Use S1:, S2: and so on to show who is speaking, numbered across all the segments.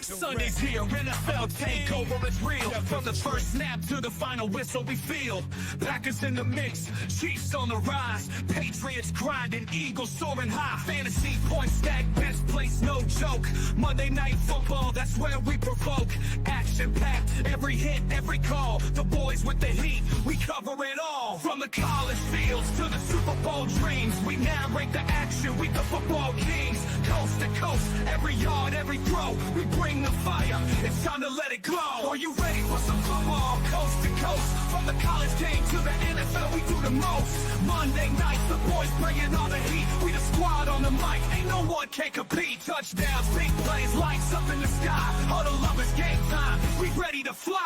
S1: Sunday's here, NFL takeover is real. From the first snap to the final whistle we feel. Packers in the mix, Chiefs on the rise. Patriots grinding, Eagles soaring high. Fantasy points stack, best place, no joke. Monday Night Football, that's where we provoke. Action-packed, every hit, every call. The boys with the heat, we cover it all. From the college fields to the Super Bowl dreams, we narrate the action, we the football kings. Coast to coast, every yard, every throw, we bring the fire, it's time to let it glow. Are you ready for some football? Coast to coast, from the college game to the NFL, we do the most. Monday nights, the boys bringing all the heat, we the squad on the mic, ain't no one can compete. Touchdowns, big plays, lights up in the sky, huddle up, it's game time, we ready to fly.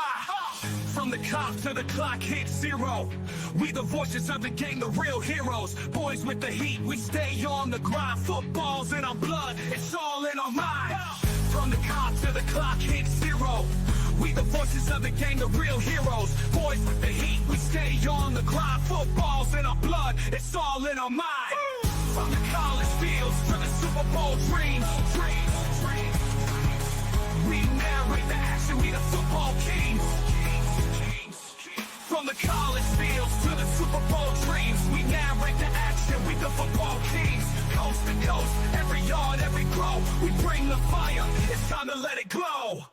S1: From the cop to the clock hit zero, we the voices of the game, the real heroes. Boys with the heat, we stay on the grind. Football's in our blood, it's all in our mind. From the cop to the clock hit zero, we the voices of the game, the real heroes. Boys with the heat, we stay on the grind. Football's in our blood, it's all in our mind. From the college fields to the Super Bowl dreams. We narrate the action, we the football kings. From the college fields to the Super Bowl dreams, we narrate the action, we the football kings. Coast to coast, every yard, every throw, we bring the fire, it's time to let it glow.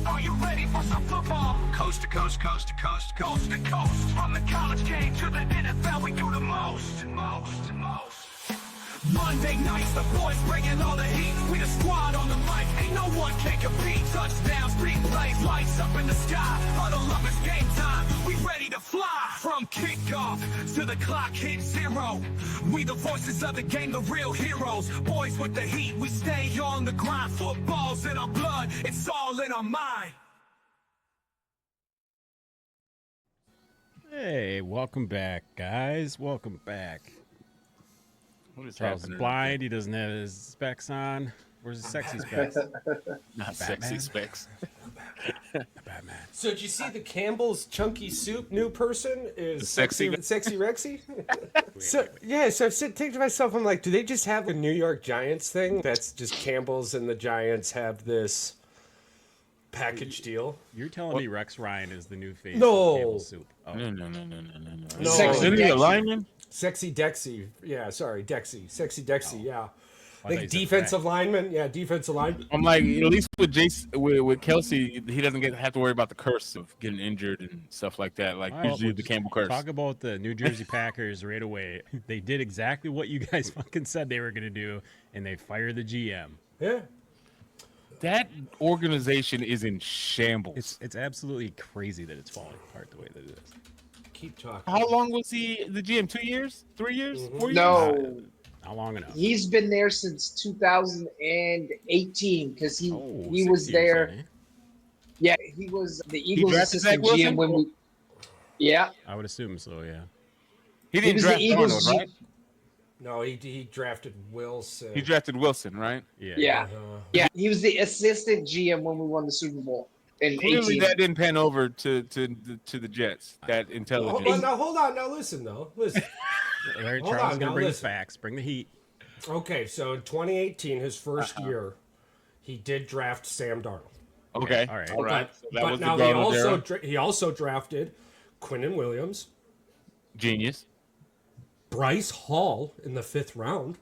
S1: Are you ready for some football? Coast to coast, coast to coast, coast to coast. From the college game to the NFL, we do the most. Monday nights, the boys bringing all the heat. We the squad on the mic, ain't no one can compete. Touchdowns, big plays, lights up in the sky. Huddle up, it's game time, we ready to fly. From kickoff to the clock hit zero, we the voices of the game, the real heroes. Boys with the heat, we stay on the grind. Football's in our blood, it's all in our mind.
S2: Hey, welcome back, guys. Welcome back.
S3: What is
S2: Charles is
S3: happening?
S2: blind. He doesn't have his specs on. Where's his sexy specs?
S3: Not sexy specs.
S2: Batman.
S4: So did you see the Campbell's Chunky Soup new person is
S3: Sexy
S4: Rexy? So I've thinking to myself, I'm like, do they just have a New York Giants thing that's just Campbell's and the Giants have this package deal?
S2: You're telling me Rex Ryan is the new face
S4: No.
S2: of Campbell Soup? Oh.
S4: No.
S3: Isn't he a lineman?
S4: Sexy Dexy. Yeah, sorry, Dexy. Sexy Dexy, yeah.
S2: I
S4: I
S2: thought you
S4: think
S2: said
S4: defensive lineman. Yeah, defensive lineman.
S3: I'm like, at least with with Kelsey, he doesn't have to worry about the curse of getting injured and stuff like that. Like
S2: All right,
S3: usually
S2: well,
S3: the Campbell curse.
S2: Talk about the New Jersey Packers right away. They did exactly what you guys fucking said they were going to do, and they fired the GM.
S4: Yeah.
S3: That organization is in shambles.
S2: It's absolutely crazy that it's falling apart the way that it is.
S4: Keep talking.
S3: How long was he the GM? 2 years? 3 years? 4 years?
S5: No,
S2: Not long enough.
S5: he's been there since 2018 because he was
S2: 6 years,
S5: there.
S2: eh?
S5: Yeah, he was the Eagles
S3: drafted
S5: assistant
S3: Zach
S5: GM when we. Yeah,
S2: I would assume so, yeah.
S3: He
S5: he
S3: didn't
S5: was the
S3: draft
S5: Eagles.
S3: Arnold, right?
S4: No, he drafted Wilson.
S3: He drafted Wilson, right?
S5: Yeah, he was the assistant GM when we won the Super Bowl in
S3: Clearly
S5: 18.
S3: that didn't pan over to the Jets. That intelligence.
S4: Hold on. Now listen, though. Listen.
S2: All right,
S4: Hold
S2: Charles
S4: on,
S2: is going to
S4: now
S2: bring the
S4: listen.
S2: facts. Bring the heat.
S4: Okay, so in 2018, his first year, he did draft Sam Darnold.
S2: All
S3: Okay.
S2: right.
S3: All right. So that
S4: But
S3: was the
S4: now
S3: Darnold era.
S4: he also drafted Quinnen Williams,
S3: Genius.
S4: Bryce Hall in the 5th round,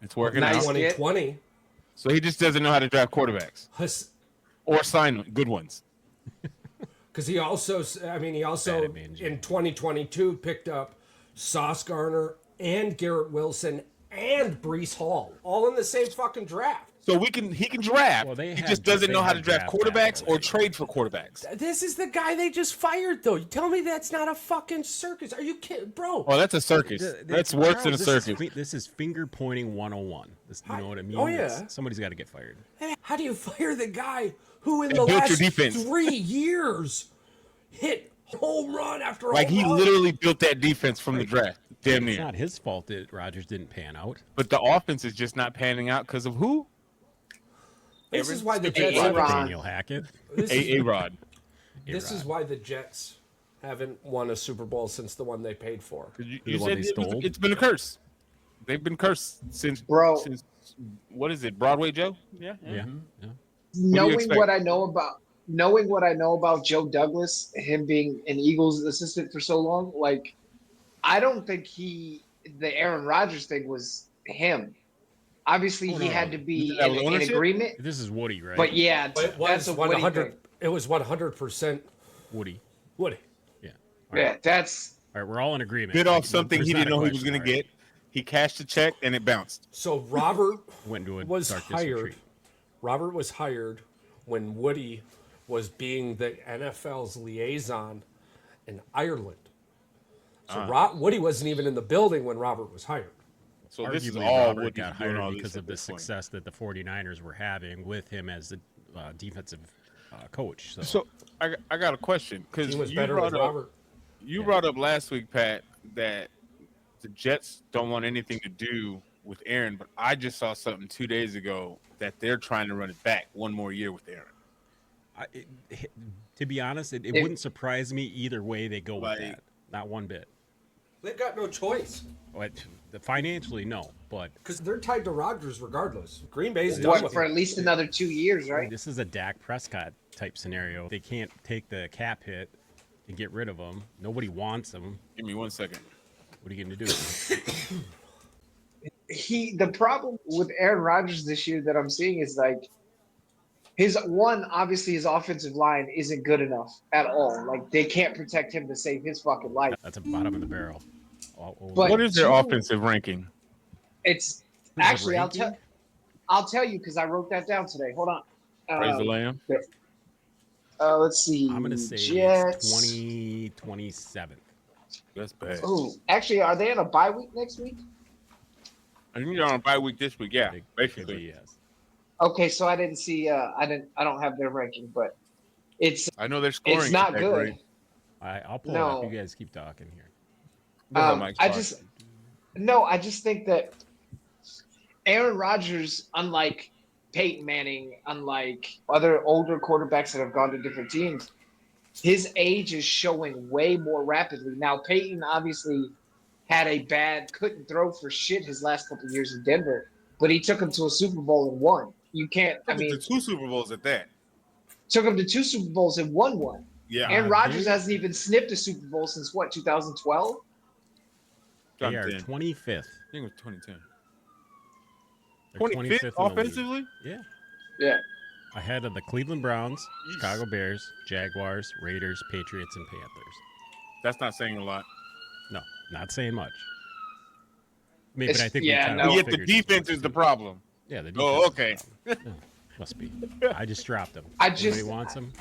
S3: It's working
S5: Nice.
S3: out.
S4: 2020.
S3: So he just doesn't know how to draft quarterbacks or sign good ones.
S4: Because he also
S2: Bad
S4: in
S2: management.
S4: 2022 picked up Sauce Garner and Garrett Wilson and Brees Hall all in the same fucking draft.
S3: So he can draft.
S2: Well,
S3: he just doesn't know how to draft quarterbacks or trade for quarterbacks.
S4: This is the guy they just fired, though. You tell me that's not a fucking circus? Are you kidding, bro?
S3: Oh, that's a circus. That's worse than a circus.
S2: This is finger pointing 101. You know what I mean?
S4: Oh, yeah.
S2: Somebody's got to get fired.
S4: How do you fire the guy who in
S3: That
S4: the
S3: built your
S4: last
S3: defense.
S4: 3 years hit home run after home
S3: Like he
S4: run?
S3: literally built that defense from the draft. Damn
S2: It's
S3: near.
S2: not his fault that Rodgers didn't pan out.
S3: But the offense is just not panning out because of who?
S4: This is why the
S5: Hey,
S4: Jets.
S5: Aaron.
S2: Daniel Hackett.
S3: A-Rod.
S4: This is why the Jets haven't won a Super Bowl since the one they paid for.
S3: You
S2: The one
S3: said
S2: they stole?
S3: it's been a curse. They've been cursed since
S5: Bro.
S3: Since what is it? Broadway Joe? Yeah.
S2: Yeah.
S5: Knowing what I know about Joe Douglas, him being an Eagles assistant for so long, like I don't think the Aaron Rodgers thing was him. Obviously, he had to be
S3: That was
S5: in
S3: ownership?
S5: agreement.
S2: This is Woody, right?
S5: But yeah,
S4: But it
S5: that's
S4: was
S5: a Woody
S4: 100.
S5: thing.
S4: It was 100%
S2: Woody.
S4: Woody.
S2: Yeah.
S5: Yeah, that's
S2: All right, we're all in agreement.
S3: Bit off something
S2: There's
S3: he
S2: not
S3: didn't
S2: a
S3: know he was
S2: question,
S3: going to
S2: all right.
S3: get. He cashed the check and it bounced.
S4: So Robert
S2: Went into a
S4: was
S2: dark
S4: hired.
S2: retreat.
S4: Robert was hired when Woody was being the NFL's liaison in Ireland. So Woody wasn't even in the building when Robert was hired.
S3: So this is
S2: Arguably,
S3: all
S2: Robert
S3: Woody
S2: got
S3: doing all
S2: hired
S3: this
S2: because
S3: at
S2: of the
S3: this point.
S2: success that the 49ers were having with him as the defensive coach. So,
S3: So I got a question because
S4: He was
S3: you
S4: better
S3: brought
S4: with
S3: up
S4: Robert.
S3: you brought up last week, Pat, that the Jets don't want anything to do with Aaron, but I just saw something 2 days ago that they're trying to run it back one more year with Aaron.
S2: to be honest, it wouldn't surprise me either way they go with
S3: Like-
S2: that. Not one bit.
S4: They've got no choice
S2: Financially, no, but
S4: because they're tied to Rodgers regardless. Green Bay's done
S5: what
S4: with
S5: for
S4: him.
S5: at least another 2 years, right?
S2: this is a Dak Prescott type scenario. They can't take the cap hit and get rid of him. Nobody wants him.
S3: Give me 1 second.
S2: What are you going to do?
S5: The problem with Aaron Rodgers this year that I'm seeing is like obviously his offensive line isn't good enough at all. Like they can't protect him to save his fucking life.
S2: That's a bottom of the barrel.
S5: But
S3: What is their
S5: two-
S3: offensive ranking?
S5: It's
S2: the
S5: actually
S2: ranking?
S5: I'll tell you because I wrote that down today. Hold on.
S3: Praise the Lamb.
S5: Let's see.
S2: I'm going to say
S5: Jets.
S2: it's 2027.
S3: That's bad.
S5: Oh, actually, are they on a bye week next week?
S3: I think they're on a bye week this week. Yeah,
S2: Could be,
S3: basically.
S2: yes.
S5: Okay, so I didn't see. I don't have their ranking, but it's
S3: I know they're scoring.
S5: it's not
S3: that
S5: good.
S3: great.
S2: I'll pull it up.
S5: No.
S2: You guys keep talking here.
S3: Go ahead, Mike.
S5: I just think that Aaron Rodgers, unlike Peyton Manning, unlike other older quarterbacks that have gone to different teams, his age is showing way more rapidly. Now, Peyton obviously had couldn't throw for shit his last couple of years in Denver, but he took him to a Super Bowl and won. You can't, I mean,
S3: the 2 Super Bowls at that.
S5: took him to 2 Super Bowls and won one.
S3: Yeah.
S5: Aaron Rodgers
S2: dude.
S5: hasn't even snipped a Super Bowl since what, 2012?
S2: They are
S3: 2010.
S2: 25th.
S3: I think it was 2010.
S2: They're
S3: 25th
S2: in the league.
S3: offensively?
S2: Yeah.
S5: Yeah.
S2: Ahead of the Cleveland Browns, Chicago Bears, Jaguars, Raiders, Patriots, and Panthers.
S3: That's not saying a lot.
S2: No, not saying much. Maybe, but
S5: It's-
S2: I think
S5: yeah,
S2: we kind
S5: no.
S2: of
S3: But yet the
S2: figured as
S3: defense
S2: much,
S3: is the
S2: too.
S3: problem.
S2: Yeah, the defense.
S3: Oh,
S2: is
S3: okay.
S2: the problem. Must be. I just dropped them.
S5: I
S2: wants them.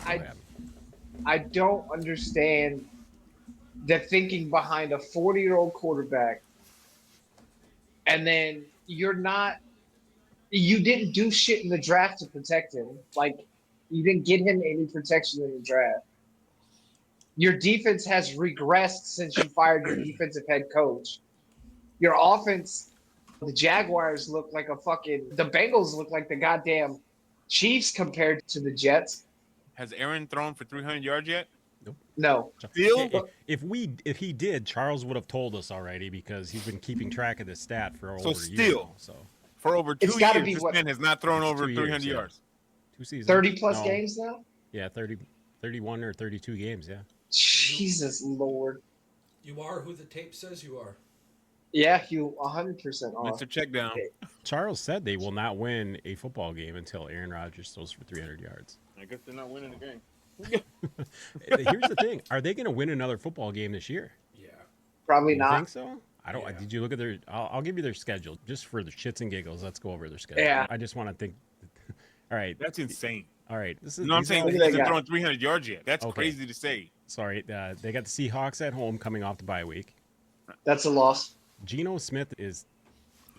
S5: I don't understand the thinking behind a 40-year-old quarterback, and then you didn't do shit in the draft to protect him. Like, you didn't get him any protection in the draft. Your defense has regressed since you fired your defensive head coach. Your offense, the Jaguars look like the Bengals look like the goddamn Chiefs compared to the Jets.
S3: Has Aaron thrown for 300 yards yet?
S5: No.
S3: Still?
S2: If he did, Charles would have told us already because he's been keeping track of this stat for over a year.
S3: still.
S2: Now, so
S3: For over 2
S5: It's gotta
S3: years,
S5: be
S3: this
S5: what-
S3: man has not thrown
S2: It's
S3: over
S2: 2
S3: 300
S2: years, yeah.
S3: yards.
S2: 2 seasons.
S5: 30-plus
S2: No.
S5: games now?
S2: Yeah, 31 or 32 games. Yeah.
S5: Jesus Lord.
S4: You are who the tape says you are.
S5: Yeah, you 100% are.
S3: Mr. Checkdown.
S2: Charles said they will not win a football game until Aaron Rodgers throws for 300 yards.
S3: I guess they're not winning the game.
S2: Here's the thing: are they going to win another football game this year?
S4: Yeah.
S5: Probably
S2: You
S5: not.
S2: think so? I don't.
S4: Yeah.
S2: Did you look at their? I'll give you their schedule just for the shits and giggles. Let's go over their schedule.
S5: Yeah.
S2: I just want to think. All right.
S3: That's insane.
S2: All right. This is.
S3: No, I'm
S2: these
S3: saying
S2: are
S3: he
S2: all-
S3: hasn't
S5: got?
S3: thrown 300 yards yet. That's
S2: Okay.
S3: crazy to say.
S2: Sorry. They got the Seahawks at home coming off the bye week.
S5: That's a loss.
S2: Geno Smith is.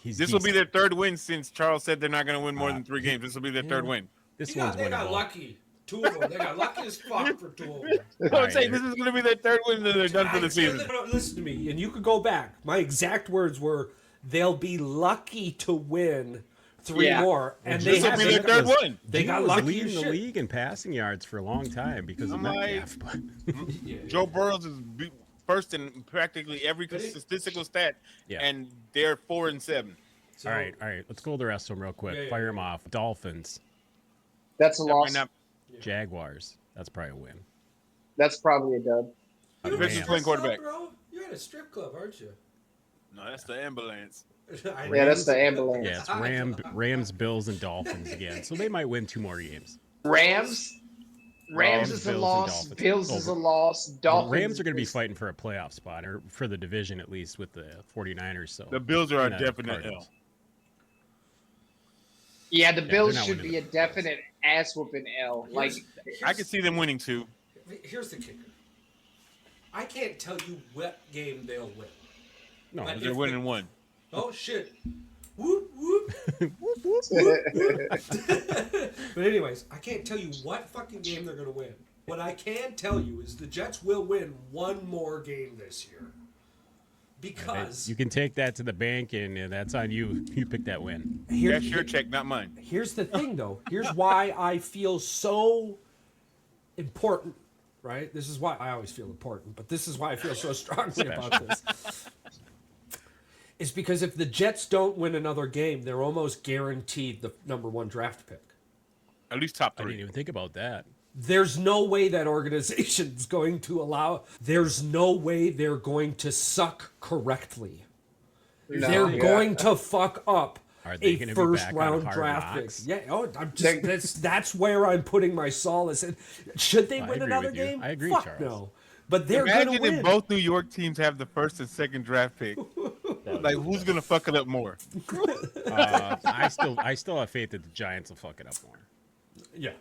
S3: This will be
S2: decent.
S3: their third win since Charles said they're not going to win more than 3 games. This will be their third win.
S2: This
S4: Yeah,
S2: one's
S4: they got
S2: winnable.
S4: lucky. 2 of them. They got lucky as fuck for 2 of them.
S3: I'm
S2: All right,
S3: saying this is going to be their third win that they're done for the season.
S4: Listen to me, and you could go back. My exact words were, "They'll be lucky to win 3
S5: Yeah.
S4: more," and
S3: This
S4: they
S3: will be
S4: have.
S3: their third one.
S4: They
S2: Geno
S4: got
S2: was
S4: lucky
S2: leading
S4: as
S2: the
S4: shit.
S2: league in passing yards for a long time because of
S3: I'm like-
S2: Metcalf. But
S3: Joe Burrows is first in practically every
S4: But it-
S3: statistical stat,
S2: Yeah.
S3: and they're 4-7.
S4: So,
S2: all right. Let's go to the rest of them real quick.
S4: Yeah, yeah,
S2: Fire
S4: yeah.
S2: them off. Dolphins.
S5: That's a
S3: That might
S5: loss.
S3: not.
S2: Jaguars. That's probably a win.
S5: That's probably a dub.
S3: The Rams is playing quarterback.
S4: Bro, you're at a strip club, aren't you?
S3: No, that's the ambulance.
S5: Yeah, that's the ambulance.
S2: Yeah, it's Rams, Bills, and Dolphins again. So they might win 2 more games.
S5: Rams
S2: Rams,
S5: is a
S2: Bills, and
S5: loss.
S2: Dolphins.
S5: Bills is a
S2: Over.
S5: loss.
S2: The
S5: Dolphins.
S2: Rams are going to be fighting for a playoff spot, or for the division at least, with the 49ers. So
S3: The Bills are a
S2: and the
S3: definite
S2: Cardinals.
S3: L.
S5: Yeah, the
S2: they're
S5: Bills
S2: not
S5: should
S2: winning
S5: be a
S2: the playoffs.
S5: definite ass whooping L. Like,
S3: I can see them winning 2.
S4: Here's the kicker. I can't tell you what game they'll win.
S2: No,
S4: But
S3: They're
S4: if
S3: winning 1.
S4: Oh shit! Whoop whoop. But anyways, I can't tell you what fucking game they're gonna win. What I can tell you is the Jets will win 1 more game this year. Because
S2: you can take that to the bank, and that's on you. You pick that win.
S3: That's your check, not mine.
S4: Here's the thing, though. Here's why I feel so important, right? This is why I always feel important, but this is why I feel so strongly about this. It's because if the Jets don't win another game, they're almost guaranteed the #1 draft pick.
S3: At least top
S2: I didn't
S3: 3.
S2: even think about that.
S4: There's no way that organization's going to allow. There's no way they're going to suck correctly.
S5: no,
S4: They're
S5: yeah.
S4: going to fuck up
S2: Are they
S4: a
S2: gonna be
S4: first
S2: back on
S4: round
S2: Hard
S4: draft pick.
S2: Knocks?
S4: Yeah, I'm just that's where I'm putting my solace. And should they
S2: I
S4: win
S2: agree
S4: another
S2: with you.
S4: game?
S2: I agree,
S4: Fuck
S2: Charles.
S4: no. But they're going to
S3: Imagine
S4: win.
S3: if both New York teams have the 1st and 2nd draft pick. Like, who's gonna fuck it up more?
S2: I still have faith that the Giants will fuck it up more.
S4: Yeah.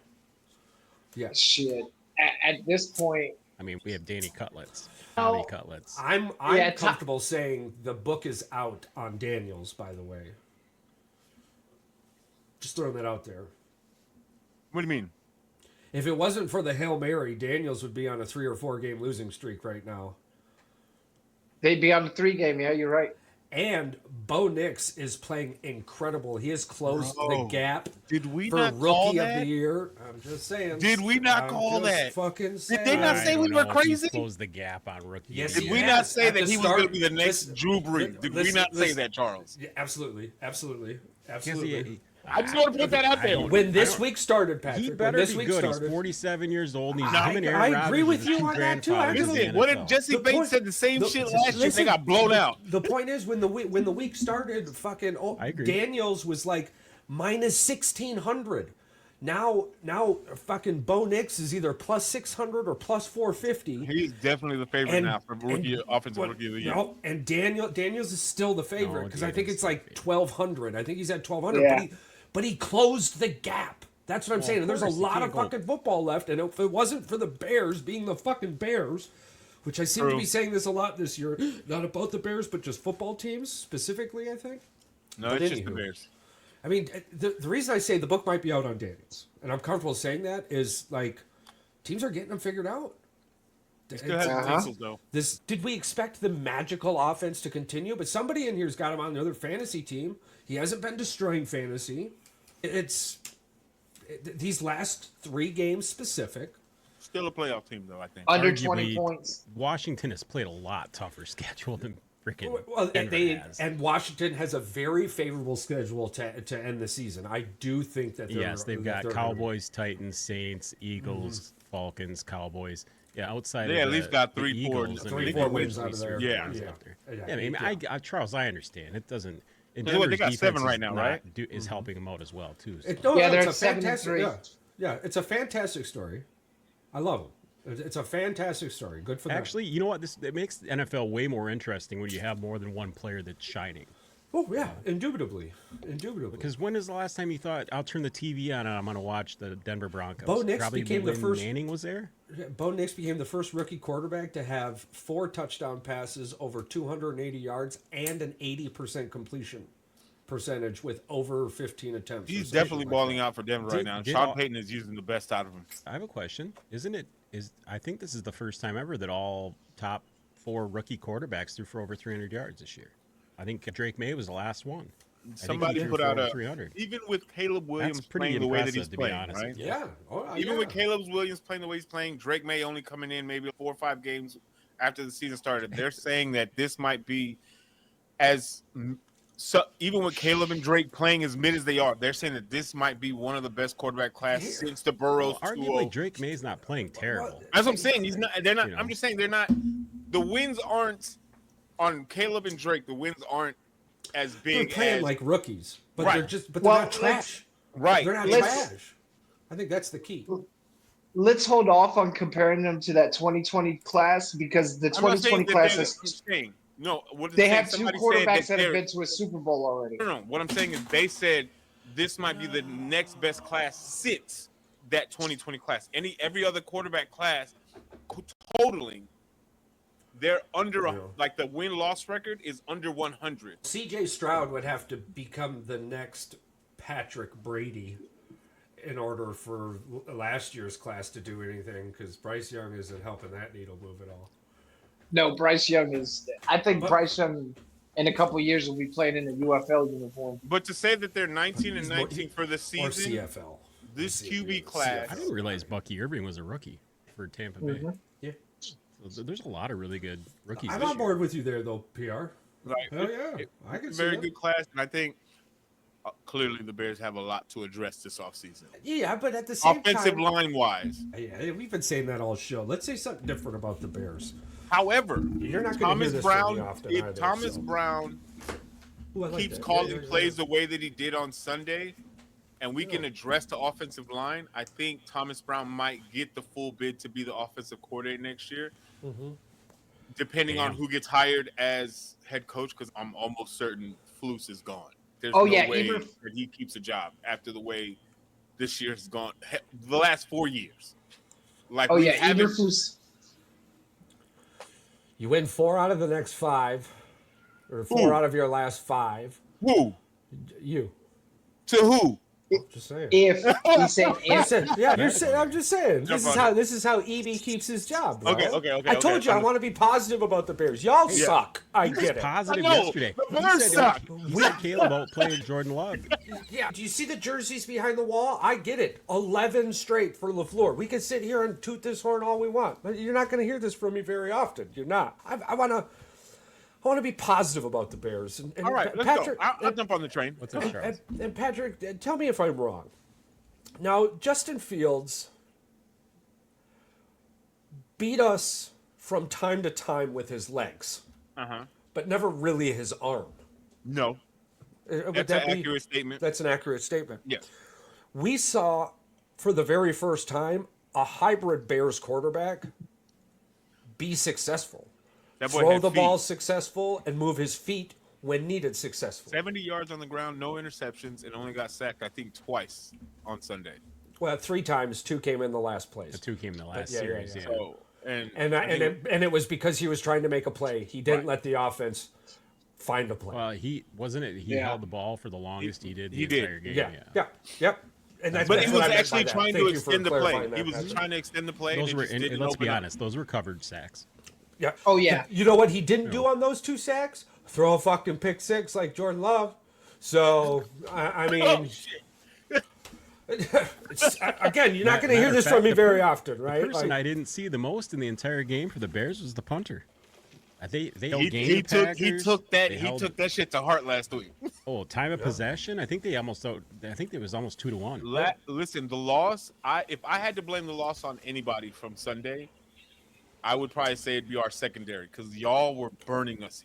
S4: Yeah.
S5: Shit. At this point,
S2: I mean, we have Danny Cutlets,
S5: No.
S2: Tommy Cutlets.
S4: I'm
S5: Yeah,
S4: comfortable saying the book is out on Daniels, by the way. Just throwing that out there.
S3: What do you mean?
S4: If it wasn't for the Hail Mary, Daniels would be on a 3 or 4 game losing streak right now.
S5: they'd be on the 3 game. Yeah, you're right.
S4: And Bo Nix is playing incredible. He has closed the
S3: Bro,
S4: gap
S3: Did we
S4: for
S3: not call
S4: Rookie of
S3: that?
S4: the Year. I'm just saying.
S3: Did we not
S4: I'm
S3: call
S4: just
S3: that?
S4: Fucking saying.
S3: they not
S2: I
S3: say
S2: don't
S3: we were
S2: know if he
S3: crazy?
S2: closed the gap on rookie.
S4: Yes,
S2: of the
S3: Did
S4: he
S3: we
S2: year.
S3: not
S4: has.
S3: say
S4: At
S3: that
S4: the
S3: he was going to
S4: start-
S3: be the next
S4: listen,
S3: Drew Brees? Did we
S4: listen,
S3: not say
S4: listen.
S3: that, Charles?
S4: Yeah, absolutely. Absolutely.
S2: Because he-
S4: Absolutely.
S3: I just want to put that out there.
S4: When this week started, Patrick.
S2: He
S4: when
S2: better
S4: this
S2: be
S4: week
S2: good.
S4: started,
S2: He's 47 years old, and he's
S3: No,
S2: him and Aaron
S4: I
S2: Rodgers
S4: agree
S2: are
S4: with
S2: the
S4: you
S2: two
S4: on that, too. I
S2: grandfathers
S4: agree
S2: in
S3: Listen,
S2: the
S3: what if
S2: NFL.
S3: Jesse
S4: The
S3: Bates
S4: point-
S3: said the same
S4: the-
S3: shit last year? They
S4: listen,
S3: got blown out.
S4: The point is, when the week started, fucking
S2: I agree.
S4: Daniels was like minus 1,600. Now, fucking Bo Nix is either plus 600 or plus 450.
S3: He's definitely the favorite
S4: And-
S3: now for offensive rookie of the year.
S4: No, and Daniels is still the favorite because I think
S2: Daniels
S4: it's like
S2: is the
S4: 1,200. I think he's at 1,200,
S5: Yeah.
S4: but he closed the gap. That's what I'm saying. And there's a
S2: course, you
S4: lot
S2: can't
S4: of
S2: go-
S4: fucking football left. And if it wasn't for the Bears being the fucking Bears, which I seem to
S3: True.
S4: be saying this a lot this year, not about the Bears, but just football teams specifically, I think.
S3: No,
S4: But
S3: it's just the
S4: anywho.
S3: Bears.
S4: I mean, the reason I say the book might be out on Daniels, and I'm comfortable saying that, is like teams are getting them figured out.
S3: Still has the
S5: Uh-huh.
S3: tassels, though.
S4: Did we expect the magical offense to continue? But somebody in here's got him on another fantasy team. He hasn't been destroying fantasy. These last 3 games specific.
S3: Still a playoff team, though, I think.
S5: Under
S2: Arguably,
S5: 20 points.
S2: Washington has played a lot tougher schedule than freaking
S4: Well,
S2: Denver has.
S4: and Washington has a very favorable schedule to end the season. I do think that
S2: Yes, they've got
S4: they're
S2: Cowboys, Titans, Saints, Eagles, Falcons, Cowboys. Yeah, outside
S3: They
S2: of
S3: at least
S2: the,
S3: got
S2: the
S3: 3, 4,
S2: Eagles, I
S3: 3,
S2: mean,
S3: 4
S2: they
S4: wins
S2: win
S4: out of
S2: 3
S4: there.
S3: Yeah.
S2: wins
S4: Yeah.
S2: after.
S4: Yeah,
S2: Yeah, I mean,
S4: yeah.
S2: Charles, I understand. It doesn't. And
S3: They got
S2: Denver's
S3: 7
S2: defense
S3: right
S2: is
S3: now,
S2: not
S3: right?
S2: Is helping them out as well too. So.
S5: Yeah, they're
S4: it's a
S5: at 7 and
S4: fantastic.
S5: 3.
S4: Yeah, it's a fantastic story. I love them. It's a fantastic story. Good for them.
S2: Actually, you know what? It makes the NFL way more interesting when you have more than one player that's shining.
S4: Oh yeah, indubitably.
S2: Because when is the last time you thought, I'll turn the TV on and I'm going to watch the Denver Broncos?
S4: Bo Nix
S2: Probably
S4: became the
S2: when
S4: first-
S2: Manning was there.
S4: Bo Nix became the first rookie quarterback to have 4 touchdown passes over 280 yards and an 80% completion percentage with over 15 attempts. or
S3: He's
S4: something
S3: definitely
S4: like
S3: balling
S4: that.
S3: out for Denver right
S2: Did-
S3: now.
S2: did
S3: Sean
S2: all-
S3: Payton is using the best out of him.
S2: I have a question. I think this is the first time ever that all top 4 rookie quarterbacks threw for over 300 yards this year. I think Drake May was the last one. I think
S3: Somebody
S2: he threw
S3: put
S2: for
S3: out
S2: over
S3: a
S2: 300.
S3: even with Caleb Williams
S2: That's pretty
S3: playing the way that
S2: impressive,
S3: he's
S2: to be
S3: playing,
S2: honest
S3: right?
S2: with you.
S4: Yeah. Oh,
S3: Even
S4: yeah.
S3: with Caleb Williams playing the way he's playing, Drake May only coming in maybe 4 or 5 games after the season started. They're saying that this might be as So even with Caleb and Drake playing as mid as they are, they're saying that this might be one of the best quarterback class since the Burrows.
S2: Well, arguably, Drake May's not playing terrible.
S3: That's what I'm saying. He's not. They're not.
S2: You know.
S3: I'm just saying they're not. The wins aren't on Caleb and Drake. The wins aren't as
S4: They're
S3: big
S4: playing
S3: as
S4: like rookies, but
S3: Right.
S4: they're
S5: Well,
S4: not trash.
S3: right.
S4: They're not
S5: Let's-
S4: trash. I think that's the key.
S5: Let's hold off on comparing them to that 2020 class because the
S3: I'm not saying
S5: 2020
S3: that
S5: class
S3: they're-
S5: is.
S3: I'm saying no. What
S5: They
S3: saying,
S5: have two
S3: somebody said
S5: quarterbacks that have
S3: they're-
S5: been to a Super Bowl already.
S3: No. What I'm saying is they said this might be the next best class since that 2020 class. Every other quarterback class totaling, they're under like the win-loss record is under 100.
S4: CJ Stroud would have to become the next Patrick Brady in order for last year's class to do anything, because Bryce Young isn't helping that needle move at all.
S5: No, Bryce Young is. I think
S4: But-
S5: Bryce Young in a couple years will be playing in a UFL uniform.
S3: But to say that they're 19 and
S4: He's more-
S3: 19 for the
S4: Or
S3: season,
S4: CFL.
S3: this
S4: CFL.
S3: QB class,
S2: I didn't realize Bucky Irving was a rookie for Tampa Bay.
S4: Yeah.
S2: So there's a lot of really good rookies.
S4: I'm
S2: this
S4: on
S2: year.
S4: board with you there, though, PR.
S3: like,
S4: Hell yeah. I can
S3: it's
S4: see
S3: a very
S4: that.
S3: good class, and I think clearly the Bears have a lot to address this offseason.
S4: Yeah, but at the same
S3: Offensive
S4: time,
S3: line wise.
S4: yeah, we've been saying that all show. Let's say something different about the Bears.
S3: However,
S4: You're not going to hear
S3: Thomas
S4: this
S3: Brown,
S4: from me often
S3: if
S4: either.
S3: Thomas
S4: so.
S3: Brown
S4: Ooh, I like
S3: keeps
S4: that.
S3: calling
S4: Yeah.
S3: plays the way that he did on Sunday, and we can address the offensive line, I think Thomas Brown might get the full bid to be the offensive coordinator next year, depending on who gets hired as head coach, because I'm almost certain Flus is gone. There's
S5: Oh,
S3: no
S5: yeah,
S3: way
S5: Eber-
S3: that he keeps a job after the way this year has gone, the last 4 years. Like,
S5: Oh
S3: we
S5: yeah,
S3: haven't-
S5: Eberflus.
S4: You win 4 out of the next 5, or 4
S3: Ooh.
S4: out of your last 5.
S3: Who?
S4: You.
S3: To who?
S4: Just saying.
S5: If he said if
S4: Listen, yeah, I'm just saying.
S3: Jump
S4: This
S3: on
S4: is how EB keeps his job, bro.
S3: Okay,
S4: I told you I want to be positive about the Bears. Y'all suck. I get it.
S2: Positive
S3: I know,
S2: yesterday.
S3: the
S2: He
S3: Bears
S2: said-
S3: suck.
S2: He said Caleb outplayed Jordan Love.
S4: Yeah. Do you see the jerseys behind the wall? I get it. 11 straight for LaFleur. We can sit here and toot this horn all we want, but you're not going to hear this from me very often. You're not. I want to be positive about the Bears. And
S3: All right, let's
S4: Patrick,
S3: go. I'll jump on the train.
S2: What's up, Charles?
S4: and Patrick, tell me if I'm wrong. Now, Justin Fields beat us from time to time with his legs, but never really his arm.
S3: No.
S4: Would
S3: That's
S4: that
S3: an
S4: be-
S3: accurate statement.
S4: That's an accurate statement.
S3: Yes.
S4: We saw, for the very first time, a hybrid Bears quarterback be successful.
S3: That boy
S4: Throw
S3: had
S4: the
S3: feet.
S4: ball successful and move his feet when needed successful.
S3: 70 yards on the ground, no interceptions, and only got sacked, I think, twice on Sunday.
S4: Well, 3 times, 2 came in the last place.
S2: The 2 came in the last
S4: yeah,
S2: series.
S4: yeah.
S2: Yeah.
S3: So, and
S4: And it was because he was trying to make a play. He didn't let the offense find a play.
S2: Well, he wasn't it. He
S5: Yeah.
S2: held the ball for the longest he did the
S3: he did.
S2: entire game.
S4: Yep. And that's,
S3: but
S4: that's
S3: he
S4: what
S3: was
S4: I meant by
S3: actually
S4: that.
S3: trying
S4: Thank
S3: to
S4: you for
S3: extend the play.
S4: clarifying
S3: He
S4: that,
S3: was
S4: Patrick.
S3: trying to extend the play.
S2: Those
S3: and
S2: were,
S3: it just
S2: and
S3: didn't
S2: let's be
S3: open up.
S2: honest, those were covered sacks.
S4: Yeah.
S5: Oh, yeah.
S4: You know what he didn't do on those 2 sacks? Throw a fucking pick 6 like Jordan Love. So I mean,
S3: Oh, shit.
S4: again, you're not going to hear
S2: Matter of
S4: this
S2: fact,
S4: from me
S2: the
S4: very often, right?
S2: The person
S4: Like,
S2: I didn't see the most in the entire game for the Bears was the punter. They
S3: He
S2: outgained the Packers. They held-
S3: took that shit to heart last week.
S2: time of possession. I think it was almost 2-1.
S3: Listen, the loss. If I had to blame the loss on anybody from Sunday, I would probably say it'd be our secondary because y'all were burning us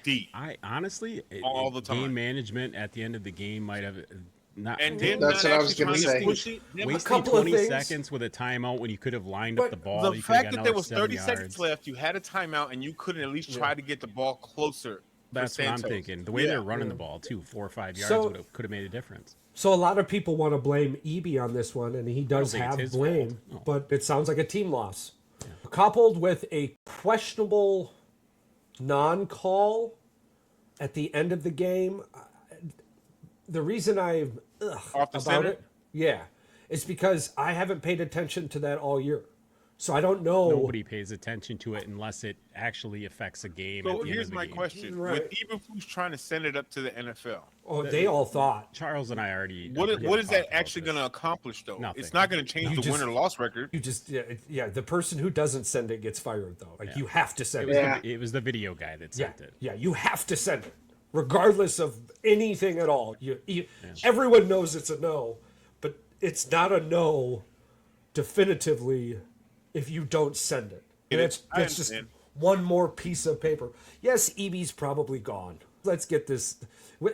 S3: deep.
S2: I honestly,
S3: All the time.
S2: game management at the end of the game might have not.
S3: And then
S5: That's what I was
S3: going
S5: gonna
S3: to
S5: say.
S2: wasting
S4: couple of
S2: 20
S4: things.
S2: seconds with a timeout when you could have lined
S4: But
S2: up the ball.
S3: The
S2: you could've
S3: fact
S2: got
S3: that
S2: another
S3: there was
S2: 7
S3: 30
S2: yards.
S3: seconds left, you had a timeout, and you couldn't at least try to get the ball closer.
S2: That's
S3: for
S2: what I'm
S3: Santos.
S2: thinking. The way
S3: Yeah.
S2: they're running the ball, too, 4 or 5 yards
S4: So-
S2: could have made a difference.
S4: So a lot of people want to blame EB on this one, and he does
S2: think it's
S4: have
S2: his
S4: blame,
S2: fault. No.
S4: but it sounds like a team loss. Coupled with a questionable non-call at the end of the game, the reason I'm
S3: Off the
S4: about
S3: center?
S4: it, is because I haven't paid attention to that all year. So I don't know.
S2: Nobody pays attention to it unless it actually affects a game.
S3: So
S2: at the end
S3: here's
S2: of the
S3: my
S2: game.
S3: question:
S4: Right.
S3: With Eberflus trying to send it up to the NFL,
S4: Oh, they all thought.
S2: Charles and I already.
S3: what is
S2: talked
S3: that
S2: about
S3: actually
S2: this.
S3: going to accomplish? Though
S2: Nothing.
S3: it's not going to change
S4: You
S3: the
S4: just-
S3: win or loss record.
S4: You just, the person who doesn't send it gets fired, though. Like, you have to send
S2: It
S4: it.
S2: was,
S5: Yeah.
S2: it was the video guy that
S4: Yeah,
S2: sent it.
S4: yeah, you have to send it, regardless of anything at all. Everyone knows it's a no, but it's not a no definitively if you don't send it. And it's just one more piece of paper. Yes, EB's probably gone. Let's get this.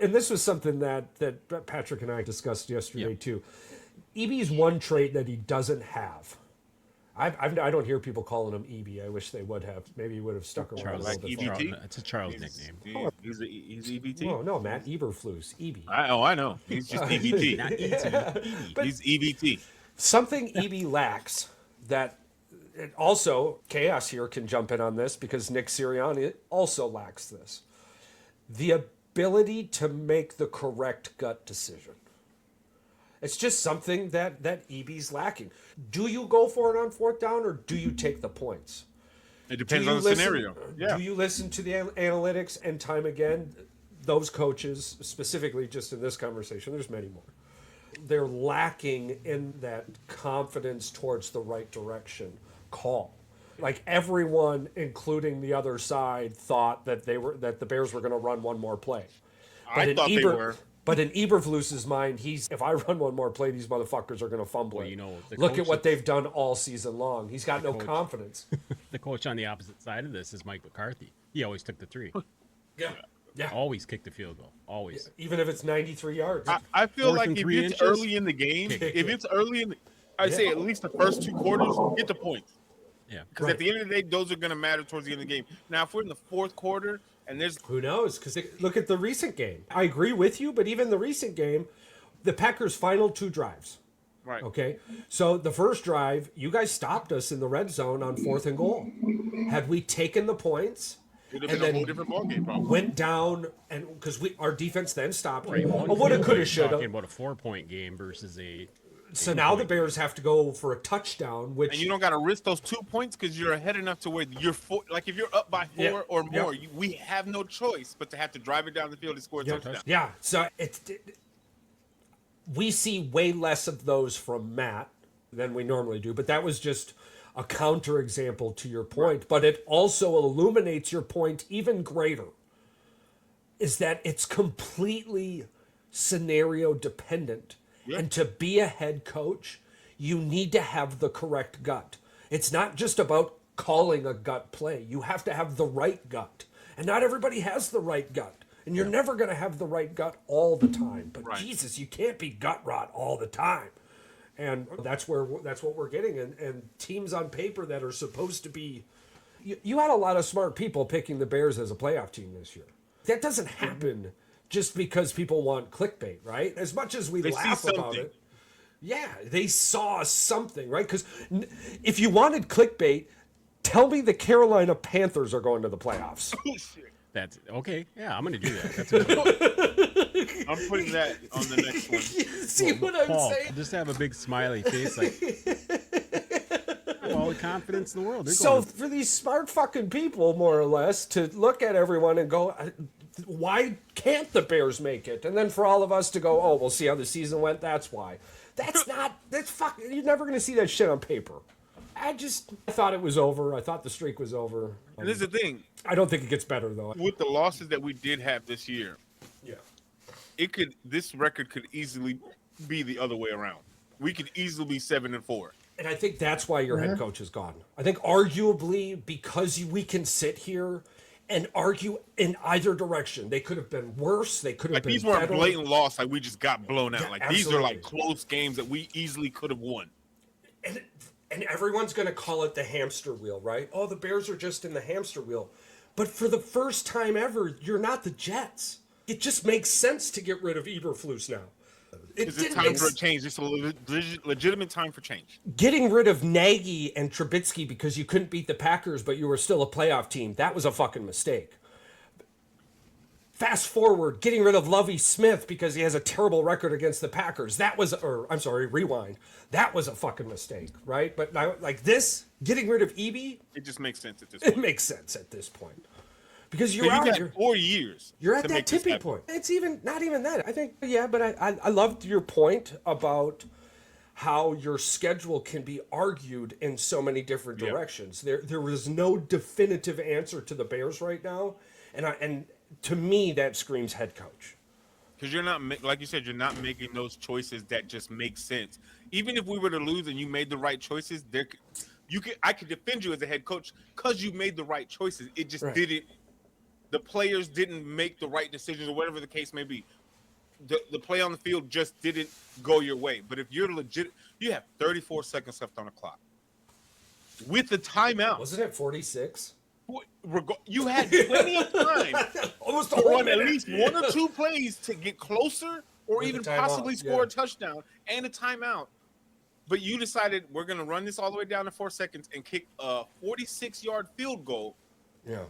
S4: And this was something that Patrick and I discussed yesterday too. EB's one trait that he doesn't have. I don't hear people calling him EB. I wish they would have. Maybe he would have stuck around a little bit more.
S2: It's a Charles nickname.
S3: He's EBT.
S4: Oh, no, Matt Eberflus, EB.
S3: I know. He's just EBT.
S2: Not ET.
S3: He's EBT.
S4: Something EB lacks that it also, Chaos here can jump in on this because Nick Sirianni also lacks this. The ability to make the correct gut decision. It's just something that EB's lacking. Do you go for it on fourth down or do you take the points?
S3: It depends on the scenario. Yeah.
S4: Do you listen to the analytics and time again? Those coaches, specifically just in this conversation, there's many more. They're lacking in that confidence towards the right direction call. Like everyone, including the other side, thought that the Bears were going to run one more play.
S3: I thought they were.
S4: But in Eberflus's mind, if I run one more play, these motherfuckers are going to fumble it. Look at what they've done all season long. He's got no confidence.
S2: The coach on the opposite side of this is Mike McCarthy. He always took the three.
S4: Yeah.
S2: Always kicked the field goal. Always.
S4: Even if it's 93 yards.
S3: I feel
S2: Fourth
S3: like
S2: and
S3: if
S2: 3
S3: it's
S2: inches,
S3: early in the game, I'd say at least the first 2 quarters, get the points.
S2: Yeah.
S3: Because at the end of the day, those are going to matter towards the end of the game. Now, if we're in the fourth quarter and there's...
S4: Who knows? Because look at the recent game. I agree with you, but even the recent game, the Packers' final 2 drives.
S3: Right.
S4: Okay. So the first drive, you guys stopped us in the red zone on 4th and goal. Had we taken the points...
S3: It would have been a whole different ballgame, probably.
S4: Went down, and because our defense then stopped.
S2: Right.
S4: Well, woulda, coulda, shoulda.
S2: Talking about a 4-point game versus a...
S4: So now the Bears have to go for a touchdown, which...
S3: And you don't got to risk those 2 points because you're ahead enough to where you're... Like, if you're up by 4 or more, we have no choice but to have to drive it down the field and score a touchdown.
S4: Yeah, so we see way less of those from Matt than we normally do, but that was just a counterexample to your point. But it also illuminates your point even greater, is that it's completely scenario dependent. Yeah. And to be a head coach, you need to have the correct gut. It's not just about calling a gut play. You have to have the right gut. And not everybody has the right gut. And you're never going to have the right gut all the time. But Jesus, you can't be gut rot all the time. And that's what we're getting. And teams on paper that are supposed to be... You had a lot of smart people picking the Bears as a playoff team this year. That doesn't happen just because people want clickbait, right? As much as we laugh about it. Yeah, they saw something, right? Because if you wanted clickbait, tell me the Carolina Panthers are going to the playoffs.
S2: That's okay. Yeah, I'm going to do that. That's good.
S3: I'm putting that on the next one.
S4: See what I'm saying?
S2: Just have a big smiley face, like all the confidence in the world.
S4: For these smart fucking people, more or less, to look at everyone and go, why can't the Bears make it? And then for all of us to go, oh, we'll see how the season went. That's why. That's fucking. You're never going to see that shit on paper. I thought it was over. I thought the streak was over.
S3: And this is the thing.
S4: I don't think it gets better though.
S3: With the losses that we did have this year, this record could easily be the other way around. We could easily be 7-4.
S4: And I think that's why your head coach is gone. I think arguably because we can sit here and argue in either direction. They could have been worse. They could have been
S3: these weren't
S4: better.
S3: Blatant loss. Like we just got blown out.
S4: Yeah,
S3: like
S4: absolutely.
S3: These are like close games that we easily could have won.
S4: And everyone's going to call it the hamster wheel, right? Oh, the Bears are just in the hamster wheel. But for the first time ever, you're not the Jets. It just makes sense to get rid of Eberflus now.
S3: It's time for a change. It's a legitimate time for change.
S4: Getting rid of Nagy and Trubisky because you couldn't beat the Packers, but you were still a playoff team, that was a fucking mistake. Fast forward, getting rid of Lovie Smith because he has a terrible record against the Packers. Rewind. That was a fucking mistake, right? But now, like this, getting rid of EB,
S3: it just makes sense at this point.
S4: It makes sense at this point. Because
S3: you've got 4 years.
S4: You're at that tipping point. It's not even that. I think, but I loved your point about how your schedule can be argued in so many different directions. There was no definitive answer to the Bears right now, and to me, that screams head coach.
S3: Because you're not, like you said, you're not making those choices that just make sense. Even if we were to lose and you made the right choices, I could defend you as a head coach because you made the right choices. It just didn't. The players didn't make the right decisions, or whatever the case may be. The play on the field just didn't go your way. But if you're legit, you have 34 seconds left on the clock with the timeout.
S4: Wasn't it 46?
S3: You had plenty of time
S4: Almost
S3: to run at least one or two plays to get closer or
S4: with
S3: even possibly score a touchdown and a timeout. But you decided we're going to run this all the way down to 4 seconds and kick a 46-yard field goal.
S4: Yeah.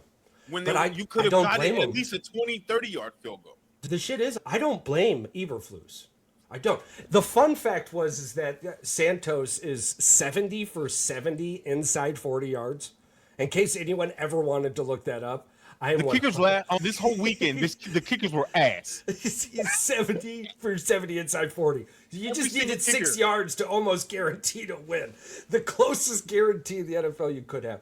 S3: When you could
S4: I
S3: have
S4: don't
S3: gotten
S4: blame
S3: at
S4: him.
S3: least a 20, 30-yard field goal.
S4: The shit is, I don't blame Eberflus. I don't. The fun fact is that Santos is 70 for 70 inside 40 yards. In case anyone ever wanted to look that up,
S3: The kickers on this whole weekend. The kickers were ass.
S4: He's 70 for 70 inside 40. You
S3: Every
S4: just needed
S3: single
S4: 6
S3: kicker.
S4: yards to almost guarantee to win. The closest guarantee in the NFL you could have.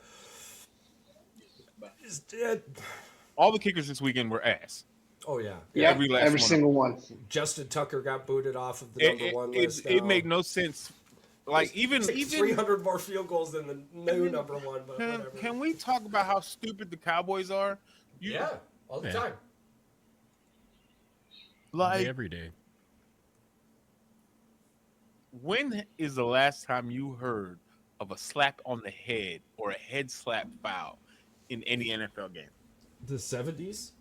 S3: All the kickers this weekend were ass.
S4: Oh yeah.
S5: Yeah,
S3: Every last
S5: every
S3: one.
S5: single one.
S4: Justin Tucker got booted off of the number one list.
S3: It made no sense. Like even
S4: 300 more field goals than the new number one. But whatever.
S3: Can we talk about how stupid the Cowboys are?
S4: All the
S2: Yeah.
S4: time.
S3: Like,
S2: every day.
S3: when is the last time you heard of a slap on the head or a head slap foul in any NFL game?
S4: The 70s?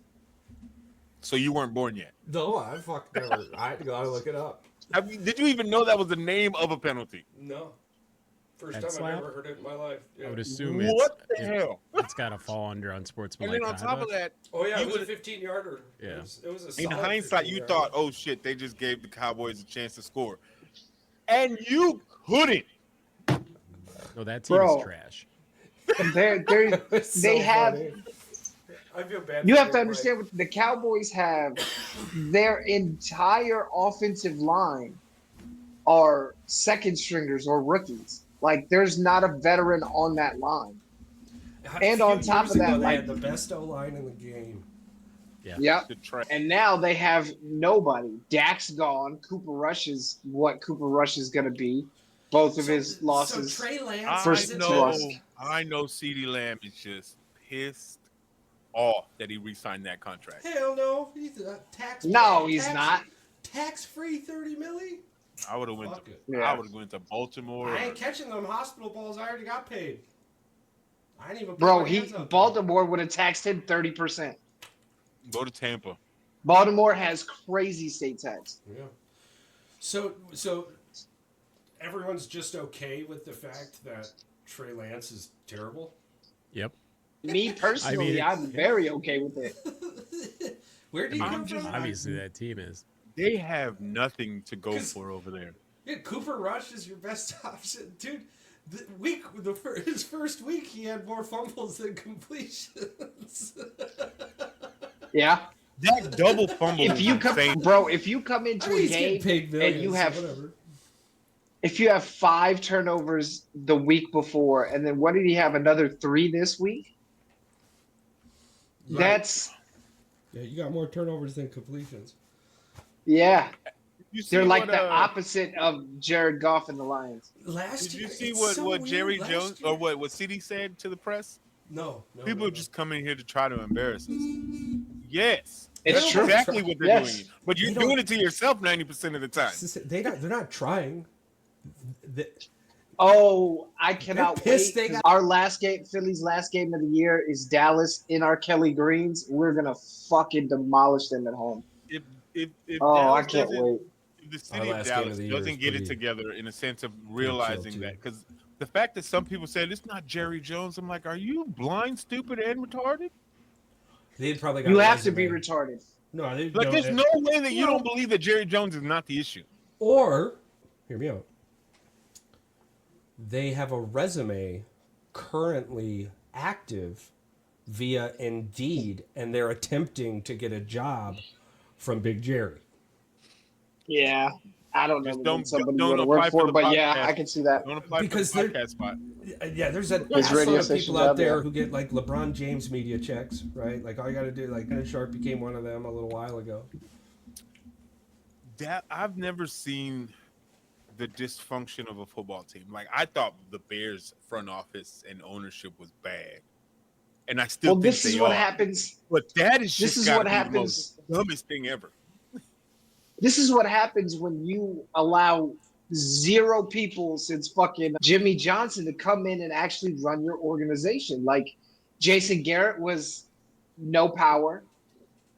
S3: So you weren't born yet.
S4: No, I fucking never. I gotta look it up.
S3: Did you even know that was the name of a penalty?
S4: No. First
S2: Head
S4: time
S2: slap?
S4: I've ever heard it in my life.
S2: I would
S4: Yeah.
S2: assume
S3: What the hell?
S2: it's got to fall under
S3: And
S2: unsportsmanlike
S3: then on top of
S2: conduct.
S3: that,
S4: Oh yeah,
S3: you
S4: it was a
S3: would-
S4: 15-yarder.
S2: Yeah.
S4: It was a
S3: in
S4: solid
S3: hindsight, you
S4: 15-yarder.
S3: thought, oh shit, they just gave the Cowboys a chance to score. And you couldn't.
S2: No, that team
S5: Bro.
S2: is trash.
S5: They're,
S4: It's
S5: they
S4: so
S5: have.
S4: funny. I feel bad.
S5: You
S4: for
S5: have to
S4: Rick
S5: understand what the Cowboys have. Their entire offensive line are second stringers or rookies. Like there's not a veteran on that line.
S4: White.
S5: and
S4: A
S5: on
S4: few
S5: top
S4: years
S5: of that,
S4: ago, they
S5: like-
S4: had the best O-line in the game.
S2: Yeah.
S5: Yep.
S3: The trash.
S5: And now they have nobody. Dak's gone. Cooper Rush is what Cooper Rush is going to be. Both of his losses.
S4: So Trey Lance.
S3: I
S5: First
S4: isn't
S5: to
S3: know,
S5: us.
S3: I know CeeDee Lamb is just pissed off that he re-signed that contract.
S4: Hell no. He's a tax.
S5: No, he's not.
S4: Tax-free 30 milli.
S3: I would have went.
S4: Fuck it.
S3: I
S5: Yeah.
S3: would have went to Baltimore.
S4: I ain't catching them hospital balls. I already got paid. I ain't even.
S5: Bro,
S4: put my hands up.
S5: Baltimore would have taxed him 30%.
S3: Go to Tampa.
S5: Baltimore has crazy state tax.
S4: Yeah. So everyone's just okay with the fact that Trey Lance is terrible.
S2: Yep.
S5: Me personally,
S2: I
S5: I'm very okay with it.
S4: Where do you come
S3: just-
S4: from?
S2: Obviously, that team is.
S3: They have nothing to go
S4: 'Cause-
S3: for over there.
S4: Yeah, Cooper Rush is your best option, dude. His first week, he had more fumbles than completions.
S5: Yeah.
S3: That double fumble.
S5: If you
S3: was
S5: come,
S3: insane.
S5: bro, if you come into a
S4: He's getting
S5: game
S4: paid millions,
S5: and you
S4: so
S5: have,
S4: whatever.
S5: if you have 5 turnovers the week before, and then what did he have? Another 3 this week?
S4: Right.
S5: That's
S4: Yeah, you got more turnovers than completions.
S5: yeah.
S3: You see
S5: They're like
S3: what,
S5: the opposite of Jared Goff and the Lions.
S4: Last
S3: Did
S4: year,
S3: you see
S4: it's
S3: what,
S4: so
S3: what
S4: weird.
S3: Jerry
S4: Last
S3: Jones
S4: year-
S3: or what CD said to the press?
S4: No,
S3: People
S4: no.
S3: are just coming here to try to embarrass us. Yes,
S5: It's
S3: that's
S5: true.
S3: exactly what they're
S5: Yes.
S3: doing. But you're
S4: They don't-
S3: doing it to yourself 90% of the time.
S4: They're not trying.
S5: Oh, I cannot
S4: They're pissed
S5: wait.
S4: they
S5: 'cause
S4: got-
S5: Our last game, Philly's last game of the year is Dallas in our Kelly Greens. We're gonna fucking demolish them at home.
S3: If
S5: Oh, I
S3: Dallas
S5: can't
S3: doesn't-
S5: wait.
S3: if the
S4: Our
S3: city of
S4: last game of
S3: Dallas
S4: the year
S3: doesn't
S4: is
S3: get it
S4: pretty-
S3: together in a sense of
S4: chill,
S3: realizing
S4: too.
S3: that, because the fact that some people said it's not Jerry Jones, I'm like, are you blind, stupid, and retarded?
S4: They probably got
S5: You
S4: a
S5: have to be
S4: resume.
S5: retarded.
S4: No, they
S3: Like,
S4: no,
S3: there's
S4: it-
S3: no way that you don't believe that Jerry Jones is not the issue.
S4: Or, hear me out. They have a resume currently active via Indeed, and they're attempting to get a job from Big Jerry.
S5: Yeah. I don't know
S3: Just
S5: when
S3: don't
S5: somebody
S3: don't
S5: want to
S3: apply
S5: work
S3: for
S5: for,
S3: the
S5: but yeah,
S3: podcast.
S5: I can see that.
S3: Don't apply
S4: Because
S3: for the
S4: they're-
S3: podcast spot.
S4: Yeah, there's a
S5: His radio
S4: lot of
S5: station
S4: people out
S5: job,
S4: there
S5: yeah.
S4: who get like LeBron James media checks, right? Like all you got to do, like Shannon Sharp became one of them a little while ago.
S3: That I've never seen the dysfunction of a football team. Like I thought the Bears front office and ownership was bad, and I still
S5: Well,
S3: think
S5: this
S3: they
S5: is what
S3: are.
S5: happens.
S3: But that is
S5: This
S3: just
S5: is
S3: gotta
S5: what
S3: be
S5: happens.
S3: the most dumbest thing ever.
S5: This is what happens when you allow 0 people since fucking Jimmy Johnson to come in and actually run your organization. Like Jason Garrett was no power.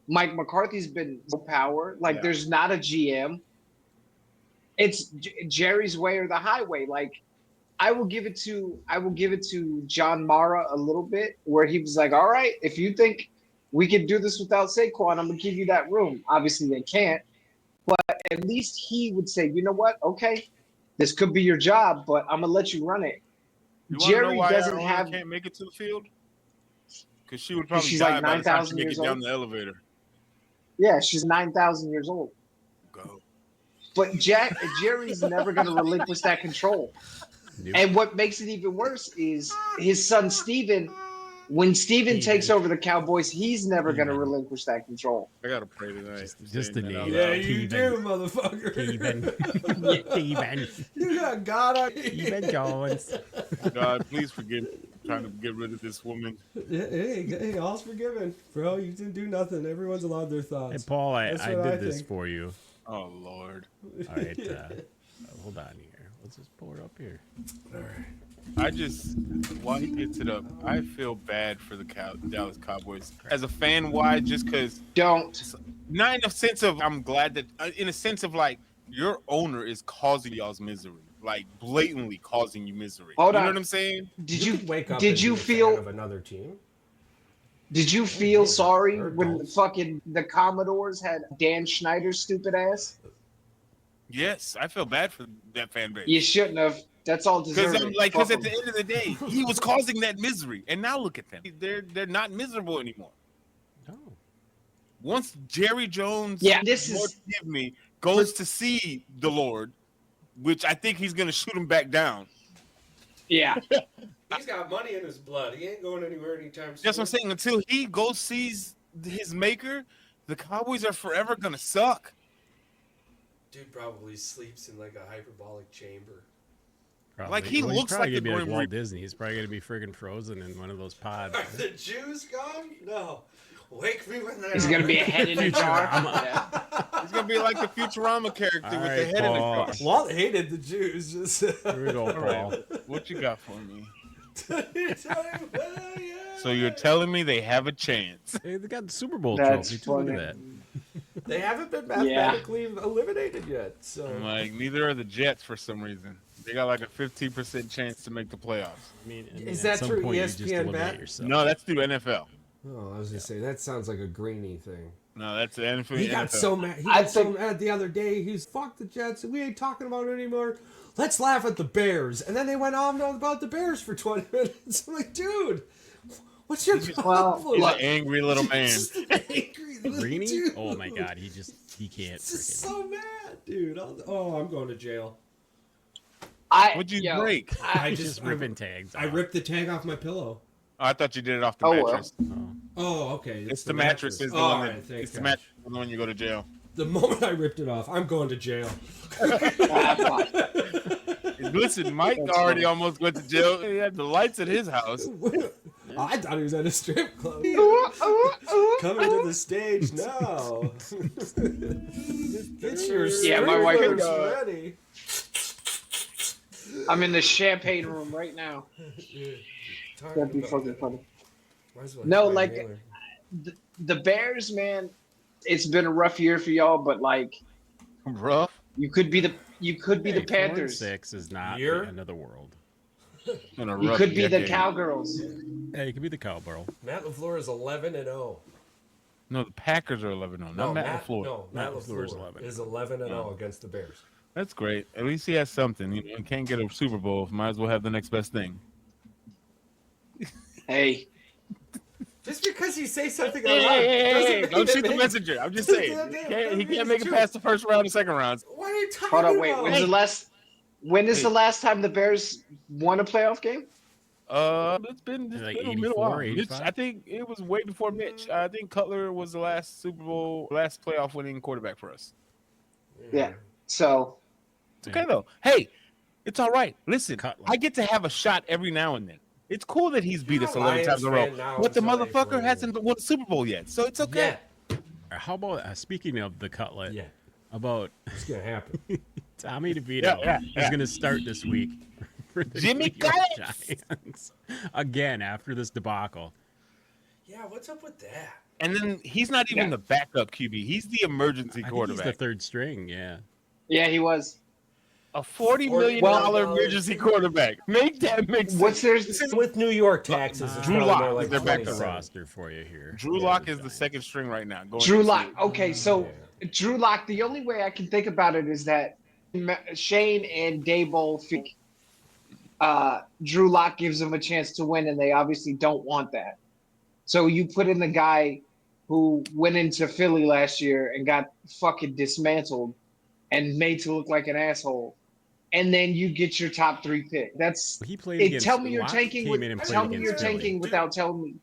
S5: Mike McCarthy's been no power. Like
S3: Yeah.
S5: there's not a GM. It's Jerry's way or the highway. Like I will give it to John Mara a little bit where he was like, all right, if you think we can do this without Saquon, I'm gonna give you that room. Obviously they can't. But at least he would say, you know what? Okay, this could be your job, but I'm gonna let you run it.
S3: You want to know
S5: Jerry
S3: why
S5: doesn't
S3: our owner
S5: have.
S3: can't make it to the field? Because she would probably
S5: She's
S3: die
S5: like
S3: by the time
S5: 9,000
S3: she make
S5: years
S3: it down
S5: old.
S3: the elevator.
S5: Yeah, she's 9,000 years old.
S3: Go.
S5: But Jerry's never gonna relinquish that control.
S2: Nope.
S5: And what makes it even worse is his son Steven. When Steven takes over the Cowboys, he's never gonna
S2: Steven.
S5: relinquish that control.
S3: I gotta pray tonight.
S2: Just the
S3: Saying that out
S2: name.
S3: loud.
S4: Yeah, you
S2: Steven.
S4: do, motherfucker.
S2: Steven.
S4: You got God on
S2: Steven Jones.
S3: God, please forgive me for trying to get rid of this woman.
S4: Hey, all's forgiven, bro. You didn't do nothing. Everyone's allowed their
S2: Hey,
S4: thoughts.
S2: Paul, I
S4: That's what I
S2: did this
S4: think.
S2: for you.
S3: Oh Lord.
S2: All right. Hold on here. Let's just pull it up here.
S4: All right.
S3: I just, while he gets it up, I feel bad for the Dallas Cowboys. As a fan, why? Just because,
S5: Don't.
S3: not in a sense of, I'm glad that, in a sense of like, your owner is causing y'all's misery. Like, blatantly causing you misery.
S5: Hold
S3: you
S5: on.
S3: know what I'm saying?
S5: Did you
S4: could wake up?
S5: Did
S4: and
S5: you
S4: be a fan
S5: feel?
S4: of another team?
S5: Did you feel sorry
S4: They're
S5: when
S4: adults.
S5: the Commodores had Dan Schneider's stupid ass?
S3: Yes, I feel bad for that fan base.
S5: You shouldn't have. That's all
S3: Because
S5: deserving.
S3: because
S5: Fuck
S3: at the
S5: 'em.
S3: end of the day, he was causing that misery, and now look at them. They're not miserable anymore.
S2: No.
S3: Once Jerry Jones,
S5: Yeah, this
S3: Lord
S5: is-
S3: forgive me, goes to see the Lord, which I think he's gonna shoot him back down.
S5: Yeah.
S4: He's got money in his blood. He ain't going anywhere anytime soon.
S3: That's what I'm saying. Until he goes sees his maker, the Cowboys are forever gonna suck.
S4: Dude probably sleeps in like a hyperbolic chamber.
S2: Probably.
S3: Like, he
S2: he's
S3: looks
S2: probably
S3: like
S2: gonna
S3: the
S2: be like
S3: Grim
S2: Walt
S3: Reaper.
S2: Disney. He's probably gonna be friggin' frozen in one of those pods.
S4: Are the Jews gone? No. Wake me when they're
S5: He's gonna be a head in a jar. Yeah.
S3: He's gonna be like the Futurama character
S2: All
S3: with the
S2: right,
S3: head in the
S2: Paul.
S3: jar.
S4: Walt hated the Jews. Just
S2: Here we go,
S3: All
S2: Paul.
S3: right, what you got for me?
S4: Yeah.
S3: So you're telling me they have a chance?
S2: Hey, they got the Super Bowl
S5: That's
S2: trophy too. Look
S5: funny.
S2: at that.
S4: They haven't been mathematically eliminated yet. So
S3: Like, neither are the Jets for some reason. They got like a 15% chance to make the playoffs.
S2: I mean,
S4: Is
S2: at
S4: that
S2: some
S4: true?
S2: point, you just
S4: ESPN
S2: eliminate
S4: bet?
S2: yourself.
S3: No, that's through NFL.
S4: oh, I was gonna say that sounds like a Greeny thing.
S3: No, that's the NFL.
S4: He got so mad. He
S5: I
S4: got so
S5: think-
S4: mad the other day. He's fuck the Jets. We ain't talking about it anymore. Let's laugh at the Bears. And then they went on about the Bears for 20 minutes. I'm like, dude, what's your problem?
S3: He's an angry little man.
S4: Just an angry little
S2: Greeny?
S4: dude.
S2: Oh my God, he can't.
S4: He's just
S2: Freaking.
S4: so mad, dude. I'm going to jail.
S3: What'd you
S5: Yo,
S3: break?
S4: I
S2: He's
S4: just
S2: just ripping tags.
S4: I
S2: off.
S4: ripped the tag off my pillow.
S3: Oh, I thought you did it off the
S5: Oh, well.
S3: mattress.
S4: Oh, okay.
S3: It's the mattress. Is the
S4: Oh,
S3: one
S4: all
S3: that,
S4: right, thank
S3: it's the
S4: gosh.
S3: mattress is the one you go to jail.
S4: The moment I ripped it off, I'm going to jail.
S3: Listen, Mike already almost went to jail. He had the lights at his house.
S4: I thought he was at a strip club. Coming to the stage now. Get your
S5: Yeah, my wife
S4: strippers
S5: would,
S4: ready.
S5: I'm in the champagne room right now. That'd be fucking funny. No, like- The Bears, man, it's been a rough year for y'all, but like
S3: Rough.
S5: you could be the Panthers.
S2: 4-6 is not
S4: Year?
S2: the end of the world.
S3: In a
S5: You
S3: rough
S5: could be the
S3: decade.
S5: Cowgirls.
S2: Hey, you could be the cowgirl.
S4: Matt LaFleur is 11-0.
S3: No, the Packers are 11-0. Not Matt LaFleur.
S4: No, Matt
S2: Matt LaFleur is
S4: LaFleur
S2: 11.
S4: is 11-0 against the Bears.
S3: That's great. At least he has something. You know, he can't get a Super Bowl. Might as well have the next best thing.
S5: Hey,
S4: Just because you say something
S3: Hey,
S4: out loud
S3: hey, hey,
S4: doesn't
S3: hey,
S4: mean
S3: don't
S4: it
S3: shoot the
S4: makes-
S3: messenger. I'm just saying. He can't make it past the first round and second rounds.
S4: What are you talking
S5: Hold on,
S4: about?
S5: wait. When is the last time the Bears won a playoff game?
S3: It's been
S2: Like
S3: a
S2: 84,
S3: little while.
S2: 85?
S3: I think it was way before Mitch. I think Cutler was the last playoff winning quarterback for us.
S5: Yeah. So
S3: It's okay though. Hey, it's all right. Listen,
S2: Cutler.
S3: I get to have a shot every now and then. It's cool that he's beat
S4: You're
S3: us
S4: a
S3: 11
S4: Lions
S3: times in a row,
S4: fan now
S3: but the
S4: until
S3: motherfucker
S4: April.
S3: hasn't won the Super Bowl yet, so it's okay.
S4: Yeah.
S2: How about speaking of the cutlet?
S4: Yeah.
S2: About
S4: It's gonna happen.
S2: Tommy DeVito
S3: Yeah.
S2: is going to start this week for the
S3: Jimmy
S2: New York
S3: Collins!
S2: Giants again after this debacle.
S4: Yeah, what's up with that?
S3: And then he's not even the backup QB; he's the emergency
S2: I think he's
S3: quarterback.
S2: the third string. Yeah.
S5: yeah, he was.
S3: A $40 million
S4: Well-
S3: emergency quarterback. Make that make sense.
S5: What's their
S4: With New York taxes, it's
S3: Drew
S4: probably
S3: Lock
S4: more
S3: is
S4: like
S3: their backup
S4: 27.
S2: Roster for you here.
S3: Drew Lock is the second string right now. Going
S5: Drew
S3: into-
S5: Lock? Okay, so Drew Lock. The only way I can think about it is that Shane and Daboll think Drew Lock gives them a chance to win, and they obviously don't want that. So you put in the guy who went into Philly last year and got fucking dismantled and made to look like an asshole, and then you get your top 3 pick. That's
S2: He played
S5: it.
S2: against
S5: Tell me you're
S2: Watt
S5: tanking.
S2: came in and played
S5: Tell me you're
S2: against Philly.
S5: tanking without telling me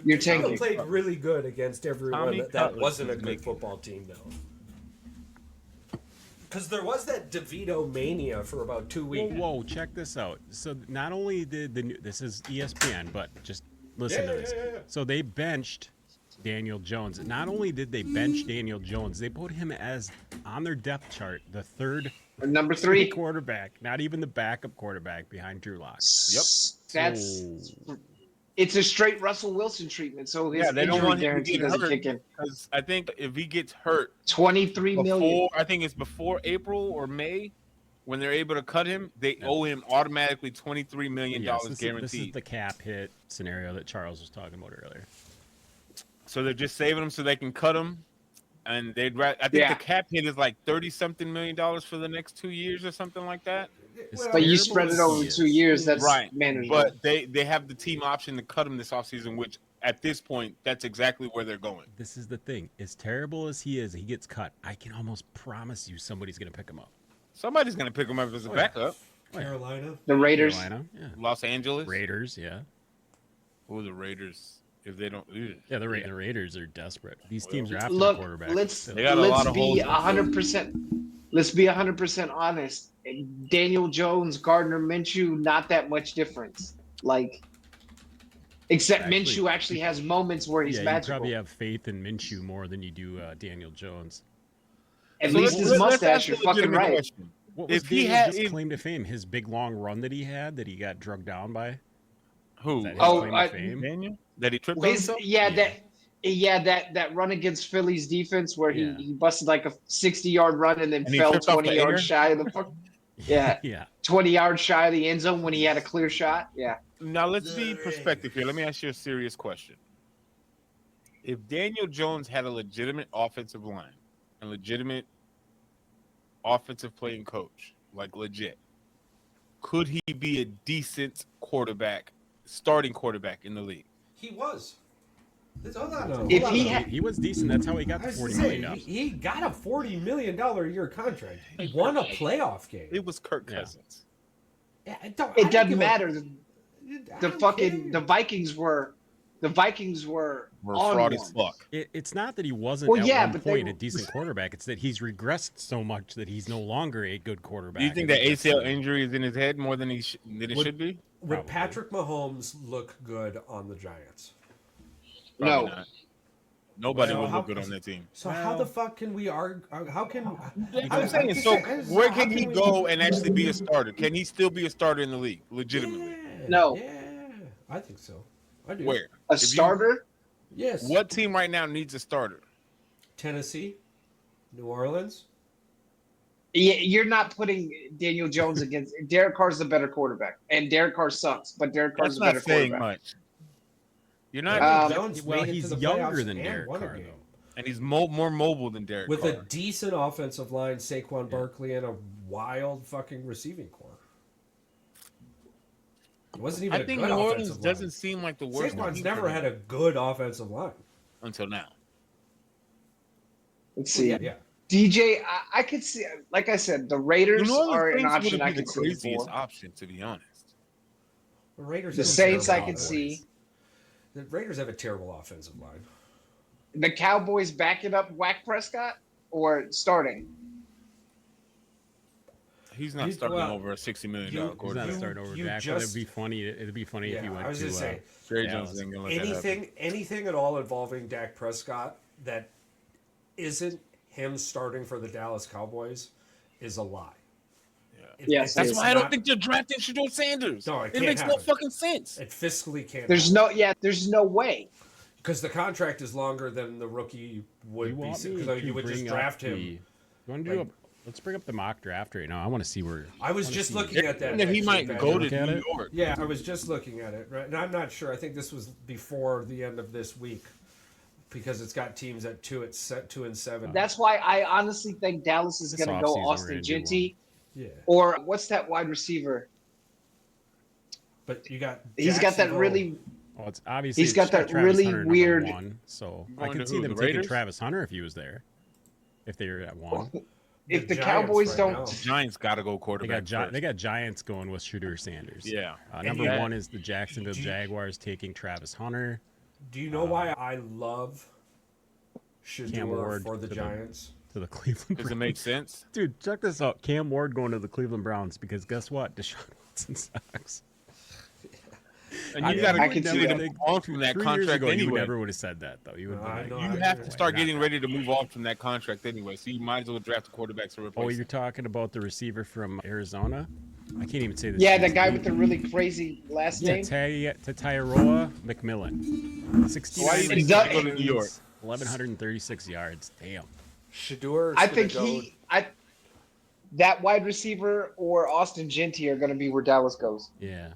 S5: you're
S4: He
S5: tanking.
S4: played really good against everyone
S3: Tommy
S4: that
S3: Cutler
S4: wasn't a
S3: is
S4: good
S3: making-
S4: football team, though. Because there was that DeVito mania for about 2 weeks.
S2: Whoa, check this out. So not only did this is ESPN, but just listen to this.
S4: Yeah.
S2: So they benched Daniel Jones. Not only did they bench Daniel Jones, they put him as on their depth chart, the third
S5: Number 3.
S2: quarterback, not even the backup quarterback behind Drew Lock.
S5: That's
S2: So-
S5: it's a straight Russell Wilson treatment. So his
S3: they don't
S5: injury
S3: want him to
S5: guarantee
S3: get
S5: doesn't
S3: hurt.
S5: kick in.
S3: Because I think if he gets hurt
S5: 23 million.
S3: I think it's before April or May, when they're able to cut him, they owe him automatically $23 million
S2: Yes, this
S3: guaranteed.
S2: is the cap hit scenario that Charles was talking about earlier.
S3: So they're just saving him so they can cut him. And I think
S5: Yeah.
S3: the cap hit is like $30-something million for the next 2 years or something like that.
S2: It's
S5: But you
S2: terrible
S5: spread it
S2: as
S5: over
S2: he
S5: 2
S2: is.
S5: years. That's
S3: Right.
S5: manageable.
S3: But they have the team option to cut him this offseason, which at this point, that's exactly where they're going.
S2: This is the thing. As terrible as he gets cut. I can almost promise you somebody's going to pick him up.
S3: Somebody's going to pick him up as a backup.
S4: Carolina.
S5: the Raiders.
S2: Carolina, yeah.
S3: Los Angeles.
S2: Raiders, yeah.
S3: Who are the Raiders? If they don't,
S2: Yeah, the Raiders are desperate. These teams are after
S5: Look,
S2: the quarterback.
S5: let's
S2: still.
S3: They got a lot of
S5: be
S3: holes.
S5: 100%. Let's be 100% honest. Daniel Jones, Gardner Minshew, not that much difference. Like, except
S2: Actually-
S5: Minshew actually has moments where he's
S2: yeah, you
S5: magical.
S2: probably have faith in Minshew more than you do Daniel Jones.
S5: At
S3: So
S5: least
S3: let's-
S5: his
S3: let's
S5: mustache,
S3: ask
S5: you're
S3: a
S5: fucking
S3: legitimate
S5: right.
S3: question.
S2: What was
S3: If he
S2: Daniel's
S3: had-
S2: claim to fame? His big long run that he had that he got drugged down by?
S3: Who?
S2: Is that his
S5: Oh,
S2: claim
S5: I-
S2: to fame?
S3: Daniel? That he tripped on
S5: His,
S3: himself?
S5: that run against Philly's defense where
S2: Yeah.
S5: he busted like a 60-yard run and then
S3: And he
S5: fell
S3: tripped off
S5: 20
S3: the
S5: yards
S3: air?
S5: shy of the fuck. Yeah,
S2: Yeah.
S5: 20 yards shy of the end zone when he had a clear shot. Yeah.
S3: Now let's be perspective here. Let me ask you a serious question. If Daniel Jones had a legitimate offensive line and legitimate offensive playing coach, like legit, could he be a decent quarterback, starting quarterback in the league?
S4: He was. Hold on.
S2: No.
S4: Hold
S5: If
S4: on.
S5: he
S2: He,
S5: had-
S2: he was decent. That's how he got
S4: I
S2: the
S4: was
S2: $40
S4: gonna
S2: million.
S4: say, he got a $40 million a year contract. He won a playoff game.
S3: It was Kirk
S2: Yeah.
S3: Cousins.
S5: It
S4: don't
S5: doesn't matter.
S4: I
S5: The
S4: don't
S5: fucking
S4: care.
S5: the Vikings were
S3: We're
S5: on
S3: fraud
S5: one.
S3: as fuck.
S2: It's not that he wasn't
S5: Well,
S2: at
S5: yeah,
S2: one
S5: but they
S2: point
S5: were-
S2: a decent quarterback. It's that he's regressed so much that he's no longer a good quarterback.
S3: Do you think
S2: I
S3: that
S2: that's
S3: ACL
S2: the-
S3: injury is in his head more than it
S4: Would-
S3: should be?
S4: Would
S2: Probably.
S4: Patrick Mahomes look good on the Giants?
S3: Probably
S5: No.
S3: not. Nobody
S4: Well,
S3: would
S4: how-
S3: look good on that team.
S4: So how the fuck can we argue? How can
S3: I'm saying, so where can he go and actually be a starter? Can he still be a starter in the league, legitimately?
S5: No.
S4: Yeah, I think so. I do.
S3: Where?
S5: A
S3: If you-
S5: starter.
S4: Yes.
S3: What team right now needs a starter?
S4: Tennessee, New Orleans.
S5: Yeah, you're not putting Daniel Jones against Derek Carr's the better quarterback, and Derek Carr sucks, but Derek Carr's
S3: That's
S5: the better
S3: not saying
S5: quarterback.
S3: much. You're not,
S4: Jones
S2: well,
S4: made it
S2: he's
S4: to the
S2: younger
S4: playoffs
S2: than
S4: and
S2: Derek
S4: won a
S2: Carr,
S4: game.
S2: though.
S3: and he's more mobile than Derek
S4: With
S3: Carr.
S4: a decent offensive line, Saquon Barkley, and a wild fucking receiving core. It wasn't even
S3: I
S4: a
S3: think
S4: good
S3: New Orleans
S4: offensive line.
S3: doesn't seem like the worst.
S4: Saquon's
S3: team
S4: never
S3: for
S4: had
S3: them
S4: a good offensive line.
S3: until now.
S5: Let's see.
S4: Yeah.
S5: DJ, I could see. Like I said, the Raiders
S3: New Orleans
S5: are an
S3: Saints
S5: option
S3: would
S5: I
S3: be the
S5: could see
S3: craziest
S5: for.
S3: option, to be honest.
S4: The Raiders
S5: The
S4: have a
S5: Saints I
S4: terrible
S5: could
S4: offense.
S5: see.
S4: The Raiders have a terrible offensive line.
S5: The Cowboys backing up Dak Prescott or starting.
S3: He's not
S4: You-
S3: starting
S4: well,
S3: over a $60 million
S4: you-
S2: He's not
S3: quarterback.
S2: starting over
S4: you
S2: Dak, but
S4: just-
S2: it'd be funny. It'd be funny if he went
S4: I was
S2: to.
S4: just saying,
S3: Jerry
S2: Dallas.
S3: Jones ain't gonna let that happen.
S4: anything at all involving Dak Prescott that isn't him starting for the Dallas Cowboys is a lie.
S5: Yes,
S3: That's
S5: it's
S3: why I don't
S4: not-
S3: think they're drafting Shador Sanders.
S4: No, it
S3: it
S4: can't
S3: makes no
S4: happen.
S3: fucking sense.
S4: It fiscally can't.
S5: There's no way.
S4: because the contract is longer than the rookie would
S2: You
S4: be.
S2: want me
S4: Because
S2: to
S4: you would just
S2: bring
S4: draft
S2: up
S4: him.
S2: You want to do
S4: like-
S2: let's bring up the mock draft right now. I want to see where.
S4: I was
S2: wanna
S4: just
S2: see-
S4: looking at that.
S3: And that he
S4: actually,
S3: might
S4: Ben.
S3: go
S2: Look
S3: to
S2: at
S3: New
S2: it.
S3: York.
S4: Yeah, I was just looking at it, right? And I'm not sure. I think this was before the end of this week because it's got teams at 2 and 7.
S5: That's why I honestly think Dallas is
S2: This
S5: going to go
S2: offseason, we're
S5: Austin
S2: gonna do
S5: Ginty
S4: yeah,
S5: or what's that wide receiver?
S4: but you got
S5: He's got that
S4: Jacksonville.
S5: really.
S2: Well, it's obviously
S5: He's got that
S2: Travis
S5: really
S2: Hunter, number
S5: weird-
S2: 1, so I
S3: Going
S2: can
S3: to
S2: see
S3: who,
S2: them
S3: the
S2: taking
S3: Raiders?
S2: Travis Hunter if he was there. If they were at 1,
S5: If the
S4: Giants
S5: Cowboys
S4: right
S5: don't,
S4: now.
S3: Giants got to go
S2: they
S3: quarterback.
S2: got Giants going with Shador Sanders.
S3: Yeah.
S2: Number
S4: you-
S2: 1 is the Jacksonville
S4: Do you-
S2: Jaguars taking Travis Hunter.
S4: Do you know why I love
S2: Cam
S4: Shador
S2: Ward
S4: for the
S2: to the-
S4: Giants?
S2: To the Cleveland
S3: Does it
S2: Browns.
S3: make sense?
S2: Dude, check this out. Cam Ward going to the Cleveland Browns because guess what? Deshaun Watson sucks.
S3: And
S2: I
S3: you got
S5: I
S3: to
S5: can see
S3: continue to
S5: that.
S3: move on from that
S2: 3 years
S3: contract
S2: ago, you
S3: anyway.
S2: never would have said that, though. You would
S4: No,
S2: be
S4: I
S2: like,
S4: know.
S3: You
S4: I
S3: have to
S4: agree.
S3: start getting ready to move on from that contract anyway. So you might as well draft a quarterback to replace
S2: oh,
S3: him.
S2: you're talking about the receiver from Arizona? I can't even say this.
S5: yeah, the
S2: dude's
S5: guy
S2: name.
S5: with the really crazy last name.
S2: Tataroa McMillan. 16
S3: Why do you think he's
S5: That-
S3: going to New York?
S2: 1,136 yards. Damn.
S4: Shador.
S5: I think that wide receiver or Austin Ginty are going to be where Dallas goes
S2: Yeah.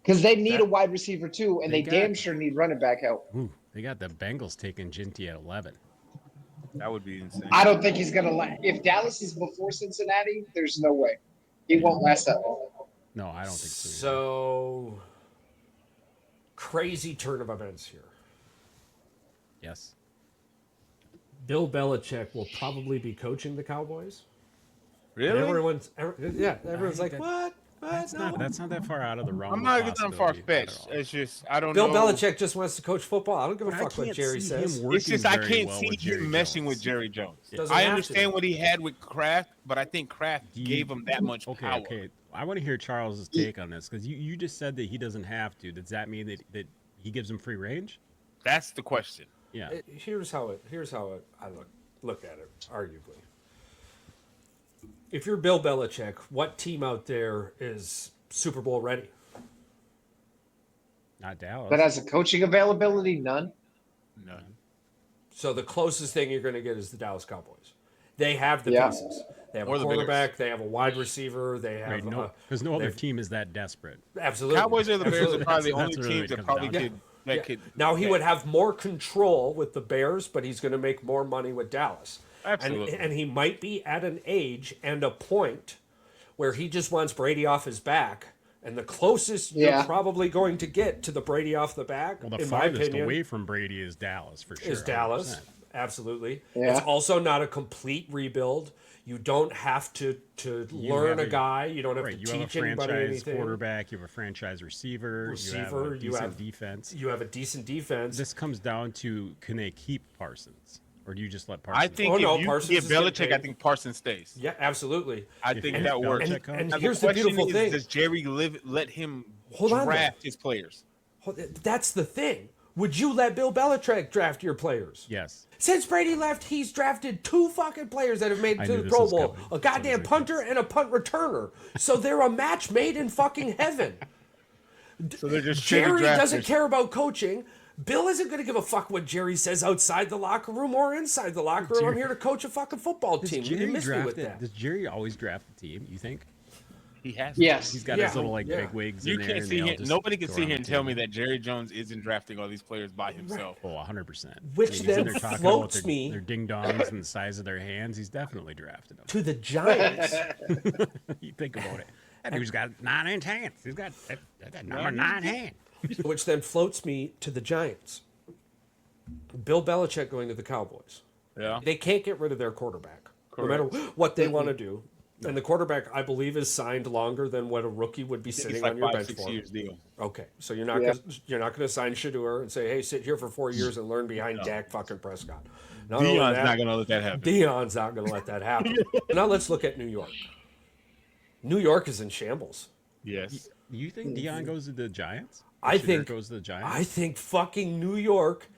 S5: because they need a wide receiver too, and
S2: They
S5: they
S2: got-
S5: damn sure need running back help.
S2: Ooh, they got the Bengals taking Ginty at 11.
S3: That would be insane.
S5: I don't think he's going to. If Dallas is before Cincinnati, there's no way he won't last that long.
S2: No, I don't think so. either.
S4: So crazy turn of events here.
S2: Yes.
S4: Bill Belichick will probably be coaching the Cowboys. And
S3: Really?
S4: everyone's like,
S2: that-
S4: what?
S2: That's
S4: No.
S2: not that far out of the realm.
S3: I'm
S2: of
S3: not getting far
S2: possibility at
S3: fetched.
S2: all.
S3: It's just I don't
S4: Bill
S3: know.
S4: Belichick just wants to coach football. I don't give a
S2: I
S4: fuck what
S2: can't
S4: Jerry
S2: see
S4: says.
S2: him working
S3: It's just I
S2: very
S3: can't
S2: well
S3: see
S2: with Jerry
S3: him meshing
S2: Jones.
S3: with Jerry Jones.
S4: Doesn't
S3: I
S4: have to.
S3: understand what he had with Kraft, but I think Kraft gave him that much
S2: Okay,
S3: power.
S2: okay. I want to hear Charles's take on this because you just said that he doesn't have to. Does that mean that he gives him free range?
S3: That's the question.
S2: Yeah.
S4: Here's how I look at it, arguably. If you're Bill Belichick, what team out there is Super Bowl ready?
S2: Not Dallas.
S5: But as a coaching availability, none.
S3: No.
S4: So the closest thing you're going to get is the Dallas Cowboys. They have the
S5: Yeah.
S4: pieces. They have
S3: Or
S4: a
S3: the
S4: quarterback. They have a wide receiver. They have
S2: Right, no, because no other
S4: they've-
S2: team is that desperate.
S4: absolutely.
S3: Cowboys or the Bears
S4: Absolutely.
S3: are probably the
S2: That's
S3: only
S2: really
S3: teams
S2: what
S3: that
S2: it
S3: probably
S2: comes down
S3: could that could.
S4: Now he
S3: that-
S4: would have more control with the Bears, but he's going to make more money with Dallas.
S3: Absolutely.
S4: And he might be at an age and a point where he just wants Brady off his back. And the closest
S5: Yeah.
S4: you're probably going to get to the Brady off the back,
S2: Well, the
S4: in my
S2: farthest
S4: opinion,
S2: away from Brady is Dallas for sure.
S4: is Dallas.
S2: 100%.
S4: Absolutely.
S5: Yeah.
S4: It's also not a complete rebuild. You don't have to
S2: You
S4: learn
S2: have
S4: a guy. You don't have
S2: Right,
S4: to
S2: you have a
S4: teach anybody
S2: franchise
S4: anything.
S2: quarterback. You have a franchise receiver.
S4: Receiver,
S2: You have a
S4: you
S2: decent
S4: have-
S2: defense.
S4: You have a decent defense.
S2: This comes down to can they keep Parsons, or do you just let Parsons?
S3: I think
S4: Oh,
S3: if
S4: no,
S3: you
S4: Parsons
S3: get
S4: is getting
S3: Belichick, I
S4: paid.
S3: think Parsons stays.
S4: Yeah, absolutely.
S3: I
S2: If
S3: think
S2: you
S3: that
S2: let
S3: works.
S2: Belichick come?
S4: And
S3: Now,
S4: here's
S3: the
S4: the
S3: question
S4: beautiful
S3: is,
S4: thing.
S3: does Jerry let him
S4: Hold on, though.
S3: draft his players?
S4: That's the thing. Would you let Bill Belichick draft your players?
S2: Yes.
S4: Since Brady left, he's drafted 2 fucking players that have made
S2: I
S4: it to
S2: knew
S4: the
S2: this
S4: Pro
S2: was
S4: Bowl.
S2: coming.
S4: A goddamn
S2: Sounds
S4: punter and a punt returner. So they're a match made in fucking heaven.
S3: So they're just
S4: Jerry
S3: shitty
S4: doesn't
S3: drafters.
S4: care about coaching. Bill isn't going to give a fuck what Jerry says outside the locker room or inside the locker room. I'm here to coach a fucking football
S2: Does
S4: team. You
S2: Jerry
S4: miss me
S2: draft
S4: with
S2: it?
S4: that.
S2: Does Jerry always draft the team? You think
S3: He has.
S5: Yes.
S2: he's got
S4: Yeah,
S2: his little
S4: yeah.
S2: big wigs?
S3: You
S2: in there
S3: can't
S2: and
S3: see
S2: they all
S3: him.
S2: just
S3: Nobody can
S2: go
S3: sit
S2: around
S3: here
S2: the
S3: and tell me
S2: table?
S3: that Jerry Jones isn't drafting all these players by himself.
S2: Oh, 100%.
S4: Which
S2: He's in
S4: then
S2: there talking
S4: floats
S2: about
S4: me-
S2: their ding dongs and the size of their hands. He's definitely drafted them.
S4: To the Giants.
S2: You think about it. That dude's got 9-inch hands. He's got that number 9 hand.
S4: Which then floats me to the Giants. Bill Belichick going to the Cowboys.
S3: Yeah.
S4: They can't get rid of their quarterback, no matter what they want to do. And the quarterback, I believe, is signed longer than what a rookie would be sitting
S3: It's like
S4: on your
S3: 5,
S4: bench
S3: 6
S4: for.
S3: years deal.
S4: Okay, so you're not going to sign Shador and say, "Hey, sit here for 4 years and learn behind Dak fucking Prescott."
S3: Deion's not going to let that happen.
S4: Deion's not going to let that happen. Now let's look at New York. New York is in shambles.
S3: Yes.
S2: You think Deion goes to the Giants?
S4: I
S2: Shador
S4: think
S2: goes to the Giants.
S4: I think fucking New York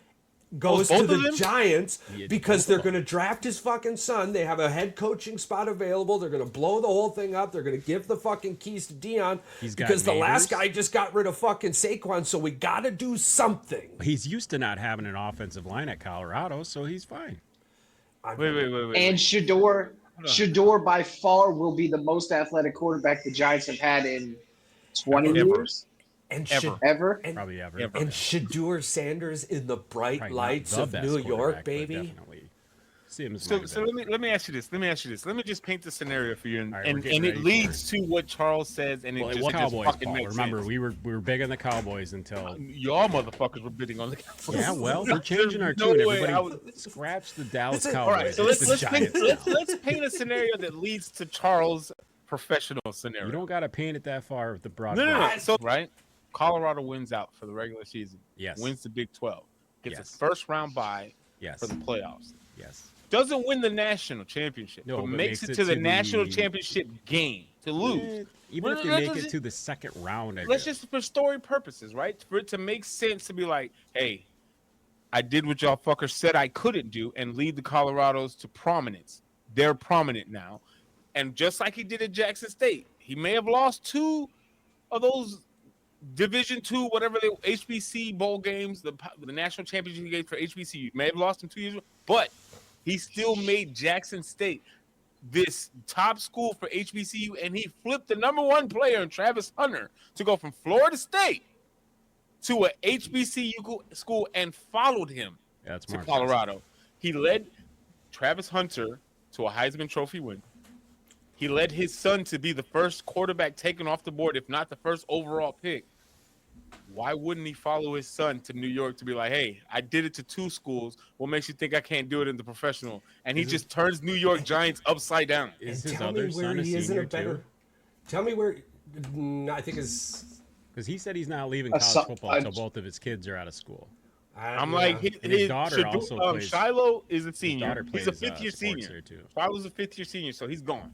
S4: goes
S3: both
S4: to
S3: of
S4: the
S3: them?
S4: Giants
S2: Yeah,
S4: because
S2: both
S4: they're
S2: of them.
S4: going to draft his fucking son. They have a head coaching spot available. They're going to blow the whole thing up. They're going to give the fucking keys to Deion
S2: He's got
S4: because the last
S2: neighbors.
S4: guy just got rid of fucking Saquon. So we got to do something.
S2: He's used to not having an offensive line at Colorado, so he's fine.
S3: Wait.
S5: And Shador by far will be the most athletic quarterback the Giants have had in 20
S3: Ever.
S5: years.
S4: And
S3: Ever.
S5: Ever.
S2: Probably ever.
S4: And Shador Sanders in the bright
S2: Probably not
S4: lights
S2: the
S4: of
S2: best
S4: New York,
S2: quarterback, but
S4: baby.
S2: definitely. Sims
S3: So,
S2: might have
S3: so
S2: been.
S3: let me ask you this. Let me just paint the scenario for you, and,
S2: All right, we're
S3: and,
S2: getting
S3: and it
S2: ready for
S3: leads to what Charles says, and
S2: Well,
S3: it
S2: it
S3: just,
S2: was
S3: it just
S2: Cowboys'
S3: fucking
S2: fault.
S3: makes
S2: Remember,
S3: sense.
S2: we were big on the Cowboys until.
S3: Y'all motherfuckers were bidding on the Cowboys.
S2: Yeah, well, we're changing our
S3: No
S2: tune.
S3: way I
S2: Everybody
S3: would-
S2: scratch the Dallas
S4: Listen,
S3: All
S2: Cowboys.
S3: right, so
S2: It's
S3: let's
S2: the
S3: paint,
S2: Giants now.
S3: let's paint a scenario that leads to Charles' professional scenario.
S2: You don't got to paint it that far with the broad.
S3: No.
S2: brush.
S3: So right, Colorado wins out for the regular season.
S2: Yes.
S3: Wins the Big 12. Gets
S2: Yes.
S3: a first round bye
S2: Yes.
S3: for the playoffs.
S2: Yes.
S3: Doesn't win the national championship,
S2: No,
S3: but
S2: but
S3: makes
S2: makes
S3: it
S2: it
S3: to the
S2: to
S3: national
S2: the-
S3: championship game to lose.
S2: Even if they
S3: Let's
S2: make it
S3: just-
S2: to the second round, I
S3: Let's
S2: guess.
S3: just for story purposes, right? For it to make sense to be like, hey, I did what y'all fuckers said I couldn't do and lead the Colorados to prominence. They're prominent now. And just like he did at Jackson State, he may have lost 2 of those Division II, whatever the HBC bowl games, the national championship games for HBCU. May have lost them 2 years ago, but he still made Jackson State this top school for HBCU, and he flipped the number 1 player in Travis Hunter to go from Florida State to a HBCU school and followed him
S2: Yeah, that's
S3: to
S2: more
S3: Colorado. He led Travis Hunter to a Heisman Trophy win. He led his son to be the first quarterback taken off the board, if not the first overall pick. Why wouldn't he follow his son to New York to be like, hey, I did it to 2 schools. What makes you think I can't do it in the professional? And he just turns New York Giants upside down.
S2: Is
S4: And
S2: his
S4: tell me
S2: other
S4: where
S2: son a
S4: he isn't
S2: senior
S4: a better.
S2: too?
S4: Tell me where. I think his.
S2: Because he said he's not leaving
S5: A
S2: college
S5: son-
S2: football
S5: a-
S2: until both of his kids are out of school.
S3: I'm like,
S2: And his daughter also plays-
S3: Shiloh is a senior.
S2: daughter
S3: He's a
S2: plays,
S3: 5th-year
S2: sports
S3: senior.
S2: there, too.
S3: Shiloh's a 5th-year senior, so he's gone.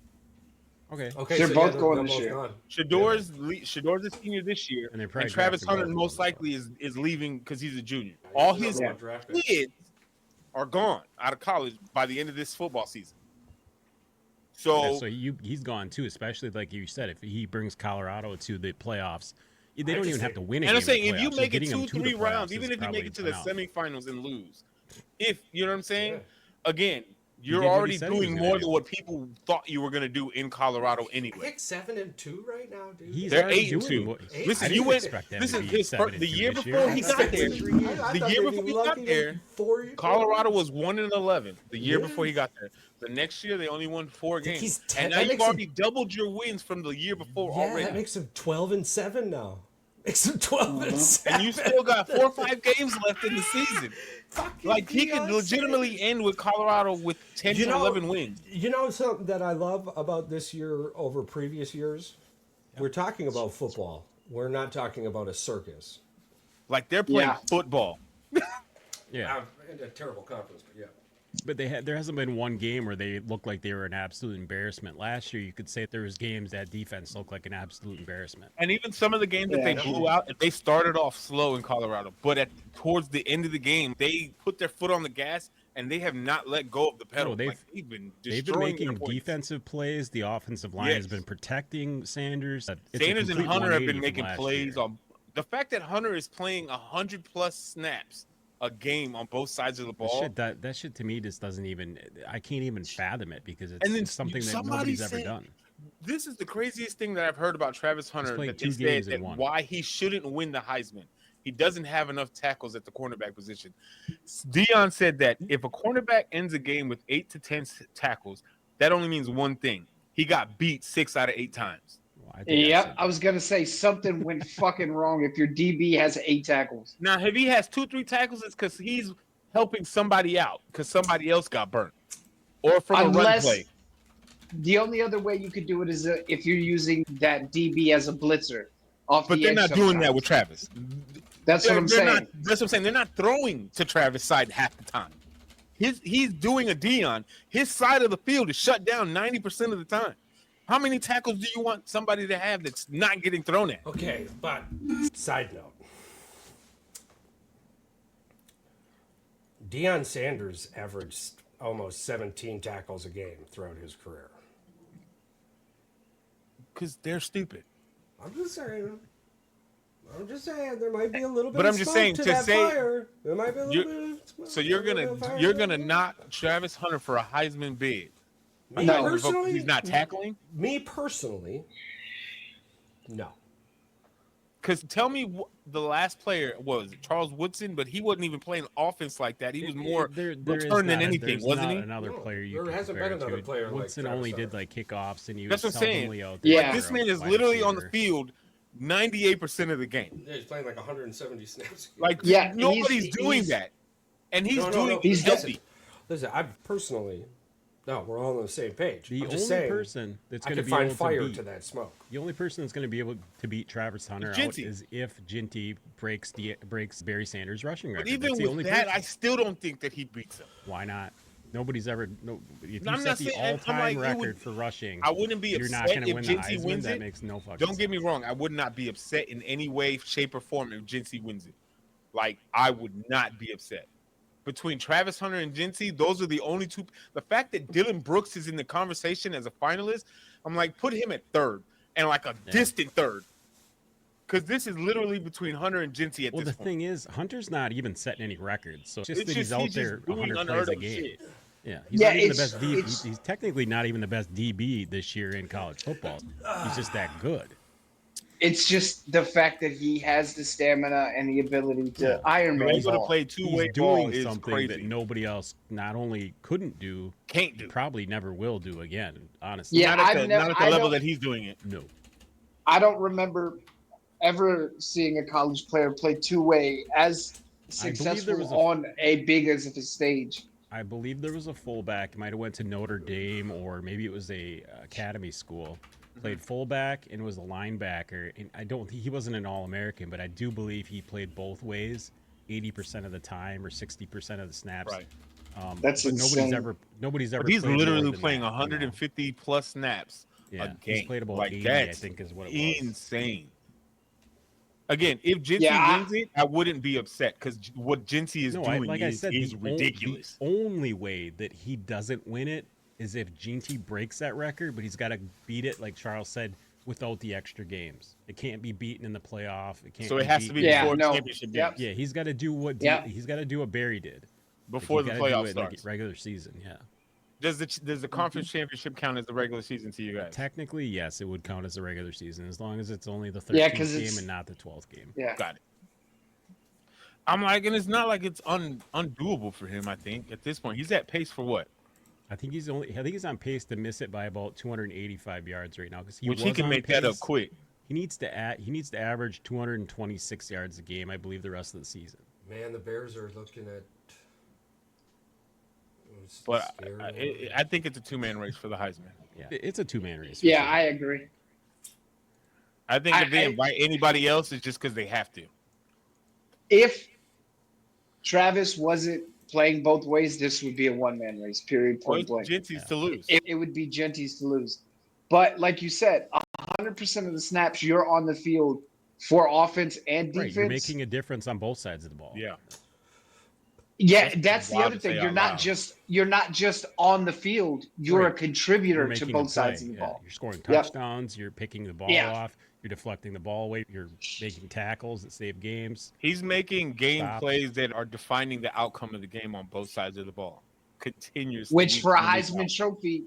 S2: Okay.
S4: Okay,
S5: They're
S4: so
S5: both
S4: yeah,
S5: going
S4: they're
S5: this
S4: both
S5: year.
S4: gone.
S3: Shador's a senior this year,
S2: And they're
S3: and
S2: probably
S3: Travis
S2: drafting
S3: Hunter
S2: both of
S3: most
S2: them,
S3: likely is leaving because he's a junior. All his
S5: Yeah.
S3: kids are gone out of college by the end of this football season. So,
S2: Yeah, so he's gone too, especially like you said, if he brings Colorado to the playoffs, they don't even have to win a
S3: and I'm
S2: game
S3: saying
S2: in
S3: if
S2: the
S3: you
S2: playoffs,
S3: make
S2: so
S3: it
S2: getting them
S3: 2,
S2: to the
S3: 3 rounds,
S2: playoffs
S3: even
S2: is
S3: if you make
S2: probably
S3: it to the
S2: enough.
S3: semifinals and lose, if you know what I'm saying, again, you're
S2: did what he
S3: already
S2: said he was
S3: doing
S2: gonna
S3: more
S2: do.
S3: than what people thought you were going to do in Colorado anyway.
S4: Pick 7-2 right now, dude.
S2: He's
S3: They're
S2: already
S3: 8-2.
S2: doing what-
S3: Listen,
S2: I
S3: you
S2: didn't
S3: went.
S2: expect them
S3: This
S2: to
S3: is
S2: be
S3: his first, the
S2: 7-2
S3: year
S2: this
S3: before
S2: year.
S3: he got there. The year before he got there, Colorado was 1-11. The year before he got there. The next year they only won 4
S4: think
S3: games,
S4: he's 10
S3: and now
S4: that
S3: you've
S4: makes him-
S3: already doubled your wins from the year before
S4: Yeah,
S3: already.
S4: that makes him 12-7 now. Makes him 12-7.
S3: And you still got 4 or 5 games left in the season.
S4: Fucking
S3: Like he could
S4: Deion
S3: legitimately
S4: Sanders.
S3: end with Colorado with 10
S4: You
S3: to
S4: know-
S3: 11 wins.
S4: You know something that I love about this year over previous years? We're talking about football. We're not talking about a circus.
S3: Like they're playing
S5: Yeah.
S3: football.
S2: Yeah,
S4: In a terrible conference, but yeah.
S2: but there hasn't been one game where they looked like they were an absolute embarrassment. Last year, you could say there was games that defense looked like an absolute embarrassment.
S3: And even some of the games that they
S5: Yeah.
S3: blew out, they started off slow in Colorado, but towards the end of the game, they put their foot on the gas and they have not let go of the pedal.
S2: No, they've
S3: they've been
S2: They've been
S3: destroying
S2: making
S3: their points.
S2: defensive plays. The offensive line has
S3: Yes.
S2: been protecting Sanders. It's a
S3: Sanders and
S2: complete
S3: Hunter have
S2: 180
S3: been
S2: from
S3: making
S2: last
S3: plays
S2: year.
S3: on the fact that Hunter is playing 100+ snaps a game on both sides of the ball.
S2: That shit to me just doesn't even. I can't even fathom it because
S3: And then
S2: it's something that
S3: somebody
S2: nobody's ever
S3: said-
S2: done.
S3: This is the craziest thing that I've heard about Travis Hunter.
S2: playing
S3: That
S2: 2
S3: they
S2: games
S3: said
S2: in
S3: that
S2: one.
S3: why he shouldn't win the Heisman. He doesn't have enough tackles at the cornerback position. Deion said that if a cornerback ends a game with 8 to 10 tackles, that only means one thing: he got beat 6 out of 8 times.
S2: I think
S5: Yep, I was gonna say something went fucking wrong if your DB has 8 tackles.
S3: Now, if he has 2-3 tackles, it's because he's helping somebody out because somebody else got burnt, or from a run play.
S5: The only other way you could do it is if you're using that DB as a blitzer off
S3: But
S5: the
S3: they're
S5: edge
S3: not doing that with
S5: sometimes.
S3: Travis.
S5: That's what I'm saying.
S3: That's what I'm saying. They're not throwing to Travis' side half the time. He's doing a Deion. His side of the field is shut down 90% of the time. How many tackles do you want somebody to have that's not getting thrown at?
S4: Okay, but side note. Deion Sanders averaged almost 17 tackles a game throughout his career.
S3: Because they're stupid.
S4: I'm just saying. There might be a little bit
S3: But
S4: of
S3: I'm just
S4: smoke
S3: saying,
S4: to
S3: to
S4: that
S3: say-
S4: fire. There might be a little bit of smoke.
S3: So you're gonna knock Travis Hunter for a Heisman bid.
S4: Me
S5: No.
S4: personally,
S3: He's not tackling?
S4: Me personally, no.
S3: Because tell me the last player was Charles Woodson, but he wasn't even playing offense like that. He was more return than anything, wasn't he?
S2: Another player you
S4: There
S2: can
S4: hasn't
S2: compare
S4: been
S2: it
S4: another
S2: to.
S4: player like
S2: Woodson
S4: Travis
S2: only
S4: Hunter.
S2: did like kickoffs, and he
S3: That's
S2: was
S3: what I'm saying.
S2: seldomly out there.
S5: Yeah.
S3: This man is
S2: wide
S3: literally on the
S2: receiver.
S3: field 98% of the game.
S4: Yeah, he's playing like 170 snaps.
S3: Like
S5: Yeah,
S3: nobody's
S5: he's-
S3: doing
S5: he's-
S3: that, and he's
S4: No,
S3: doing
S5: he's
S3: healthy.
S4: Listen, I personally, no, we're all on the same page.
S2: The
S4: I'm just
S2: only
S4: saying,
S2: person that's
S4: I
S2: going to
S4: could
S2: be
S4: find
S2: able
S4: fire
S2: to beat
S4: to that smoke.
S2: the only person that's going to be able to beat Travis Hunter out
S3: Ginty.
S2: is if Ginty breaks Barry Sanders' rushing record.
S3: But even
S2: That's the
S3: with
S2: only
S3: that,
S2: person.
S3: I still don't think that he beats him.
S2: Why not? Nobody's ever. No, if you
S3: I'm
S2: set
S3: not
S2: the
S3: saying- I'm
S2: all-time
S3: like, it
S2: record
S3: would-
S2: for rushing,
S3: I wouldn't be
S2: you're not
S3: upset
S2: going to
S3: if
S2: win the
S3: Ginty
S2: Heisman.
S3: wins
S2: That
S3: it.
S2: makes no fucking
S3: Don't get me
S2: sense.
S3: wrong. I would not be upset in any way, shape, or form if Ginty wins it. Like, I would not be upset. Between Travis Hunter and Ginty, those are the only two. The fact that Dylan Brooks is in the conversation as a finalist, I'm like, put him at third and like a distant third. Because this is literally between Hunter and Ginty at
S2: Well,
S3: this
S2: the
S3: point.
S2: thing is, Hunter's not even setting any records, so it's just
S3: It's
S2: that he's
S3: just-
S2: out
S3: he's just
S2: there
S3: doing
S2: 100
S3: unheard
S2: plays a
S3: of
S2: game.
S3: shit.
S2: Yeah, he's
S5: Yeah,
S2: not even the
S5: it's-
S2: best DB.
S5: it's-
S2: He's technically not even the best DB this year in college football. He's just that good.
S5: It's just the fact that he has the stamina and the ability to Iron
S3: Being
S5: Man
S3: able to
S5: ball.
S3: play two-way
S2: He's
S3: ball
S2: doing
S3: is
S2: something
S3: crazy.
S2: that nobody else not only couldn't do,
S3: Can't do.
S2: probably never will do again. Honestly,
S5: Yeah,
S3: Not at
S5: I've
S3: the,
S5: never-
S3: not at the
S5: I
S3: level
S5: don't-
S3: that he's doing it.
S2: no.
S5: I don't remember ever seeing a college player play two-way as
S2: there
S5: successful
S2: was a-
S5: on a big as of a stage.
S2: I believe there was a fullback. Might have went to Notre Dame or maybe it was a academy school. Played fullback and was a linebacker. And I don't. He wasn't an All-American, but I do believe he played both ways, 80% of the time or 60% of the snaps.
S3: Right.
S5: That's
S2: but
S5: insane.
S2: nobody's ever.
S3: But he's
S2: played more
S3: literally
S2: than
S3: playing
S2: that, you know?
S3: 150 plus snaps
S2: Yeah,
S3: a
S2: he's
S3: game.
S2: played about
S3: like
S2: 80, I
S3: that's
S2: think, is what it was.
S3: insane. Again, if Ginty
S5: Yeah,
S3: wins it, I wouldn't be upset because what Ginty is doing
S2: like
S3: is,
S2: I said,
S3: is
S2: the
S3: ridiculous.
S2: The only way that he doesn't win it is if Ginty breaks that record, but he's got to beat it, like Charles said, without the extra games. It can't be beaten in the playoff. It can't.
S3: So it has to be
S2: beaten-
S5: Yeah,
S3: before
S5: no.
S3: championship
S5: Yep.
S3: games,
S2: Yeah, he's got to do what
S5: Yep.
S2: he's got to do what Barry did Like,
S3: before
S2: you
S3: the
S2: gotta do
S3: playoff
S2: it in the
S3: starts.
S2: regular season. Yeah,
S3: Does the conference championship count as the regular season to you guys?
S2: technically, yes, it would count as a regular season as long as it's only the
S5: Yeah,
S2: 13th
S5: 'cause
S2: game
S5: it's-
S2: and not the 12th game.
S5: Yeah.
S3: Got it. I'm like, and it's not like it's undoable for him. I think at this point, he's at pace for what?
S2: I think he's on pace to miss it by about 285 yards right now because
S3: Which he can make that up quick.
S2: He needs to average 226 yards a game, I believe, the rest of the season.
S4: Man, the Bears are looking at. It's
S3: But
S4: scary.
S3: I think it's a two-man race for the Heisman.
S2: Yeah, it's a two-man race. for
S5: Yeah,
S2: sure.
S5: I agree.
S3: I think if they
S5: I-
S3: invite anybody else, it's just because they have to.
S5: If Travis wasn't playing both ways, this would be a one-man race. Period.
S3: Well,
S5: Point
S3: it's
S5: blank.
S3: Ginty's to lose.
S5: It would be Genty's to lose. But like you said, 100% of the snaps you're on the field for offense and defense.
S2: Right, you're making a difference on both sides of the ball.
S3: Yeah.
S5: Yeah,
S3: That's
S5: that's the
S3: wild
S5: other
S3: to say
S5: thing.
S3: out
S5: You're not just on the field. You're a
S2: Right.
S5: contributor
S2: You're
S5: to
S2: making
S5: both
S2: a
S5: sides
S2: play,
S5: of the
S2: yeah.
S5: ball.
S2: You're scoring
S5: Yep.
S2: touchdowns. You're picking the ball
S5: Yeah.
S2: off. You're deflecting the ball away. You're making tackles that save games.
S3: He's making game
S2: Stop.
S3: plays that are defining the outcome of the game on both sides of the ball. Continuously.
S5: Which for a
S3: week in, week
S5: Heisman
S3: out.
S5: Trophy,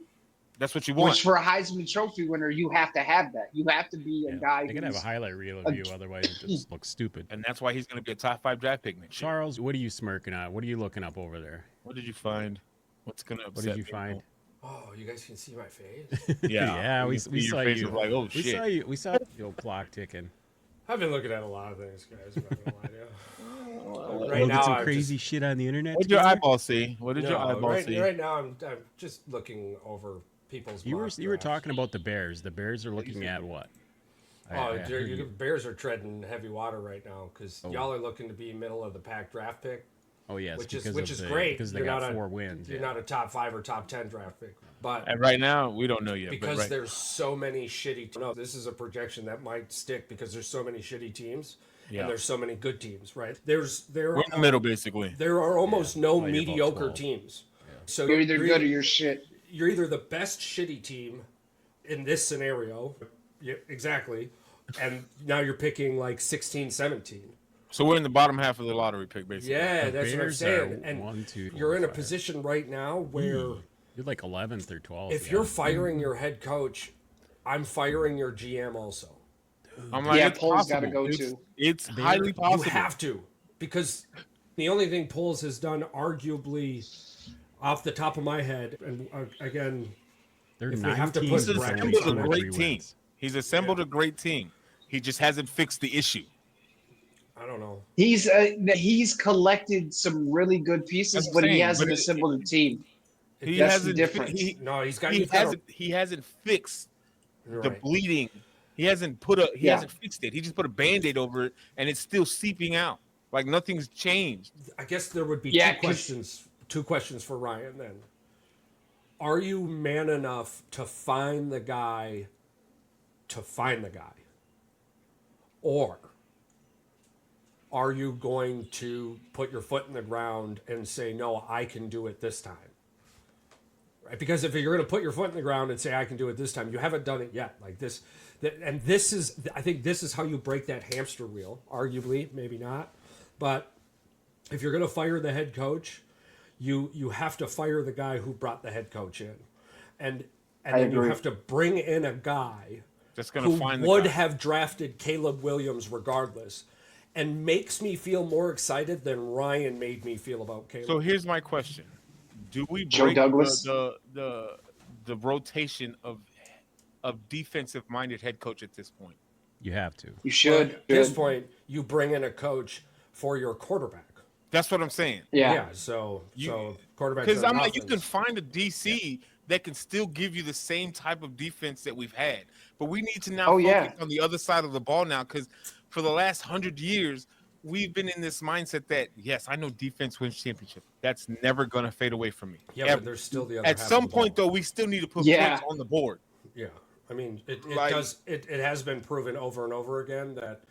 S3: That's what you want.
S5: which for a Heisman Trophy winner, you have to have that. You have to be a
S2: Yeah.
S5: guy
S2: They gotta have a
S5: who's
S2: highlight reel of you, otherwise it just looks stupid.
S3: And that's why he's going to be a top 5 draft pick next year.
S2: Charles, what are you smirking at? What are you looking up over there?
S3: What did you find? What's going to upset
S2: What did you
S3: people?
S2: find?
S4: Oh, you guys can see my face.
S2: Yeah, we
S3: see your
S2: saw
S3: face
S2: you.
S3: was like, oh
S2: We
S3: shit.
S2: saw you. We saw your clock ticking.
S4: I've been looking at a lot of things, guys. I'm not gonna lie to you.
S2: Right now, some
S4: I'm
S2: crazy
S4: just,
S2: shit on the internet.
S3: What did your
S2: together?
S3: eyeball see? What did your eyeball see?
S4: right now I'm just looking over people's.
S2: You were
S4: mock drafts.
S2: talking about the Bears. The Bears are looking at what?
S4: Oh, Bears are treading heavy water right now because y'all are looking to be middle of the pack draft pick.
S2: Oh yes,
S4: which is
S2: the,
S4: great
S2: because they
S4: you're
S2: got
S4: not
S2: 4 wins.
S4: You're not a top 5 or top 10 draft pick, but
S3: And right now, we don't know yet.
S4: because there's so many shitty. No, this is a projection that might stick because there's so many shitty teams and there's so many good teams. Right? We're
S3: in the middle, basically.
S4: There are almost no
S2: Like about
S4: mediocre
S2: 12.
S4: teams. So
S5: You're either good or you're shit.
S4: You're either the best shitty team in this scenario, exactly, and now you're picking like 16, 17.
S3: So we're in the bottom half of the lottery pick, basically.
S4: Yeah, that's what I'm
S2: Bears
S4: saying.
S2: are
S4: And
S2: 1, 2,
S4: you're in a
S2: 5.
S4: position right now where
S2: You're like 11th or 12th.
S4: if you're firing your head coach, I'm firing your GM also.
S3: I'm like,
S5: Yeah,
S3: it's
S5: Poles
S3: possible.
S5: gotta go too.
S3: It's highly possible.
S4: You have to, because the only thing Poles has done, arguably, off the top of my head, and again,
S2: They're
S4: if we have to
S2: 19
S4: put
S3: He's
S4: brackets
S3: assembled a
S4: on it,
S3: great team. He's assembled a great team. He just hasn't fixed the issue.
S4: I don't know.
S5: He's collected some really good pieces,
S3: That's
S5: but he
S3: insane,
S5: hasn't
S3: but
S5: assembled a team.
S3: He
S5: That's
S3: hasn't.
S5: the difference.
S3: He hasn't fixed the
S4: Right.
S3: bleeding. He hasn't fixed it. He just put a Band-Aid over it, and it's still seeping out. Like nothing's changed.
S4: I guess there would be
S5: Yeah,
S4: two questions for Ryan then. Are you man enough to find the guy? Or are you going to put your foot in the ground and say, no, I can do it this time? Right? Because if you're going to put your foot in the ground and say, I can do it this time, you haven't done it yet. Like this, and this is, I think this is how you break that hamster wheel, arguably, maybe not. But if you're going to fire the head coach, you have to fire the guy who brought the head coach in. And then you have to bring in a guy
S3: That's going to
S4: who
S3: find the
S4: would
S3: guy.
S4: have drafted Caleb Williams regardless, and makes me feel more excited than Ryan made me feel about Caleb.
S3: So here's my question: do we
S5: Joe
S3: break
S5: Douglas?
S3: the rotation of defensive-minded head coach at this point?
S2: You have to.
S5: You should.
S4: At this point, you bring in a coach for your quarterback.
S3: That's what I'm saying.
S5: Yeah.
S4: So quarterback.
S3: Because I'm like, you can find a DC that can still give you the same type of defense that we've had, but we need to now focus on the other side of the ball now. Because for the last 100 years, we've been in this mindset that yes, I know defense wins championship. That's never gonna fade away from me.
S4: Yeah, but there's still the other.
S3: At
S4: half
S3: some
S4: of the
S3: point,
S4: ball.
S3: though, we still need to put points on the board.
S4: Yeah, I mean, it
S3: Like-
S4: does. It has been proven over and over again that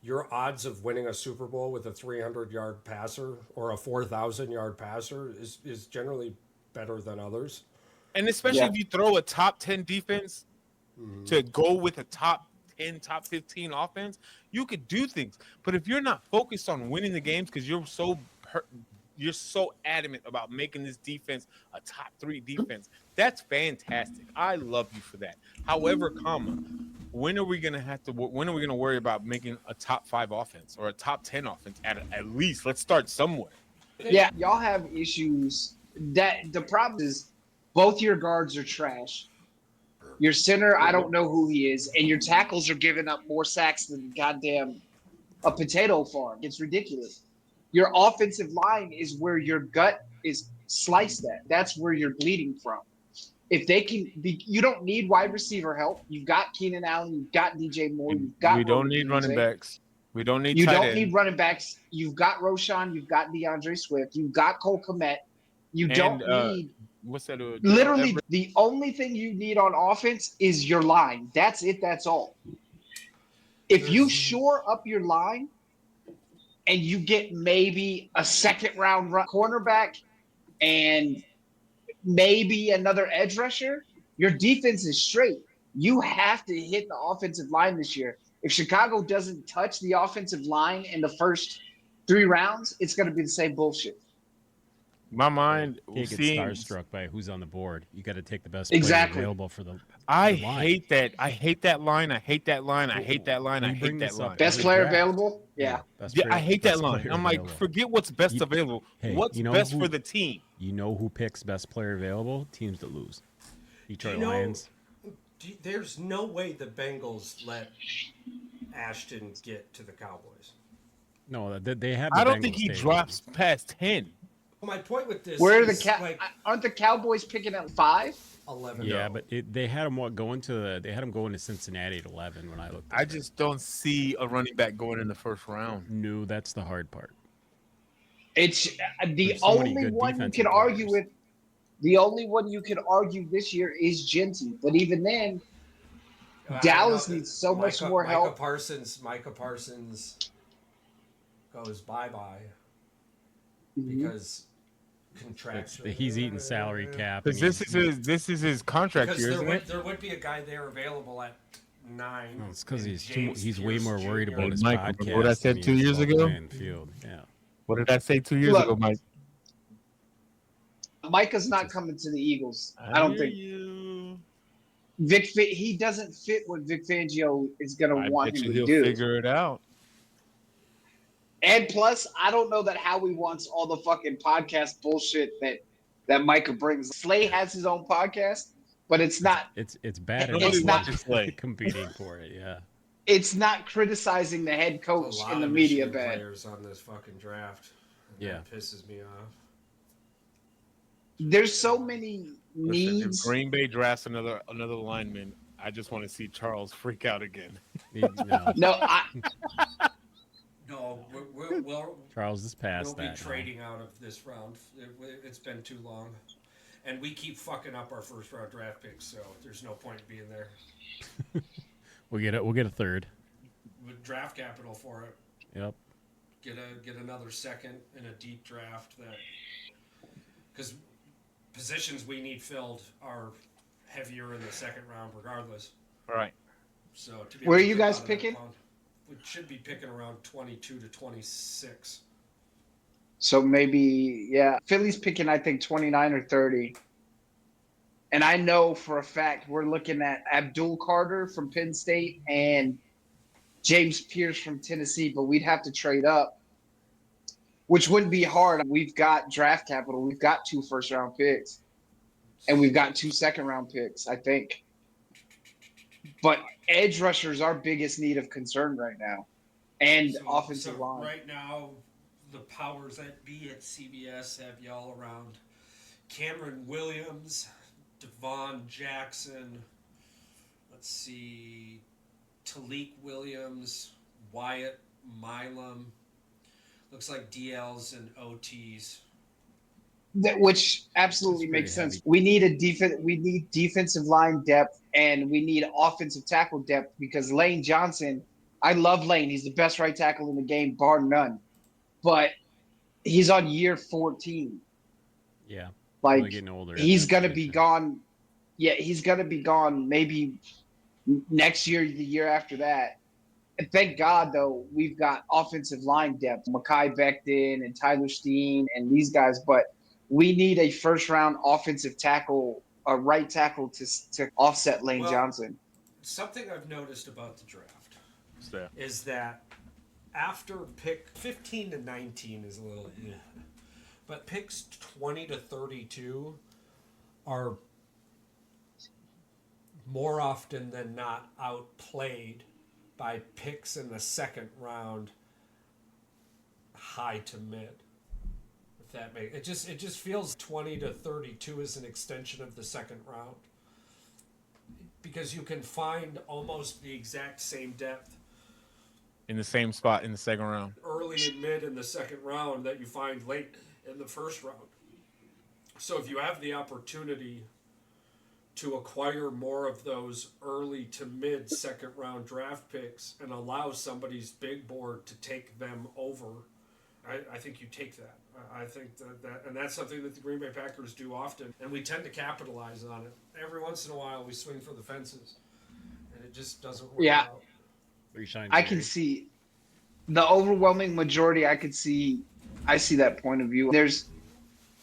S4: your odds of winning a Super Bowl with a 300-yard passer or a 4,000-yard passer is generally better than others.
S3: And especially if you throw a top 10 defense to go with a top 10, top 15 offense, you could do things. But if you're not focused on winning the games because you're so adamant about making this defense a top 3 defense, that's fantastic. I love you for that. However, when are we gonna worry about making a top 5 offense or a top 10 offense at least? Let's start somewhere.
S5: Yeah, y'all have issues. That the problem is both your guards are trash. Your center, I don't know who he is, and your tackles are giving up more sacks than goddamn a potato farm. It's ridiculous. Your offensive line is where your gut is sliced at. That's where you're bleeding from. If they can be, you don't need wide receiver help. You've got Keenan Allen, you've got DJ Moore, you've got.
S3: We don't
S5: Roman
S3: need
S5: Tunze.
S3: running backs. We don't need.
S5: You
S3: tight
S5: don't
S3: end.
S5: need running backs. You've got Roshan, you've got DeAndre Swift, you've got Cole Kmet. You don't need.
S3: What's that?
S5: Literally, the only thing you need on offense is your line. That's it. That's all. If you shore up your line and you get maybe a second-round cornerback and maybe another edge rusher, your defense is straight. You have to hit the offensive line this year. If Chicago doesn't touch the offensive line in the first 3 rounds, it's going to be the same bullshit.
S3: My mind
S2: You can't get starstruck by who's on the board. You got to take the best
S5: Exactly.
S2: player available for the.
S3: I
S2: the line.
S3: hate that. I hate that line. I hate that line. I hate that line. I
S2: We bring
S3: hate that
S2: this up
S3: line.
S5: Best
S2: every
S5: player
S2: draft.
S5: available? Yeah.
S2: Best
S3: Yeah,
S2: player-
S3: I hate that
S2: best
S3: line.
S2: player
S3: I'm like,
S2: available.
S3: forget what's best
S2: You-
S3: available.
S2: Hey,
S3: What's
S2: you know
S3: best
S2: who-
S3: for the team?
S2: You know who picks best player available? Teams that lose. Detroit Lions.
S4: There's no way the Bengals let Ashton get to the Cowboys.
S2: No, they have. The
S3: I don't
S2: Bengals
S3: think he
S2: taken.
S3: drops past 10.
S4: My point with this
S5: Where are
S4: is
S5: the aren't the Cowboys picking at 5?
S4: 11.
S2: Yeah, but they had him going to Cincinnati at 11 when I looked.
S3: I just don't see a running back going in the first round.
S2: No, that's the hard part.
S5: It's the
S2: There's so many
S5: only
S2: good
S5: one you
S2: defensive
S5: can argue
S2: players.
S5: with. The only one you can argue this year is Genty, but even then, Dallas needs so much more help.
S4: Micah Parsons goes bye-bye because contractually
S2: He's eating salary cap.
S3: Because this is his contract year, isn't it?
S4: There would be a guy there available at 9.
S2: No, it's because he's way more worried about his
S3: Mike,
S2: podcast.
S3: remember what I said
S2: than
S3: 2
S2: he is
S3: years
S2: about
S3: ago?
S2: playing field. Yeah.
S3: What did I say 2 years ago, Mike?
S5: Micah's not coming to the Eagles. I don't think. He doesn't fit what Vic Fangio is going to want him to
S3: he'll
S5: do.
S3: Figure it out.
S5: And plus, I don't know that Howie wants all the fucking podcast bullshit that Micah brings. Slay has his own podcast, but it's not.
S2: It's bad.
S5: It's not
S2: competing for it. Yeah.
S5: It's not criticizing the head coach in the media bad.
S4: Players on this fucking draft.
S2: Yeah,
S4: that pisses me off.
S5: There's so many
S3: Listen,
S5: needs.
S3: if Green Bay drafts another lineman, I just want to see Charles freak out again.
S5: No,
S4: No,
S2: Charles is past
S4: we'll
S2: that.
S4: be trading out of this round. It's been too long, and we keep fucking up our first round draft picks, so there's no point in being there.
S2: We'll get a third.
S4: With draft capital for it.
S2: Yep.
S4: Get another second in a deep draft because positions we need filled are heavier in the second round regardless.
S3: All right.
S4: So
S5: where are you guys picking?
S4: We should be picking around 22 to 26.
S5: So maybe, yeah. Philly's picking, I think, 29 or 30. And I know for a fact we're looking at Abdul Carter from Penn State and James Pierce from Tennessee, but we'd have to trade up, which wouldn't be hard. We've got draft capital. We've got 2 first-round picks, and we've got 2 second-round picks, I think. But edge rusher is our biggest need of concern right now, and offensive line.
S4: Right now, the powers that be at CBS have y'all around Cameron Williams, Devon Jackson, let's see, Talik Williams, Wyatt Milam. Looks like DLs and OTs.
S5: Which absolutely makes sense. We need defensive line depth, and we need offensive tackle depth because Lane Johnson, I love Lane. He's the best right tackle in the game, bar none. But he's on year 14.
S2: Yeah.
S5: Like,
S2: really getting older.
S5: He's going to be gone. Yeah, he's going to be gone maybe next year, the year after that. And thank God, though, we've got offensive line depth, Mekhi Becton and Tyler Steen and these guys. But we need a first-round offensive tackle, a right tackle to offset Lane Johnson.
S4: Something I've noticed about the draft is that after pick 15 to 19 is a little but picks 20 to 32 are more often than not outplayed by picks in the second round, high to mid. If that makes it just feels 20 to 32 is an extension of the second round because you can find almost the exact same depth
S3: in the same spot in the second round,
S4: early and mid in the second round that you find late in the first round. So if you have the opportunity to acquire more of those early to mid second round draft picks and allow somebody's big board to take them over, I think you take that. I think that and that's something that the Green Bay Packers do often, and we tend to capitalize on it. Every once in a while we swing for the fences, and it just doesn't work out.
S5: I can see the overwhelming majority. I see that point of view. There's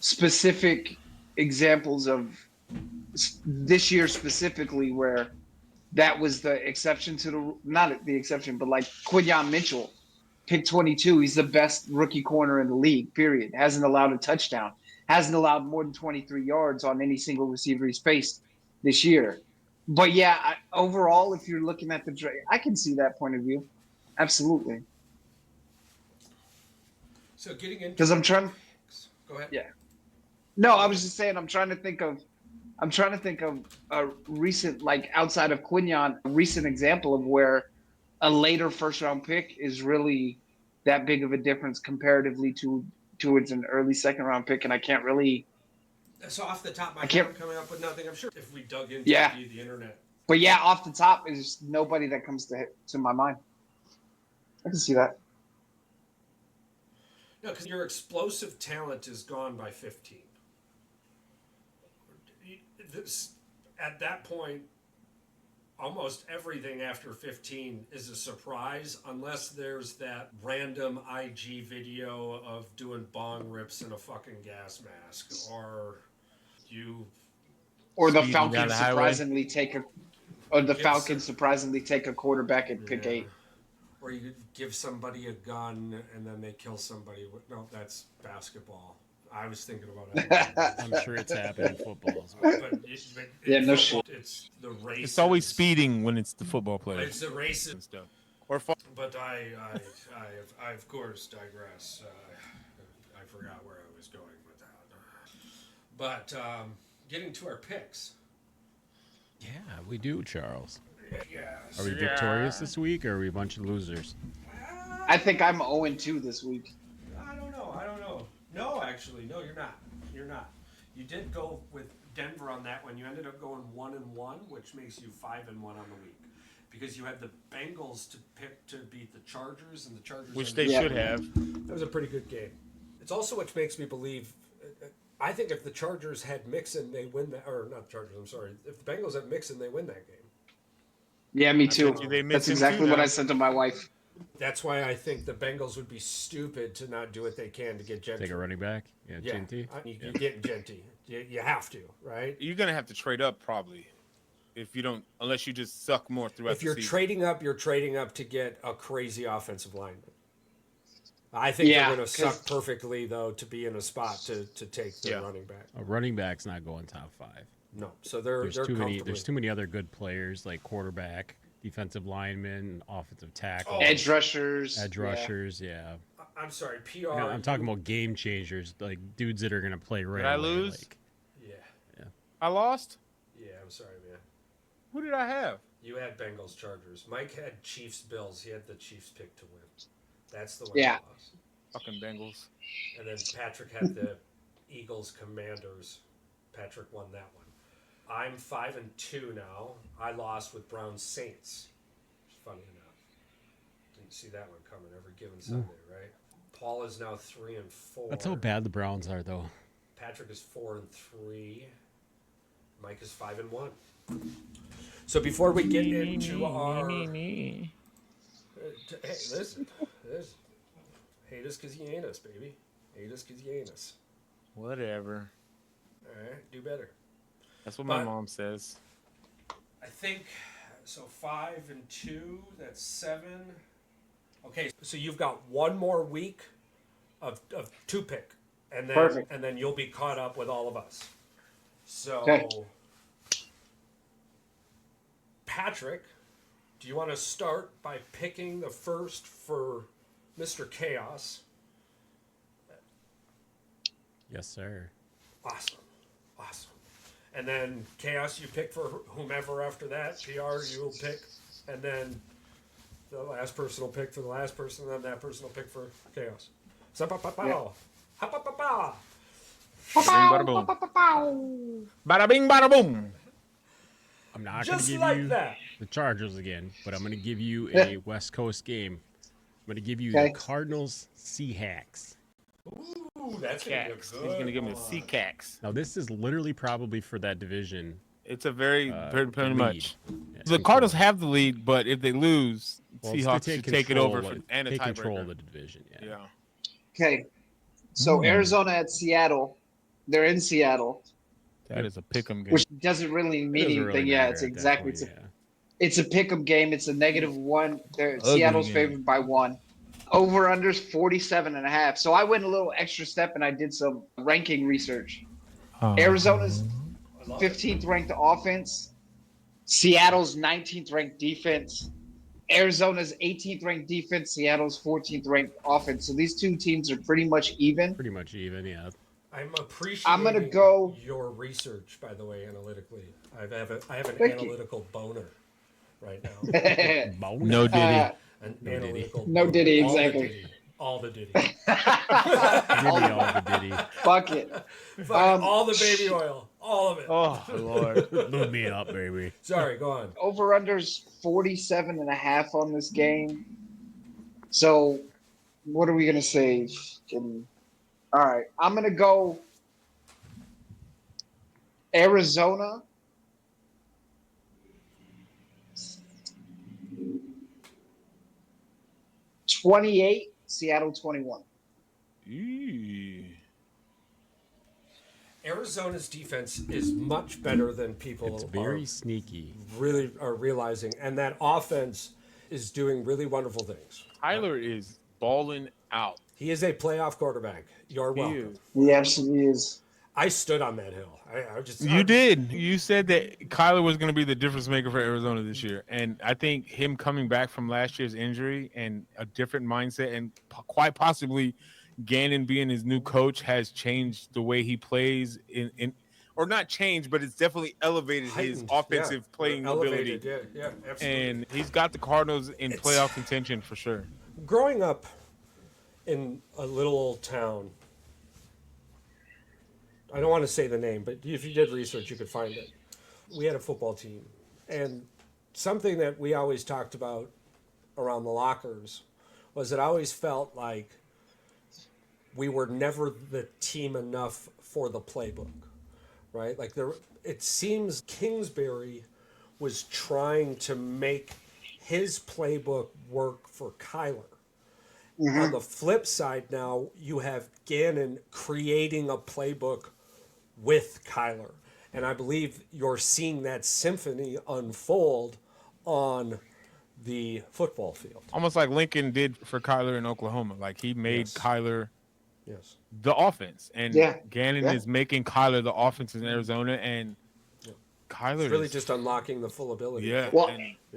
S5: specific examples of this year specifically where that was the exception to the not the exception, but like Quinyon Mitchell, pick 22. He's the best rookie corner in the league. Period. Hasn't allowed a touchdown. Hasn't allowed more than 23 yards on any single receiver he's faced. this year. But yeah, overall, if you're looking at the draft, I can see that point of view. Absolutely.
S4: So getting into
S5: Because I'm trying.
S4: Go ahead.
S5: Yeah. No, I was just saying I'm trying to think of a recent, like outside of Quinyon, a recent example of where a later first round pick is really that big of a difference comparatively towards an early second round pick, and I can't really.
S4: So off the top of my
S5: I
S4: head,
S5: can't-
S4: I'm coming up with nothing. I'm sure if we dug into
S5: Yeah.
S4: the internet.
S5: But yeah, off the top is nobody that comes to my mind. I can see that.
S4: No, because your explosive talent is gone by 15. At that point, almost everything after 15 is a surprise, unless there's that random IG video of doing bong rips in a fucking gas mask, or you.
S5: Or the
S6: Speeding down
S5: Falcons
S6: the highway.
S5: surprisingly take a. Or the Falcons surprisingly take a quarterback at pick 8.
S4: Or you give somebody a gun and then they kill somebody. No, that's basketball. I was thinking about it.
S2: I'm sure it's happened in football as well.
S4: But
S5: Yeah, no
S4: shit. It's the race.
S6: It's always speeding when it's the football players
S4: It's the race.
S6: and stuff.
S3: Or
S4: But I of course digress. I forgot where I was going with that. But getting to our picks.
S2: Yeah, we do, Charles.
S4: Yes.
S2: Are we victorious this week, or are we a bunch of losers?
S5: I think I'm 0-2 this week.
S4: I don't know. No, actually, no, you're not. You're not. You did go with Denver on that one. You ended up going 1-1, which makes you 5-1 on the week, because you had the Bengals to pick to beat the Chargers, and the Chargers.
S6: Which
S4: ended
S6: they
S4: up-
S6: should have.
S4: That was a pretty good game. It's also which makes me believe. I think if the Chargers had Mixon, they win that. Or not the Chargers. I'm sorry. If the Bengals had Mixon, they win that game.
S5: Yeah, me too.
S6: bet you they miss
S5: That's
S6: him
S5: exactly
S6: too
S5: what
S6: now.
S5: I said to my wife.
S4: That's why I think the Bengals would be stupid to not do what they can to get Gentry.
S2: Take a running back. Yeah,
S4: Yeah,
S2: Genty.
S4: you get Genty. You have to, right?
S3: you're gonna have to trade up probably, if you don't, unless you just suck more throughout
S4: If you're
S3: the season.
S4: trading up, you're trading up to get a crazy offensive lineman. I think
S5: Yeah,
S4: they're going to
S5: 'cause-
S4: suck perfectly, though, to be in a spot to take the
S3: Yeah.
S4: running back.
S2: A running back's not going top 5.
S4: No, so they're
S2: There's too many.
S4: comfortably-
S2: There's too many other good players like quarterback, defensive lineman, offensive tackle,
S5: Edge rushers.
S2: edge
S5: yeah.
S2: rushers. Yeah,
S4: I'm sorry, PR.
S2: I'm talking about game changers, like dudes that are gonna play right.
S3: Did I
S2: away,
S3: lose?
S2: Like,
S4: Yeah,
S3: I lost.
S4: yeah. I'm sorry, man.
S3: Who did I have?
S4: You had Bengals, Chargers. Mike had Chiefs, Bills. He had the Chiefs pick to win. That's the one.
S5: Yeah.
S4: He lost.
S3: Fucking Bengals.
S4: And then Patrick had the Eagles, Commanders. Patrick won that one. I'm 5-2 now. I lost with Browns, Saints. Funny enough, didn't see that one coming. Every given Sunday, right? Paul is now 3-4.
S2: that's how bad the Browns are, though.
S4: Patrick is 4-3. Mike is 5-1. So before we get into our, hey, listen, hate us because you ain't us, baby. Hate us because you ain't us.
S6: Whatever.
S4: All right, do better.
S6: That's what my
S4: But-
S6: mom says.
S4: I think so. 5-2. That's 7. Okay, so you've got one more week of 2-pick, and then
S5: Perfect.
S4: and then you'll be caught up with all of us. So,
S5: Okay.
S4: Patrick, do you want to start by picking the first for Mr. Chaos?
S2: Yes, sir.
S4: Awesome. And then Chaos, you pick for whomever after that. PR, you'll pick, and then the last person will pick for the last person, and then that person will pick for Chaos. Sa-pa-pa-pow. Ha-pa-pa-pow.
S6: Bada bing, bada boom. Bada bing, bada boom.
S2: I'm not
S4: Just
S2: gonna give
S4: like
S2: you
S4: that.
S2: the Chargers again, but I'm gonna give you a West Coast game. I'm gonna give you
S5: Okay.
S2: the Cardinals Seahawks.
S4: Ooh, that's gonna be a
S6: Cax.
S4: good
S6: He's gonna give me a
S4: one.
S6: C cax.
S2: Now this is literally probably for that division.
S3: It's a very pretty
S2: lead.
S3: much.
S2: Yeah,
S3: The Cardinals have the lead, but if they lose,
S2: well, it's to
S3: Seahawks should take it
S2: control
S3: over
S2: of-
S3: for, and a
S2: take control of
S3: tiebreaker.
S2: the division. Yeah.
S3: Yeah.
S5: Okay. So Arizona at Seattle. They're in Seattle,
S6: That is a pick'em game.
S5: which doesn't really
S2: It
S5: mean
S2: doesn't
S5: anything.
S2: really
S5: Yeah,
S2: matter
S5: it's
S2: at that
S5: exactly.
S2: point,
S5: It's a pick'em game. It's a -1.
S6: Ugly
S5: Seattle's
S6: game.
S5: favored by 1. Over unders 47.5. So I went a little extra step and I did some ranking research. Arizona's 15th ranked offense. Seattle's 19th ranked defense. Arizona's 18th ranked defense. Seattle's 14th ranked offense. So these two teams are pretty much even.
S2: Pretty much even, yeah.
S4: I'm appreciating
S5: I'm gonna go
S4: your research, by the way, analytically. I have an
S5: Thank
S4: analytical boner right now.
S6: No Diddy.
S4: An analytical
S5: No Diddy,
S4: boner.
S5: exactly.
S4: All the Diddy.
S2: Give me all the Diddy.
S5: Fuck it.
S4: All the baby oil. All of it.
S6: Oh Lord.
S2: Load me up, baby.
S4: Sorry, go on.
S5: Over-under's 47.5 on this game. So what are we going to say? All right. I'm going to go Arizona. $28, Seattle 21.
S4: Arizona's defense is much better than people
S2: It's very sneaky.
S4: really are realizing, and that offense is doing really wonderful things.
S6: Tyler is balling out.
S4: He is a playoff quarterback. You're welcome.
S5: He absolutely is.
S4: I stood on that hill.
S6: You did. You said that Kyler was going to be the difference maker for Arizona this year. And I think him coming back from last year's injury and a different mindset and quite possibly Gannon being his new coach has changed the way he plays or not changed, but it's definitely elevated his offensive playing ability.
S4: Yeah, absolutely.
S6: And he's got the Cardinals in playoff contention for sure.
S4: Growing up in a little old town, I don't want to say the name, but if you did research, you could find it. We had a football team, and something that we always talked about around the lockers was that I always felt like we were never the team enough for the playbook, right? Like it seems Kingsbury was trying to make his playbook work for Kyler. Mm-hmm. On the flip side now, you have Gannon creating a playbook with Kyler. And I believe you're seeing that symphony unfold on the football field.
S6: Almost like Lincoln did for Kyler in Oklahoma. Like he made Kyler the offense. And Gannon is making Kyler the offense in Arizona. And Kyler
S5: It's
S4: really just unlocking the full ability.
S6: Yeah.
S5: Well,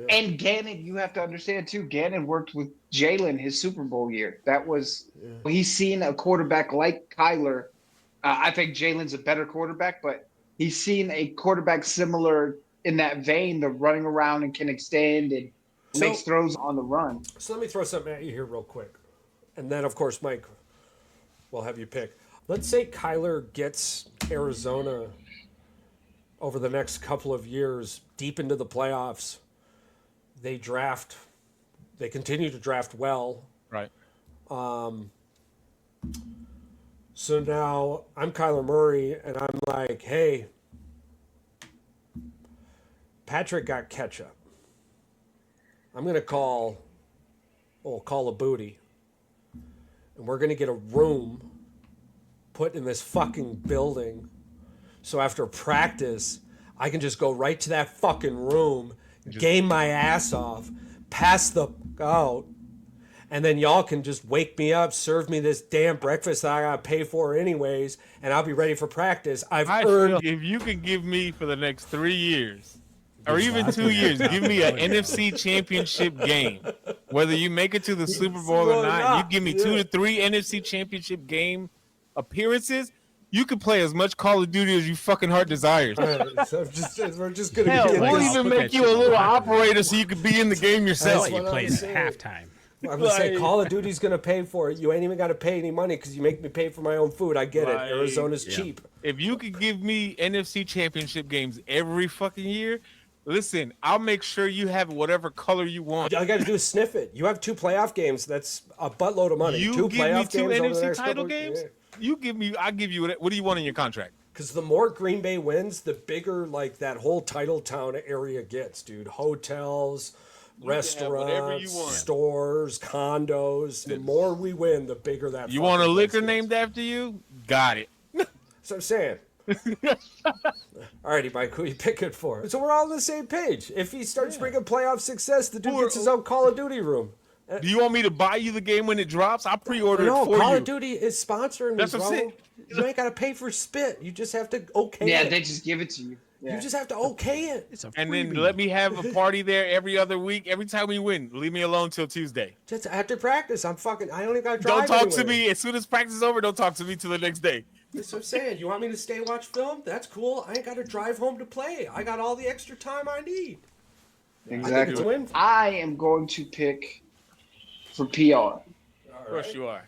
S5: and Gannon, you have to understand too, Gannon worked with Jalen his Super Bowl year. That was he's seen a quarterback like Kyler. I think Jalen's a better quarterback, but he's seen a quarterback similar in that vein, the running around and can extend and makes throws on the run.
S4: So let me throw something at you here real quick. And then, of course, Mike, we'll have you pick. Let's say Kyler gets Arizona over the next couple of years deep into the playoffs. They continue to draft well.
S6: Right.
S4: So now I'm Kyler Murray, and I'm like, hey, Patrick got ketchup. I'm going to call a booty, and we're going to get a room put in this fucking building. So after practice, I can just go right to that fucking room, game my ass off, pass the out, and then y'all can just wake me up, serve me this damn breakfast that I gotta pay for anyways, and I'll be ready for practice.
S6: If you could give me for the next 3 years, or even 2 years, give me an NFC Championship game. Whether you make it to the Super Bowl or not, you give me 2 to 3 NFC Championship game appearances. You can play as much Call of Duty as you fucking heart desires.
S4: So we're just gonna
S6: Hell,
S4: get
S6: we'll
S4: this.
S6: even make you a little operator so you could be in the game yourself.
S2: You played halftime.
S4: I'm gonna say Call of Duty's gonna pay for it. You ain't even got to pay any money because you make me pay for my own food. I get it. Arizona's cheap.
S6: If you could give me NFC Championship games every fucking year, listen, I'll make sure you have whatever color you want.
S4: All I got to do is sniff it. You have 2 playoff games. That's a buttload of money.
S6: You
S4: 2
S6: give
S4: playoff
S6: me 2
S4: games over the
S6: NFC
S4: next
S6: title
S4: couple-
S6: games.
S4: yeah.
S6: I'll give you what do you want in your contract?
S4: Because the more Green Bay wins, the bigger like that whole title town area gets, dude. Hotels, restaurants, stores, condos. The more we win, the bigger that.
S6: You want a liquor
S4: gets.
S6: named after you? Got it.
S4: That's what I'm saying. Alrighty, Mike, who you picking for? So we're all on the same page. If he starts bringing playoff success, the dude gets his own Call of Duty room.
S6: Do you want me to buy you the game when it drops? I'll pre-order it
S4: No,
S6: for
S4: Call
S6: you.
S4: of Duty is sponsoring
S6: That's
S4: me,
S6: what I'm
S4: bro.
S6: saying.
S4: You ain't got to pay for spit. You just have to okay
S5: Yeah,
S4: it.
S5: they just give it to you. Yeah.
S4: You just have to okay it.
S2: It's a
S6: And then
S2: freebie.
S6: let me have a party there every other week. Every time we win, leave me alone till Tuesday.
S4: Just after practice, I don't even got to drive
S6: Don't talk to
S4: anywhere.
S6: me as soon as practice is over. Don't talk to me till the next day.
S4: That's what I'm saying. You want me to stay and watch film? That's cool. I ain't got to drive home to play. I got all the extra time I need. I think it's a
S5: Exactly.
S4: win.
S5: I am going to pick for PR,
S6: Of course you are.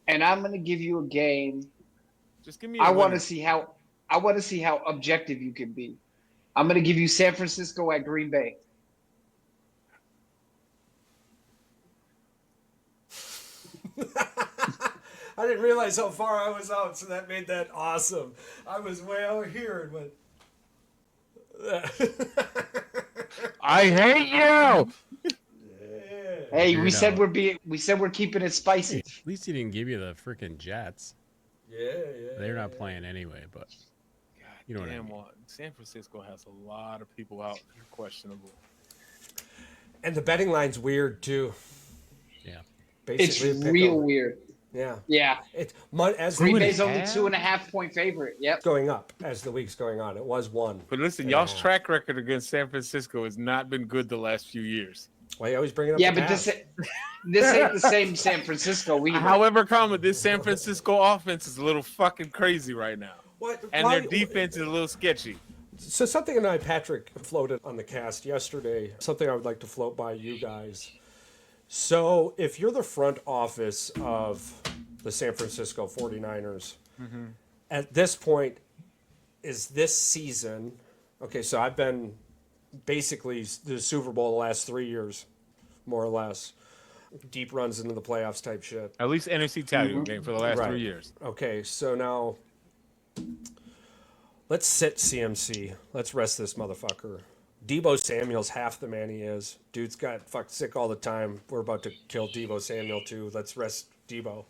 S5: and I'm going to give you a game.
S6: Just give me.
S5: I want to see how objective you can be. I'm going to give you San Francisco at Green Bay.
S4: I didn't realize how far I was out, so that made that awesome. I was way out here and went.
S6: I hate you.
S5: Hey,
S2: Figure
S5: we
S2: it
S5: said
S2: out.
S5: we're keeping it spicy.
S2: At least he didn't give you the freaking Jets.
S4: Yeah.
S2: They're not playing anyway, but you know what I
S6: Damn,
S2: mean.
S6: well, San Francisco has a lot of people out that are questionable.
S4: And the betting line's weird too.
S2: Yeah.
S5: It's
S4: Basically, a pick
S5: real
S4: 'em.
S5: weird.
S4: Yeah.
S5: Yeah,
S4: It's as
S5: Green
S4: the
S5: Bay's
S6: and a
S5: only
S6: half?
S5: 2.5 point favorite. Yep.
S4: going up as the week's going on. It was 1.
S6: But listen,
S4: Yeah.
S6: y'all's track record against San Francisco has not been good the last few years.
S4: Why you always bring it up?
S5: Yeah,
S4: the
S5: but
S4: past?
S5: this ain't the same San Francisco either.
S6: However, this San Francisco offense is a little fucking crazy right now,
S4: What?
S6: and
S4: Why-
S6: their defense is a little sketchy.
S4: So something that Patrick floated on the cast yesterday, something I would like to float by you guys. So if you're the front office of the San Francisco 49ers, at this point, is this season, okay, so I've been basically the Super Bowl the last 3 years, more or less. Deep runs into the playoffs type shit.
S6: At least NFC title game for the last
S4: Right.
S6: 3 years.
S4: Okay, so now let's sit CMC. Let's rest this motherfucker. Debo Samuel's half the man he is. Dude's got fucked sick all the time. We're about to kill Debo Samuel too. Let's rest Debo.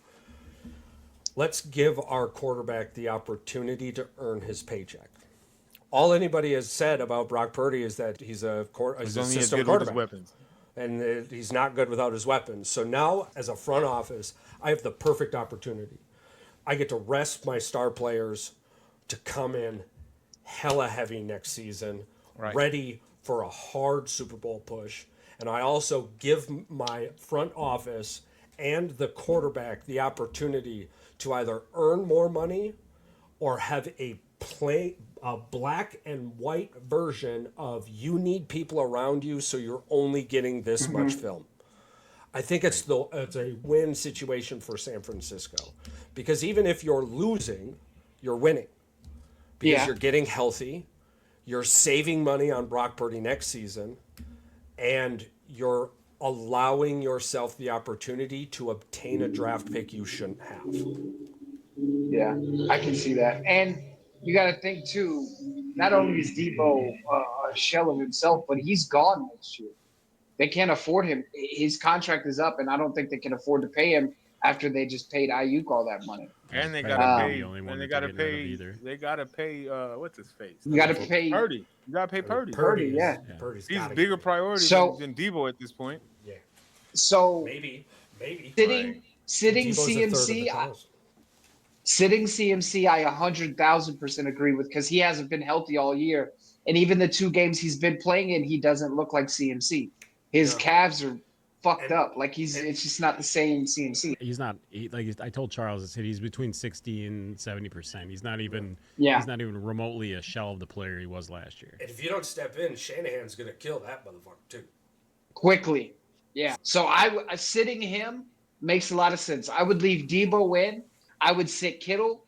S4: Let's give our quarterback the opportunity to earn his paycheck. All anybody has said about Brock Purdy is that he's a
S6: He's only as
S4: system
S6: good with his
S4: quarterback.
S6: weapons.
S4: And he's not good without his weapons. So now, as a front office, I have the perfect opportunity. I get to rest my star players to come in hella heavy next season,
S6: Right.
S4: ready for a hard Super Bowl push. And I also give my front office and the quarterback the opportunity to either earn more money or have a black and white version of you need people around you, so you're only getting this much film. I think it's a win situation for San Francisco, because even if you're losing, you're winning because
S5: Yeah.
S4: you're getting healthy, you're saving money on Brock Purdy next season, and you're allowing yourself the opportunity to obtain a draft pick you shouldn't have.
S5: Yeah, I can see that. And you got to think too. Not only is Debo a shell of himself, but he's gone next year. They can't afford him. His contract is up, and I don't think they can afford to pay him after they just paid Ayuk all that money.
S6: And they
S2: Probably
S6: gotta
S2: not
S6: pay.
S2: the only one
S6: And they
S2: that they're
S6: gotta
S2: getting rid of
S6: pay.
S2: either.
S6: They gotta pay. What's his face?
S5: You got to pay.
S6: Purdy. You gotta pay Purdy.
S5: Purdy,
S4: is-
S5: yeah.
S4: Purdy's
S6: He's a
S4: gotta
S6: bigger
S4: get-
S6: priority
S5: So-
S6: than Debo at this point.
S4: Yeah,
S5: So
S4: maybe.
S5: sitting
S4: Debo's a third of the
S5: CMC,
S4: cost.
S5: sitting CMC, I 100,000% agree with, because he hasn't been healthy all year, and even the 2 games he's been playing in, he doesn't look like CMC. His
S4: No.
S5: calves are fucked
S4: And-
S5: up. Like it's just not the same CMC.
S2: He's not like I told Charles. I said he's between 60 and 70%. He's not even.
S5: Yeah.
S2: He's not even remotely a shell of the player he was last year.
S4: And if you don't step in, Shanahan's gonna kill that motherfucker too.
S5: Quickly. Yeah. So sitting him makes a lot of sense. I would leave Debo in. I would sit Kittle,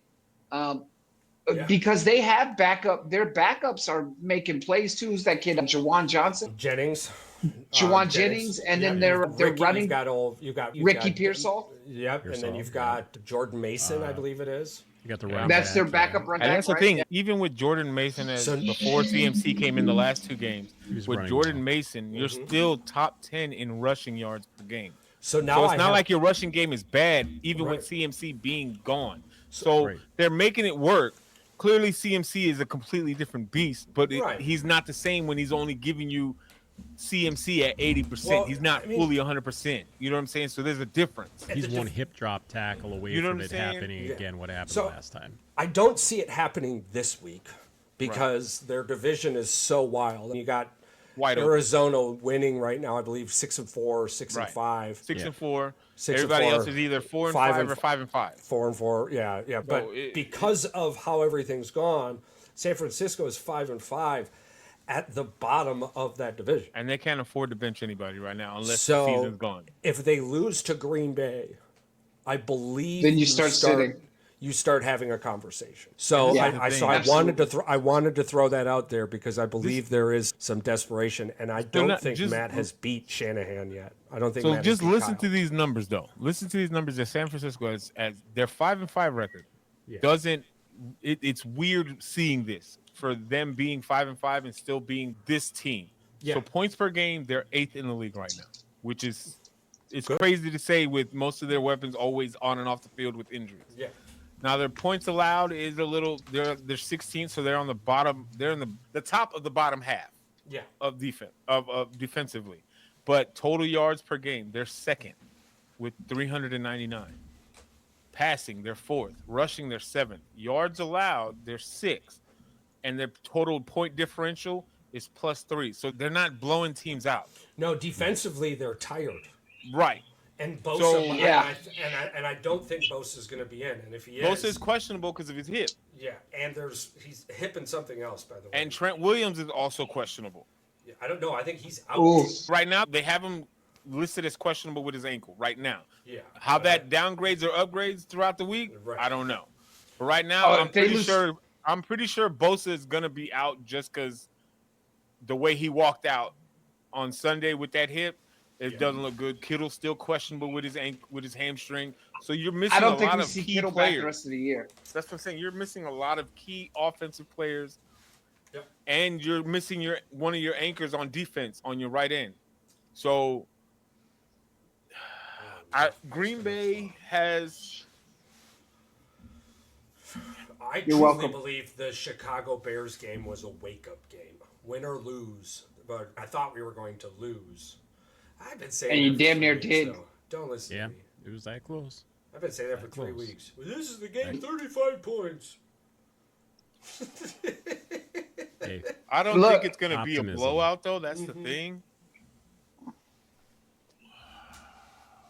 S5: because they have backup. Their backups are making plays too. Who's that kid? Jawan Johnson,
S4: Jennings.
S5: Jawan Jennings, and then they're
S4: Ricky,
S5: running
S4: you've got
S5: Ricky
S4: got-
S5: Pearsall.
S4: Yep, and then
S2: Pearsall,
S4: you've got Jordan Mason, I believe it is.
S2: You got the
S6: Yeah.
S2: running
S5: That's their
S2: back,
S5: backup run
S6: And
S5: back.
S6: that's the
S5: right?
S6: thing.
S5: Yeah.
S6: Even with Jordan Mason,
S4: So-
S6: before CMC came in the last 2 games,
S2: was
S6: with
S2: running
S6: Jordan
S2: well.
S6: Mason, you're still top 10 in rushing yards per game.
S4: So now
S6: So it's
S4: I
S6: not
S4: have,
S6: like your rushing game is bad, even
S4: Right.
S6: with CMC being gone. So
S2: Right.
S6: they're making it work. Clearly, CMC is a completely different beast, but
S4: Right.
S6: he's not the same when he's only giving you CMC at 80%.
S4: Well,
S6: He's not
S4: I mean-
S6: fully 100%. You know what I'm saying? So there's a difference.
S2: He's one hip drop tackle away
S6: You know
S2: from
S6: what I'm
S2: it
S6: saying?
S2: happening
S4: Yeah.
S2: again. What happened
S4: So-
S2: last time?
S4: I don't see it happening this week because their division is so wild. You got
S6: Wide open.
S4: Arizona winning right now, I believe 6-4, 6-5,
S6: 6-4.
S4: 6 and
S6: Everybody
S4: 4,
S6: else is either 4 and
S4: 5
S6: 5
S4: and
S6: or 5 and 5.
S4: 4-4. Yeah. But because of how everything's gone, San Francisco is 5-5 at the bottom of that division.
S6: And they can't afford to bench anybody right now unless
S4: So
S6: the season's gone.
S4: if they lose to Green Bay, I believe
S5: Then you start sitting.
S4: You start having a conversation. So
S5: Yeah,
S4: I wanted to throw that out there because I believe there is some desperation, and I don't
S6: not-
S4: think
S6: just-
S4: Matt has beat Shanahan yet. I don't think.
S6: So
S4: Matt has
S6: just
S4: beat
S6: listen
S4: Kyle.
S6: to these numbers, though. Listen to these numbers that San Francisco has as their 5-5 record.
S4: Yeah.
S6: It's weird seeing this for them being 5-5 and still being this team.
S4: Yeah.
S6: So points per game, they're 8th in the league right now, which is it's crazy to say with most of their weapons always on and off the field with injuries.
S4: Yeah.
S6: Now their points allowed is a little they're 16th, so they're on the bottom. They're in the top of the bottom half
S4: Yeah.
S6: of defense of defensively, but total yards per game they're second with 399. Passing they're 4th, rushing they're 7th, yards allowed they're 6th, and their total point differential is +3. So they're not blowing teams out.
S4: No, defensively they're tired,
S6: Right.
S4: and Bosa.
S6: So-
S4: and I don't think Bosa's going to be in, and if he is,
S6: Bosa is questionable because of his hip,
S4: yeah, and he's hip and something else, by the way.
S6: and Trent Williams is also questionable.
S4: Yeah, I don't know. I think he's out.
S5: Ooh.
S6: Right now, they have him listed as questionable with his ankle right now.
S4: Yeah.
S6: How that downgrades or upgrades throughout the week,
S4: Right.
S6: I don't know. But right now,
S5: Oh,
S6: I'm
S5: if they
S6: pretty
S5: lose-
S6: sure Bosa is gonna be out just because the way he walked out on Sunday with that hip, it doesn't look good. Kittle's still questionable with his hamstring, so you're missing
S5: I
S6: a
S5: don't think
S6: lot
S5: we
S6: of
S5: see
S6: key
S5: Kittle back
S6: players.
S5: the rest of the year.
S6: That's what I'm saying. You're missing a lot of key offensive players,
S4: Yep.
S6: and you're missing one of your anchors on defense on your right end. So, Green Bay has.
S4: I
S5: You're
S4: truly
S5: welcome.
S4: believe the Chicago Bears game was a wake-up game, win or lose. But I thought we were going to lose. I've been saying,
S5: And you
S4: that for
S5: damn
S4: 3
S5: near
S4: weeks,
S5: did.
S4: though. Don't listen
S2: Yeah,
S4: to me.
S2: it was that close.
S4: I've been saying that for 3
S2: close.
S4: weeks. Well, this is the game, 35 points.
S2: Hey,
S6: I don't
S5: Look,
S6: think it's going to be a
S2: optimism.
S6: blowout, though. That's the thing.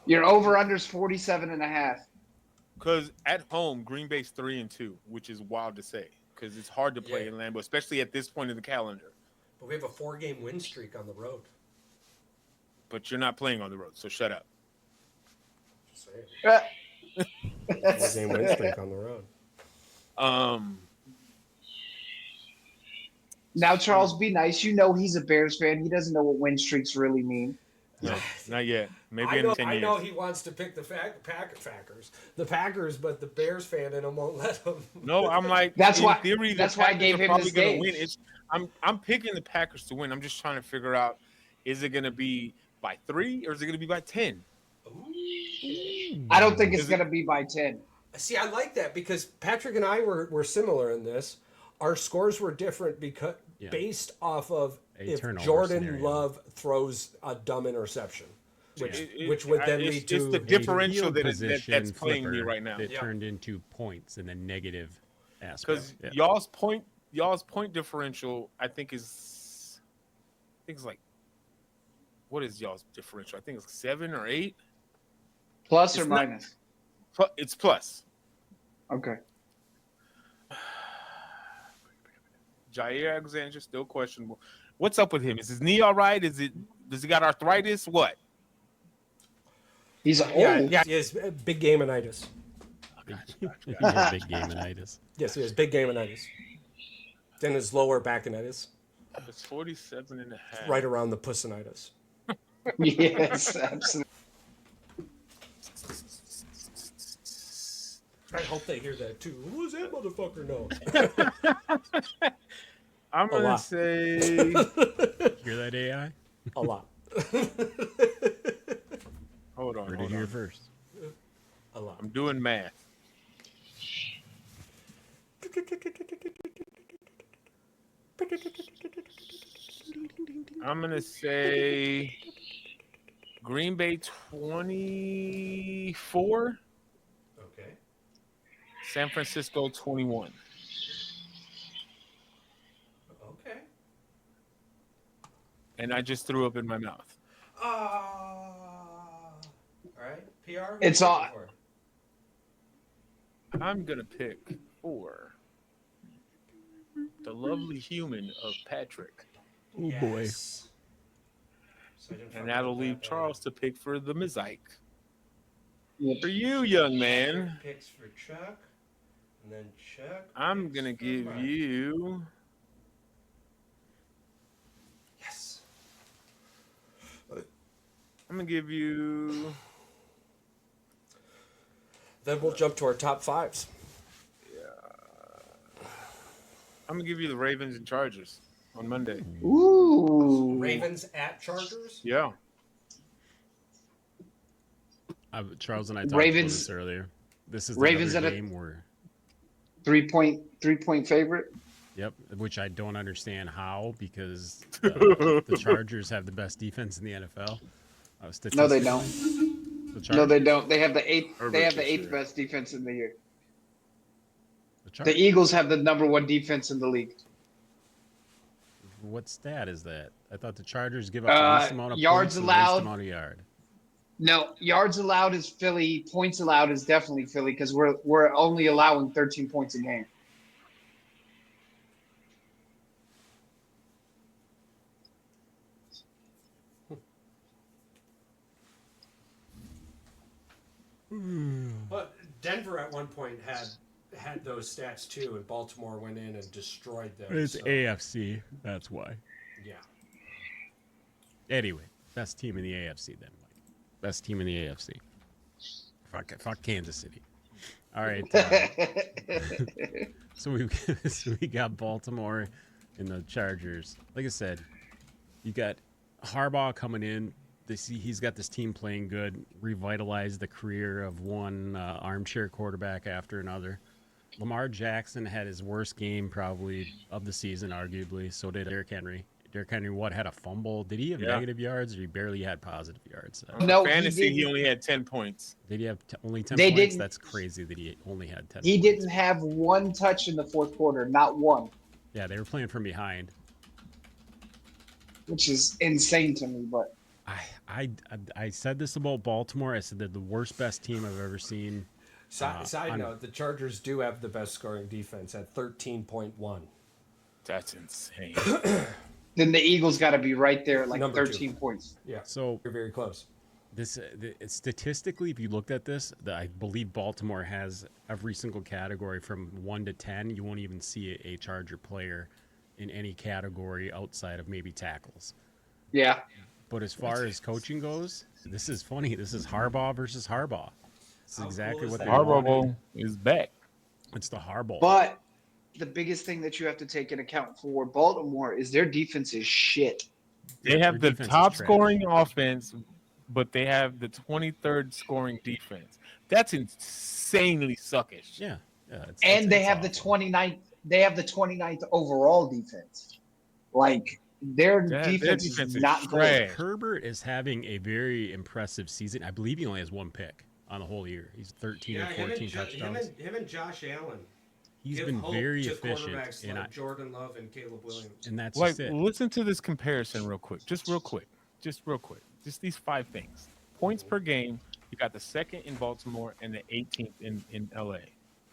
S5: Your over-under's 47.5.
S6: Because at home, Green Bay's 3-2, which is wild to say. Because it's hard to play
S4: Yeah.
S6: in Lambeau, especially at this point in the calendar.
S4: But we have a 4-game win streak on the road.
S6: But you're not playing on the road, so shut up.
S4: Just saying.
S5: Uh,
S4: 4-game win streak on the road.
S5: Now, Charles, be nice. You know he's a Bears fan. He doesn't know what win streaks really mean.
S6: No, not yet. Maybe
S4: I
S6: in
S4: know,
S6: 10
S4: I
S6: years.
S4: know he wants to pick the Packers, but the Bears fan in him won't let him.
S6: No, I'm like,
S5: That's
S6: in
S5: why-
S6: theory, the
S5: that's why I
S6: Packers
S5: gave
S6: are
S5: him
S6: probably
S5: this
S6: gonna
S5: game.
S6: win. I'm picking the Packers to win. I'm just trying to figure out, is it going to be by 3 or is it going to be by 10?
S5: I don't think it's
S6: Is it-
S5: going to be by 10.
S4: See, I like that because Patrick and I were similar in this. Our scores were different because
S2: Yeah.
S4: based off of
S2: A
S4: if
S2: turnover
S4: Jordan
S2: scenario.
S4: Love throws a dumb interception, which
S6: It-
S4: which would then
S6: it's
S4: lead
S6: just
S4: to
S6: the differential
S2: field
S6: that's
S2: position
S6: playing me
S2: flipper
S6: right now.
S2: that
S4: Yeah.
S2: turned into points and then negative aspect.
S6: Because
S2: Yeah.
S6: y'all's point differential, I think it's like, what is y'all's differential? I think it's 7 or 8.
S5: Plus or
S6: It's not-
S5: minus?
S6: It's plus.
S5: Okay.
S6: Jair Alexander still questionable. What's up with him? Is his knee all right? Does he got arthritis? What?
S5: He's old.
S4: yeah, he has big gameitis.
S2: He had big gameitis.
S4: Yes, he has big gameitis. Then his lower backinitis,
S6: It's 47.5.
S4: right around the pussinitis.
S5: Yes, absolutely.
S4: I hope they hear that too. Who does that motherfucker know?
S6: I'm gonna
S4: lot.
S6: say
S2: Hear that, AI?
S4: A lot.
S6: hold on.
S2: Heard it
S6: Hold
S2: here
S6: on.
S2: first.
S4: A lot.
S6: I'm doing math. I'm gonna say Green Bay 24,
S4: Okay.
S6: San Francisco 21.
S4: Okay.
S6: And I just threw up in my mouth.
S4: All right. PR.
S5: It's
S4: who you
S5: all-
S4: looking for?
S6: I'm gonna pick for the lovely human of Patrick,
S2: Oh boy.
S4: Yes. So I didn't fuck
S6: and
S4: up
S6: that'll
S4: the
S6: leave
S4: bad
S6: Charles to pick for the mosaic.
S5: Yep.
S6: For you, young
S4: one.
S6: man,
S4: Patrick picks for Chuck, and then Chuck.
S6: I'm
S4: picks
S6: gonna
S4: for
S6: give
S4: Mark.
S6: you.
S4: Yes.
S6: I'm gonna give you.
S4: Then we'll jump to our top fives.
S6: I'm gonna give you the Ravens and Chargers on Monday.
S5: Ooh.
S4: Ravens at Chargers.
S6: Yeah.
S2: Charles and I talked
S5: Ravens-
S2: about this earlier. This is
S5: Ravens
S2: another
S5: at a-
S2: game where,
S5: 3-point favorite.
S2: yep, which I don't understand how, because the Chargers have the best defense in the NFL.
S5: No, they don't.
S2: The Chargers,
S5: No, they don't. They have the eighth.
S3: Herbert
S5: They have the
S3: this
S5: eighth
S3: year.
S5: best defense in the year.
S2: The
S5: The
S2: Chargers.
S5: Eagles have the number 1 defense in the league.
S2: What stat is that? I thought the Chargers give up the least amount of
S5: yards
S2: points and the least
S5: allowed.
S2: amount of yard.
S5: No, yards allowed is Philly. Points allowed is definitely Philly because we're only allowing 13 points a game.
S4: But Denver at one point had those stats too, and Baltimore went in and destroyed them.
S2: It's
S4: so,
S2: AFC. That's why.
S4: Yeah.
S2: Anyway, best team in the AFC then, Mike. Best team in the AFC. Fuck Kansas City. All right. So we got Baltimore and the Chargers. Like I said, you got Harbaugh coming in. He's got this team playing good, revitalized the career of one armchair quarterback after another. Lamar Jackson had his worst game probably of the season, arguably. So did Derrick Henry. Derrick Henry, had a fumble? Did he have negative yards, or he barely had positive yards?
S5: No,
S6: Fantasy,
S5: he
S6: he
S5: didn't.
S6: only had 10 points.
S2: Did he have only 10
S5: They
S2: points?
S5: didn't-
S2: That's crazy that he only had 10
S5: He
S2: points.
S5: didn't have 1 touch in the fourth quarter, not one,
S2: Yeah, they were playing from behind.
S5: which is insane to me. But
S2: I said this about Baltimore. I said they're the best team I've ever seen.
S4: Side note: the Chargers do have the best scoring defense at 13.1.
S6: That's insane.
S5: then the Eagles got to be right there at like
S4: Number
S5: 13
S4: 2.
S5: points.
S4: Yeah.
S2: So
S4: You're very close.
S2: statistically, if you looked at this, I believe Baltimore has every single category from 1 to 10. You won't even see a Charger player in any category outside of maybe tackles.
S5: Yeah.
S2: But as far as coaching goes, this is funny. This is Harbaugh versus Harbaugh. This is
S4: How
S2: exactly
S4: cool is
S2: what
S4: that?
S2: they
S6: Harbaugh
S2: wanted.
S6: Bowl is back.
S2: It's the Harbaugh.
S5: But the biggest thing that you have to take into account for Baltimore is their defense is shit.
S6: They have
S2: their
S6: the
S2: defense is
S6: top
S2: trash.
S6: scoring offense, but they have the 23rd scoring defense. That's insanely suckish.
S2: Yeah.
S5: And they have the
S2: awful.
S5: 29th. They have the 29th overall defense. Like their
S6: Their
S5: defense is not great.
S6: trash.
S2: Herbert is having a very impressive season. I believe he only has 1 pick on the whole year. He's 13 or 14 touchdowns.
S4: Him and Josh Allen.
S2: He's
S4: give
S2: been
S4: hope
S2: very
S4: to
S2: efficient,
S4: quarterbacks
S2: and
S4: like Jordan Love and Caleb Williams.
S2: that's
S6: Like,
S2: just it.
S6: listen to this comparison real quick. Just real quick. Just these 5 things. Points per game, you got the 2nd in Baltimore and the 18th in LA.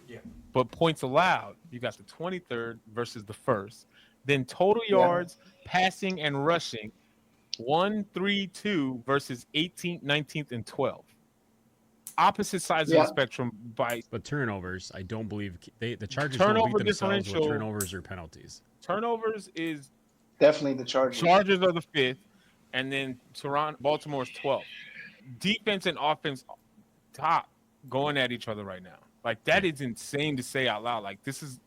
S4: Yeah.
S6: But points allowed, you got the 23rd versus the 1st. Then total
S5: Yeah.
S6: yards, passing and rushing, 1, 3, 2 versus 18th, 19th, and 12th. Opposite sides of
S5: Yeah.
S6: the spectrum by
S2: But turnovers, I don't believe the Chargers
S6: Turnover
S2: don't beat themselves with
S6: differential.
S2: turnovers or penalties.
S6: turnovers is
S5: Definitely the Chargers.
S6: Chargers are the 5th, and then Baltimore's 12th. Defense and offense top going at each other right now. Like, that is insane to say out loud. Like, this is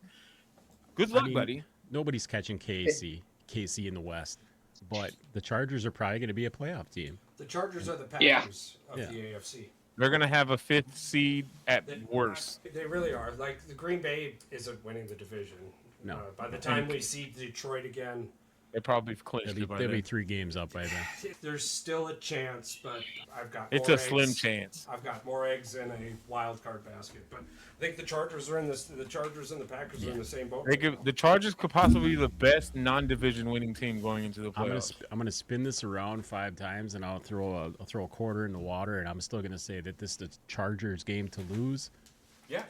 S6: good luck,
S2: I mean,
S6: buddy.
S2: Nobody's catching KC in the West, but the Chargers are probably going to be a playoff team.
S4: The Chargers are the
S5: Yeah.
S4: Packers of
S2: Yeah.
S4: the AFC.
S6: They're gonna have a 5th seed at worst.
S4: They really are. Like the Green Bay isn't winning the division.
S2: No.
S4: By the time we see Detroit again,
S6: They probably clinched it by
S2: They'll be
S6: then.
S2: 3 games up by then.
S4: There's still a chance, but I've got
S6: It's
S4: more
S6: a slim
S4: eggs.
S6: chance.
S4: I've got more eggs in a wild card basket, but I think the Chargers are in this. The Chargers and the Packers are in the same boat.
S6: The Chargers could possibly be the best non-division winning team going into the playoffs.
S2: I'm gonna spin this around 5 times, and I'll throw a quarter in the water, and I'm still gonna say that this is the Chargers game to lose.
S4: Yeah.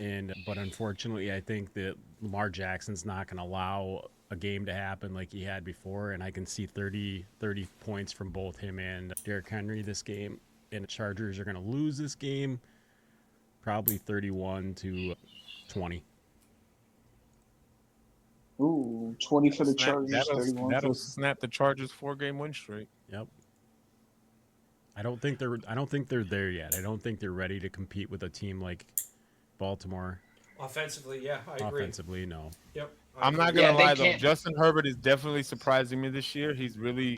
S2: But unfortunately, I think that Lamar Jackson's not gonna allow a game to happen like he had before, and I can see 30 points from both him and Derrick Henry this game, and the Chargers are gonna lose this game, probably 31-20.
S5: Ooh, 20 for the Chargers, 31
S6: That'll
S5: for...
S6: snap the Chargers' 4-game win streak.
S2: Yep. I don't think they're there yet. I don't think they're ready to compete with a team like Baltimore.
S4: Offensively, yeah, I agree.
S2: Offensively, no.
S4: Yep.
S6: I'm not gonna lie though. Justin Herbert is definitely surprising me this year. He's really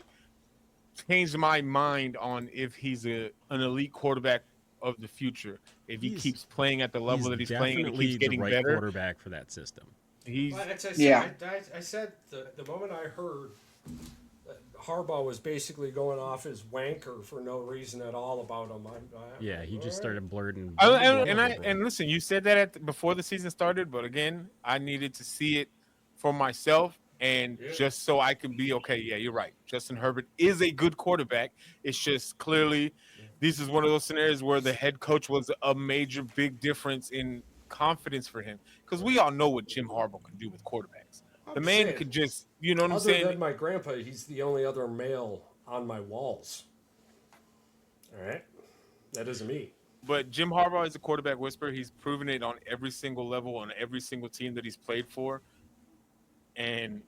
S6: changed my mind on if he's an elite quarterback of the future. If he keeps playing at the level that he's playing and he keeps getting
S2: the right
S6: better.
S2: Quarterback for that system.
S4: I said the moment I heard that Harbaugh was basically going off his wanker for no reason at all about him.
S2: He just started blurting.
S6: And listen, you said that before the season started, but again, I needed to see it for myself and just so I could be okay. Yeah, you're right. Justin Herbert is a good quarterback. It's just clearly this is one of those scenarios where the head coach was a major big difference in confidence for him, because we all know what Jim Harbaugh can do with quarterbacks. The man could just, you know what I'm saying?
S4: Other than my grandpa, he's the only other male on my walls. All right, that isn't me.
S6: But Jim Harbaugh is a quarterback whisperer. He's proven it on every single level, on every single team that he's played for. And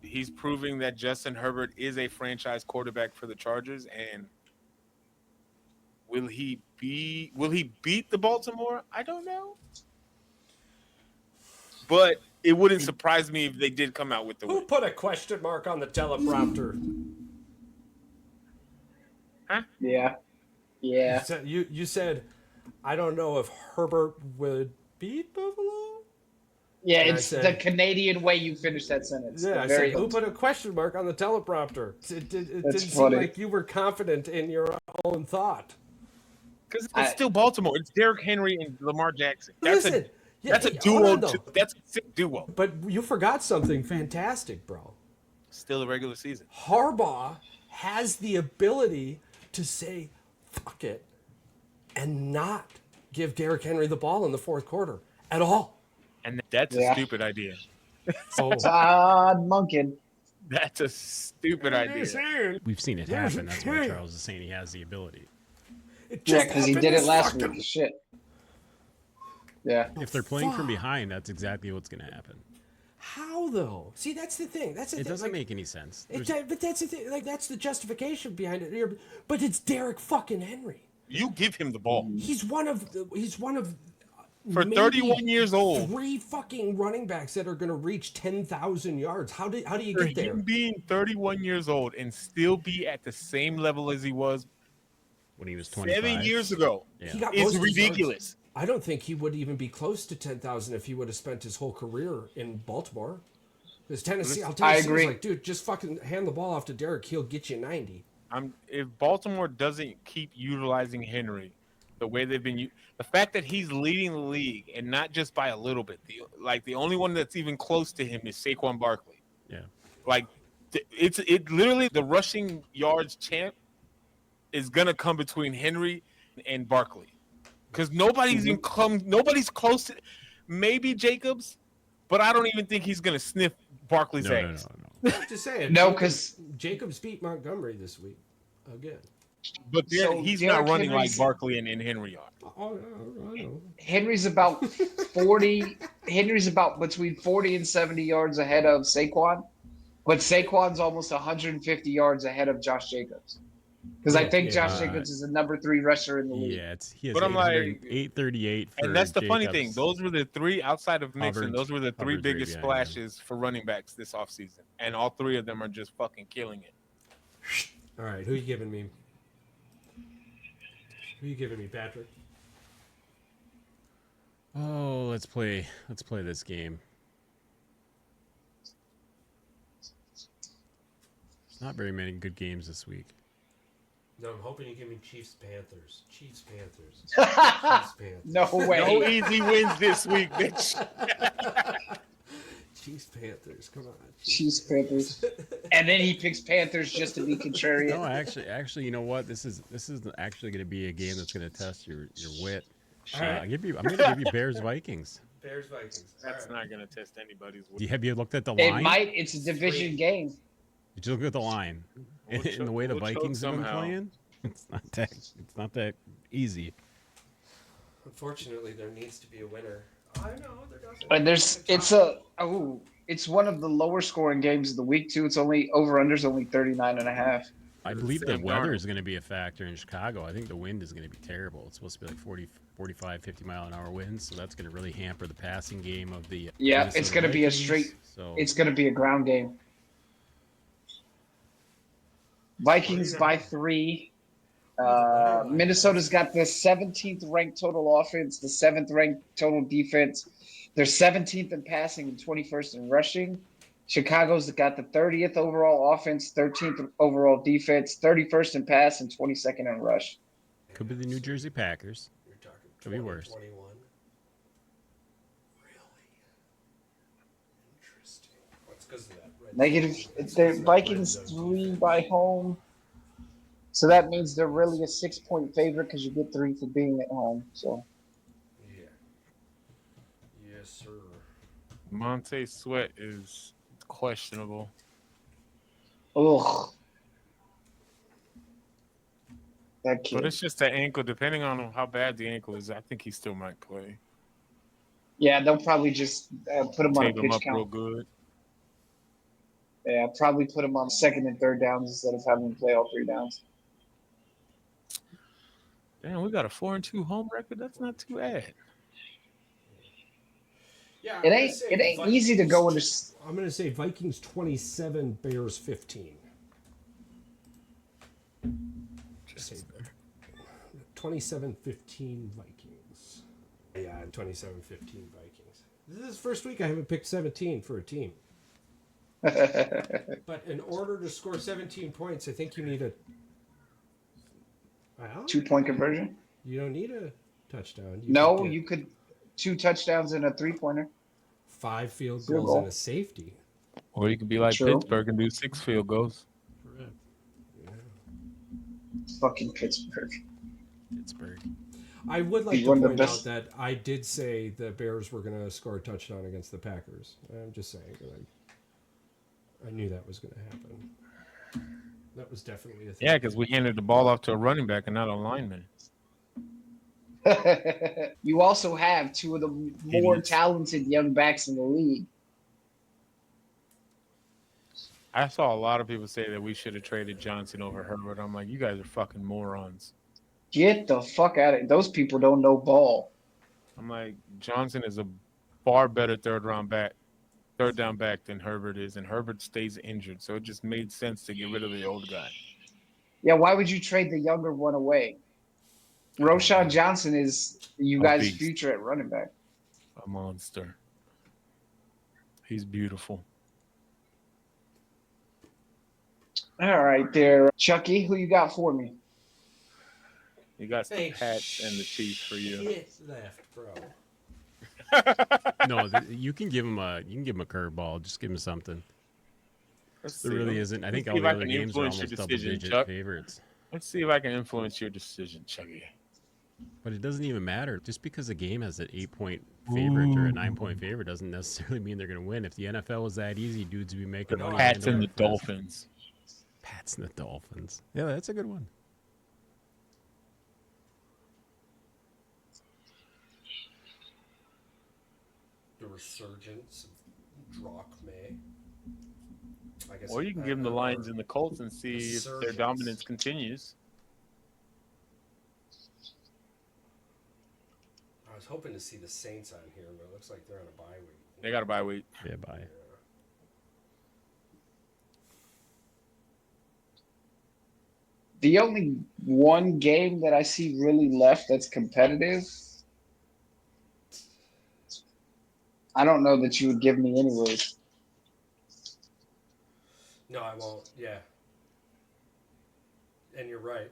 S6: he's proving that Justin Herbert is a franchise quarterback for the Chargers. And will he beat the Baltimore? I don't know. But it wouldn't surprise me if they did come out with the
S4: Who
S6: win.
S4: put a question mark on the teleprompter?
S6: Huh?
S5: Yeah.
S4: You said, I don't know if Herbert would beat Buffalo?
S5: Yeah,
S4: And
S5: it's the Canadian way you finish that sentence.
S4: Yeah, I said, who put a question mark on the teleprompter? It didn't seem like you were confident in your own thought.
S6: Because it's still Baltimore. It's Derrick Henry and Lamar Jackson. That's a
S4: hold
S6: duo.
S4: on, though.
S6: That's a sick duo.
S4: But you forgot something fantastic, bro.
S6: Still a regular season.
S4: Harbaugh has the ability to say, fuck it, and not give Derrick Henry the ball in the fourth quarter at all.
S6: And that's a stupid idea.
S4: So
S5: Todd Monken.
S6: That's a stupid idea.
S2: We've seen it happen. That's why Charles is saying he has the ability.
S5: Yeah, because he did it last week. Shit. Yeah.
S2: If they're playing from behind, that's exactly what's going to happen.
S4: How though? See, that's the thing.
S2: It doesn't make any sense.
S4: But that's the thing. Like that's the justification behind it. But it's Derrick fucking Henry.
S6: You give him the ball.
S4: He's one of
S6: for 31 years old.
S4: 3 fucking running backs that are going to reach 10,000 yards. How do you get there?
S6: Him being 31 years old and still be at the same level as he was
S2: when he was 25
S6: 7 years ago is ridiculous.
S4: I don't think he would even be close to 10,000 if he would have spent his whole career in Baltimore. Because Tennessee
S5: agree.
S4: was like, dude, just fucking hand the ball off to Derrick. He'll get you 90.
S6: If Baltimore doesn't keep utilizing Henry the way they've been, the fact that he's leading the league and not just by a little bit, the only one that's even close to him is Saquon Barkley.
S2: Yeah,
S6: like it literally the rushing yards champ is gonna come between Henry and Barkley. Because nobody's close to, maybe Jacobs, but I don't even think he's gonna sniff Barkley's ass.
S2: No.
S4: Just saying.
S5: No, because
S4: Jacobs beat Montgomery this week again.
S6: But he's not running like Barkley and Henry are.
S4: Oh, I know.
S5: Henry's about 40. Henry's about between 40 and 70 yards ahead of Saquon, but Saquon's almost 150 yards ahead of Josh Jacobs. Because I think Josh Jacobs is the number 3 rusher in the league.
S2: Yeah, he has
S6: but I'm like
S2: 838.
S6: And that's the funny
S2: Jacobs.
S6: thing. Those were the 3 outside of Mixon.
S2: Hubbard's-
S6: Those were the 3
S2: Hubbard's
S6: biggest
S2: right behind
S6: splashes for running backs this offseason. And all 3 of them are just fucking killing it.
S4: All right, who you giving me? Who you giving me, Patrick?
S2: Oh, let's play this game. Not very many good games this week.
S4: No, I'm hoping you give me Chiefs Panthers. Chiefs Panthers.
S5: No way.
S6: No easy wins this week, bitch.
S4: Chiefs Panthers. Come on.
S5: Chiefs Panthers. And then he picks Panthers just to be contrarian.
S2: No, actually, you know what? This is actually going to be a game that's going to test your wit.
S4: All right.
S2: I'm going to give you Bears Vikings.
S4: Bears Vikings.
S6: That's not gonna test anybody's.
S2: Have you looked at the
S5: It
S2: line?
S5: might. It's a division game.
S2: Did you look at the line?
S6: We'll
S2: In the way the
S6: we'll choke
S2: Vikings have been
S6: somehow.
S2: playing, it's not that easy.
S4: Unfortunately, there needs to be a winner. I know there doesn't.
S5: And it's one of the lower scoring games of the week too. It's only over/under's only 39.5.
S2: I believe the
S6: Sam
S2: weather
S6: Darnold.
S2: is going to be a factor in Chicago. I think the wind is going to be terrible. It's supposed to be like 40, 45, 50 mile an hour winds, so that's going to really hamper the passing game of the.
S5: Yeah,
S2: Minnesota
S5: it's going to be a
S2: Vikings.
S5: straight.
S2: So
S5: It's going to be a ground game. Vikings by 3. Minnesota's got the 17th ranked total offense, the 7th ranked total defense. They're 17th in passing and 21st in rushing. Chicago's got the 30th overall offense, 13th overall defense, 31st in pass, and 22nd in rush.
S2: could be the New Jersey Packers.
S4: You're talking
S2: Could be worse.
S4: 21. Really? Interesting. What's because of that?
S5: Negative. The Vikings 3 by home. So that means they're really a 6-point favorite because you get 3 for being at home. So
S4: Yeah. Yes, sir.
S6: Monte Sweat is questionable.
S5: ugh. That
S6: But
S5: kid.
S6: it's just the ankle. Depending on how bad the ankle is, I think he still might play.
S5: Yeah, they'll probably just put him on a
S6: Take him
S5: pitch
S6: up real
S5: count.
S6: good.
S5: Yeah, probably put him on 2nd and 3rd downs instead of having him play all 3 downs.
S6: Damn, we got a 4-2 home record. That's not too bad.
S4: Yeah, I'm
S5: It
S4: gonna
S5: ain't.
S4: say
S5: It ain't easy to go into.
S4: I'm going to say Vikings 27, Bears 15. Just say 27-15 Vikings. Yeah, 27-15 Vikings. This is the first week I haven't picked 17 for a team. But in order to score 17 points, I think you need a. Well,
S5: 2-point conversion.
S4: you don't need a touchdown.
S5: No,
S4: could get
S5: you could 2 touchdowns and a 3-pointer.
S4: 5 field
S5: Field
S4: goals and
S5: goal.
S4: a safety.
S6: Or you could be like
S5: True.
S6: Pittsburgh and do 6 field goals.
S5: Fucking Pittsburgh.
S2: Pittsburgh.
S4: I would like
S5: He's
S4: to
S5: one of the
S4: point
S5: best-
S4: out that I did say the Bears were going to score a touchdown against the Packers. I'm just saying. I knew that was going to happen. That was definitely a thing.
S6: Yeah, because we handed the ball off to a running back and not a lineman.
S5: You also have 2 of the more
S2: Idiots.
S5: talented young backs in the league.
S6: I saw a lot of people say that we should have traded Johnson over Herbert. I'm like, you guys are fucking morons.
S5: Get the fuck out of it. Those people don't know ball.
S6: I'm like, Johnson is a far better third down back than Herbert is, and Herbert stays injured. So it just made sense to get rid of the old guy.
S5: Yeah, why would you trade the younger one away? Roshan Johnson is you
S6: A
S5: guys'
S6: beast.
S5: future at running back.
S6: A monster. He's beautiful.
S5: All right, there, Chucky. Who you got for me?
S6: You got the
S4: Thanks.
S6: Pats and the Chiefs for you.
S4: Shit left, bro.
S2: No, you can give him a curveball. Just give him something.
S6: Let's
S2: There
S6: see.
S2: really isn't. I think
S6: Let's
S2: all
S6: see
S2: the
S6: if I
S2: other
S6: can
S2: games are
S6: influence your
S2: almost
S6: decision,
S2: double-digit
S6: Chuck.
S2: favorites.
S6: Let's see if I can influence your decision, Chuggy.
S2: But it doesn't even matter. Just because a game has an 8-point favorite or a 9-point favorite doesn't necessarily mean they're going to win. If the NFL was that easy, dudes would be making money.
S6: Pats
S2: hand
S6: and the
S2: over fist.
S6: Dolphins.
S2: Pats and the Dolphins. Yeah, that's a good one.
S4: The resurgence of Drock May. I guess
S6: Or you can give them the Lions and the Colts and see if their
S4: Resurgence.
S6: dominance continues.
S4: I was hoping to see the Saints on here, but it looks like they're on a bye week.
S6: They got a bye week.
S2: Yeah, bye.
S5: The only one game that I see really left that's competitive. I don't know that you would give me anyways.
S4: No, I won't. Yeah. And you're right.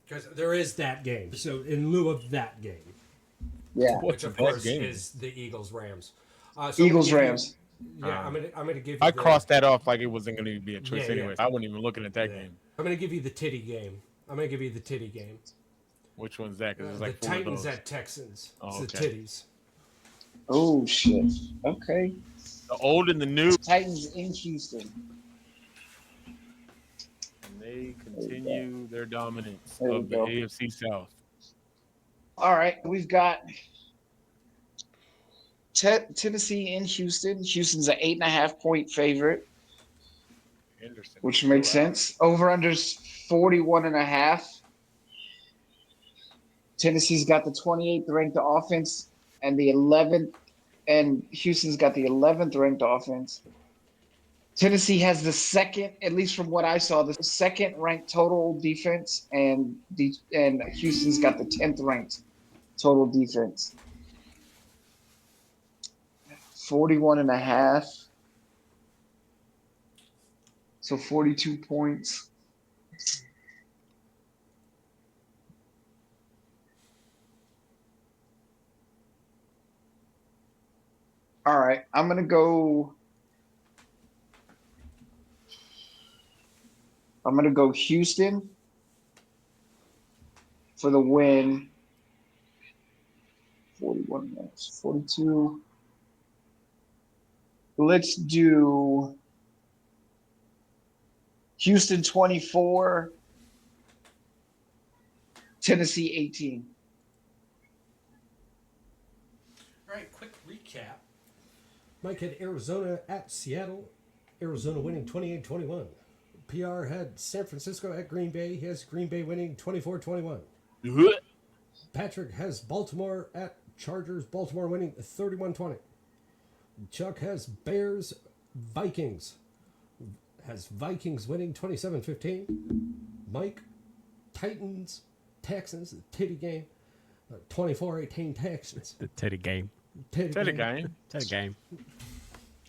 S4: Because there is that game. So in lieu of that game,
S5: Yeah.
S4: which of
S6: that
S4: course
S6: game?
S4: is the Eagles-Rams.
S5: Eagles Rams.
S4: Yeah, I'm gonna give you.
S6: I crossed that off like it wasn't going to be a choice
S4: Yeah, yeah.
S6: anyway. I wasn't even looking at that
S4: Yeah.
S6: game.
S4: I'm gonna give you the titty game.
S6: Which one's that? Because there's like
S4: the
S6: 4 of
S4: Titans
S6: those.
S4: at Texans.
S6: Oh,
S4: It's
S6: okay.
S4: the titties.
S5: Oh shit. Okay.
S6: The old and the new.
S5: Titans in Houston.
S6: And they continue their dominance
S5: There we
S6: of the
S5: go.
S6: AFC South.
S5: All right, we've got Tennessee in Houston. Houston's an 8.5-point favorite,
S6: Anderson.
S5: which makes sense. Over unders 41.5. Tennessee's got the 28th ranked offense and the 11th, and Houston's got the 11th ranked offense. Tennessee has the second, at least from what I saw, the second ranked total defense, and Houston's got the 10th ranked total defense. 41.5. So 42 points. All right, I'm going to go Houston for the win. 41 minutes, 42. Let's do Houston 24, Tennessee 18.
S4: All right, quick recap. Mike had Arizona at Seattle. Arizona winning 28-21. PR had San Francisco at Green Bay. He has Green Bay winning 24-21. Patrick has Baltimore at Chargers. Baltimore winning 31-20. Chuck has Bears Vikings. Has Vikings winning 27-15. Mike Titans Texans, the titty game. 24-18 Texans.
S2: The teddy game.
S6: Teddy game.
S2: Teddy game.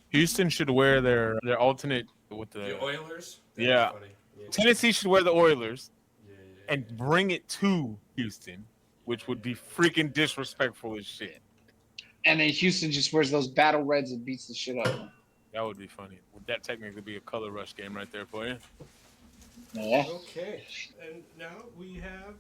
S6: Houston should wear their alternate with the
S4: Oilers?
S6: Yeah. Tennessee should wear the Oilers and bring it to Houston, which would be freaking disrespectful as shit.
S5: And then Houston just wears those battle reds and beats the shit out of them.
S6: That would be funny. Would that technically be a color rush game right there for you?
S5: Yeah.
S4: Okay. And now we have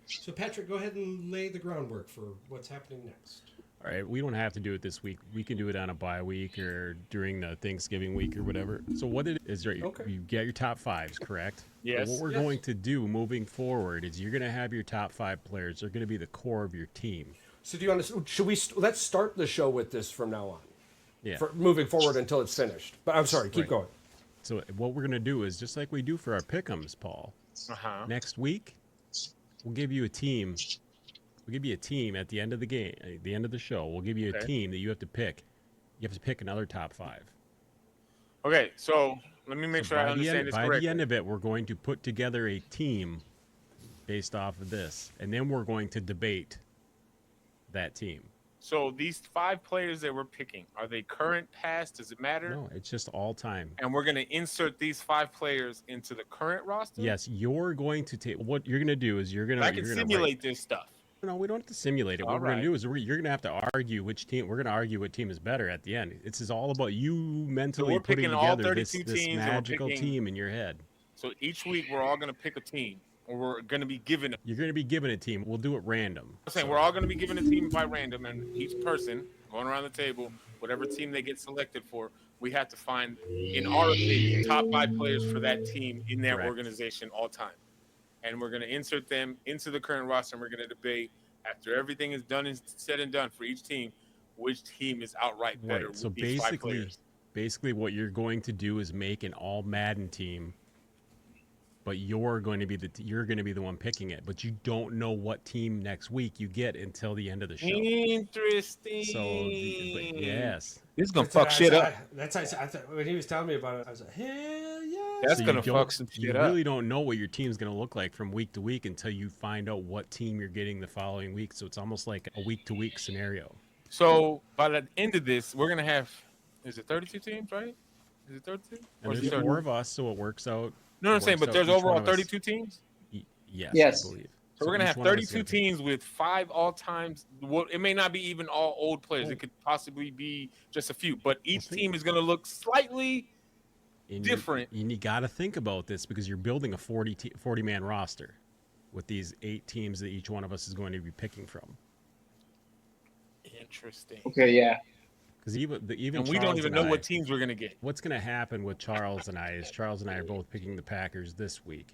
S4: so Patrick, go ahead and lay the groundwork for what's happening next.
S2: All right, we don't have to do it this week. We can do it on a bye week or during the Thanksgiving week or whatever. So what it is, right?
S4: Okay.
S2: You get your top fives, correct?
S6: Yes.
S2: But what we're
S4: Yes.
S2: going to do moving forward is you're going to have your top 5 players. They're going to be the core of your team.
S4: So do you understand? Should we? Let's start the show with this from now on.
S2: Yeah.
S4: For moving forward until it's finished. But I'm sorry, keep
S2: Right.
S4: going.
S2: So what we're going to do is just like we do for our pick'ems, Paul.
S6: Uh-huh.
S2: Next week, we'll give you a team. We'll give you a team at the end of the game, at the end of the show. We'll give you a
S6: Okay.
S2: team that you have to pick. You have to pick another top 5.
S6: Okay, so let me make sure I
S2: By
S6: understand this
S2: the
S6: correctly.
S2: end of it, we're going to put together a team based off of this, and then we're going to debate that team.
S6: So these 5 players that we're picking, are they current, past? Does it matter?
S2: No, it's just all time.
S6: And we're going to insert these 5 players into the current roster?
S2: Yes, you're going to take. What you're going to do is you're going to.
S6: I can simulate this stuff.
S2: No, we don't have to simulate it. What
S6: All
S2: we're going
S6: right.
S2: to do is you're going to have to argue which team. We're going to argue what team is better at the end. It's all about you mentally
S6: we're
S2: putting
S6: picking all
S2: together this
S6: 32 teams, and we're
S2: magical
S6: picking-
S2: team in your head.
S6: So each week we're all going to pick a team, or we're going to be given.
S2: You're going to be given a team. We'll do it random.
S6: I'm saying we're all going to be given a team by random, and each person going around the table, whatever team they get selected for, we have to find, in our opinion, top 5 players for that team in their
S2: Correct.
S6: organization all time. And we're going to insert them into the current roster, and we're going to debate after everything is done and said and done for each team, which team is outright better.
S2: Right. So
S6: with these 5 players.
S2: basically, what you're going to do is make an all Madden team, but you're going to be the one picking it. But you don't know what team next week you get until the end of the show.
S6: Interesting.
S2: So, but yes,
S6: This is going to fuck shit up.
S4: That's I thought when he was telling me about it, I was like, hell yeah.
S6: That's
S2: So
S6: going
S2: you
S6: to
S2: don't-
S6: fuck some
S2: You
S6: shit up.
S2: really don't know what your team's going to look like from week to week until you find out what team you're getting the following week. So it's almost like a week to week scenario.
S6: So by the end of this, we're going to have, is it 32 teams, right? Is it 32?
S2: And
S6: Or is
S2: there's
S6: it
S2: 4 of us, so it works out
S6: No, I'm saying,
S2: works
S6: but
S2: out
S6: there's
S2: each one
S6: overall
S2: of us-
S6: 32 teams.
S2: Yes,
S5: Yes.
S2: I believe.
S6: So we're gonna
S2: each
S6: have
S2: one of us
S6: 32
S2: gonna pick-
S6: teams with 5 all-times. Well, it may not be even all old players.
S2: Oh.
S6: It could possibly be just a few. But each
S2: think-
S6: team is gonna look slightly
S2: and
S6: different.
S2: You got to think about this because you're building a 40-man roster with these 8 teams that each one of us is going to be picking from.
S6: Interesting.
S5: Okay, yeah.
S2: Because even
S6: And we
S2: Charles
S6: don't even
S2: and
S6: know
S2: I-
S6: what teams we're gonna get.
S2: What's going to happen with Charles and I is Charles and I are both picking the Packers this week.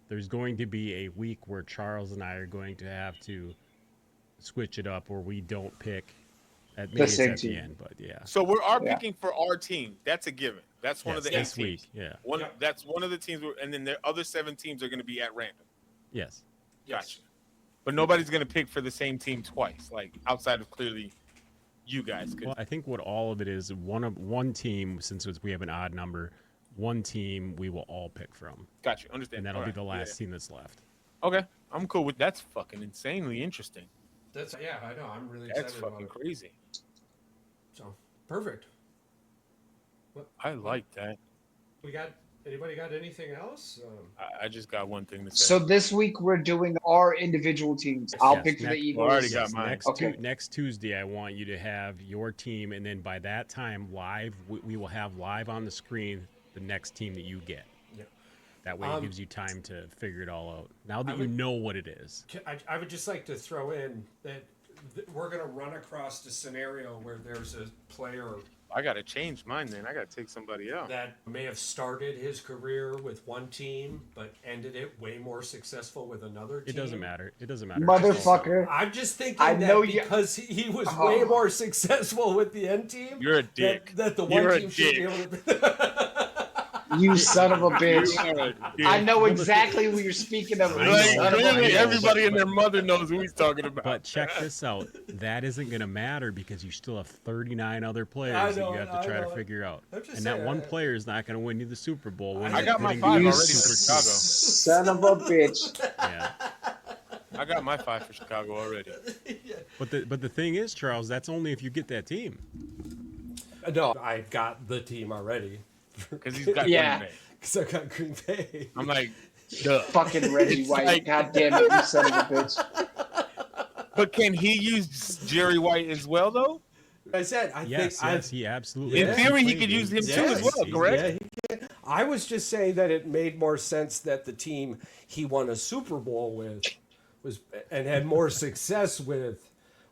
S2: There's going to be a week where Charles and I are going to have to switch it up where we don't pick at maybe it's
S5: same
S2: at the
S5: team.
S2: end, but yeah.
S6: So we're
S5: Yeah.
S6: picking for our team. That's a given. That's one of the 8
S2: this
S6: teams.
S2: week. Yeah.
S6: That's one of the teams, and then the other 7 teams are going to be at random.
S2: Yes.
S6: Gotcha. But nobody's going to pick for the same team twice, like outside of clearly you guys.
S2: Well, I think what all of it is one team, since we have an odd number, one team we will all pick from,
S6: Gotcha. Understand.
S2: and that'll be
S6: Alright,
S2: the last
S6: yeah.
S2: team that's left.
S6: Okay, I'm cool with that's fucking insanely interesting.
S4: That's I know. I'm really
S6: That's
S4: excited about
S6: fucking
S4: it.
S6: crazy.
S4: So perfect.
S6: I like that.
S4: Anybody got anything else?
S6: I just got one thing to say.
S5: So this week we're doing our individual teams. I'll
S2: Yes,
S5: pick for the
S2: next-
S5: Eagles.
S6: already got mine.
S2: Next Tuesday, I want you to have your team, and then by that time, live, we will have live on the screen the next team that you get.
S4: Yeah.
S2: That way, it gives you time to figure it all out. Now that
S4: I
S2: you
S4: would-
S2: know what it is.
S4: I would just like to throw in that we're going to run across a scenario where there's a player
S6: I gotta change mine then. I gotta take somebody out.
S4: that may have started his career with one team but ended it way more successful with another team.
S2: It doesn't matter. It doesn't matter.
S5: Motherfucker.
S4: I'm just thinking
S5: I know
S4: that
S5: you-
S4: because he was way more successful with the end team.
S6: You're a dick.
S4: That the
S6: You're
S4: one
S6: a
S4: team should be
S6: dick.
S4: able to.
S5: You son of a bitch.
S6: You are a dick.
S5: I know exactly who you're speaking of. You
S2: I
S6: Like,
S5: son of a
S6: clearly
S5: bitch.
S6: everybody and their mother knows who he's talking about.
S2: But check this out. That isn't going to matter because you still have 39 other players
S4: I
S2: that
S4: know
S2: you
S4: it,
S2: have to try
S4: I
S2: to
S4: know it.
S2: figure out.
S4: I'm just
S2: And that
S4: saying,
S2: one player is not going to win you the Super Bowl.
S4: I
S6: got my
S2: winning
S6: 5
S2: the
S6: already for
S2: Super
S6: Chicago.
S5: Son of a bitch.
S2: Yeah.
S6: I got my 5 for Chicago already.
S2: But the thing is, Charles, that's only if you get that team.
S4: No, I got the team already
S6: Because he's got
S5: Yeah.
S6: Green Bay.
S4: because I got Green Bay.
S6: I'm like, duh.
S5: Fucking Reggie
S6: It's
S5: White.
S6: like-
S5: God damn it, you son of a bitch.
S6: But can he use Jerry White as well, though?
S4: I said
S2: Yes,
S4: think
S2: he absolutely.
S6: In
S2: can.
S6: theory, he
S2: Played
S6: could use him
S2: games.
S6: too as well,
S2: He's-
S6: correct?
S4: Yeah, he can. I was just saying that it made more sense that the team he won a Super Bowl with was and had more success with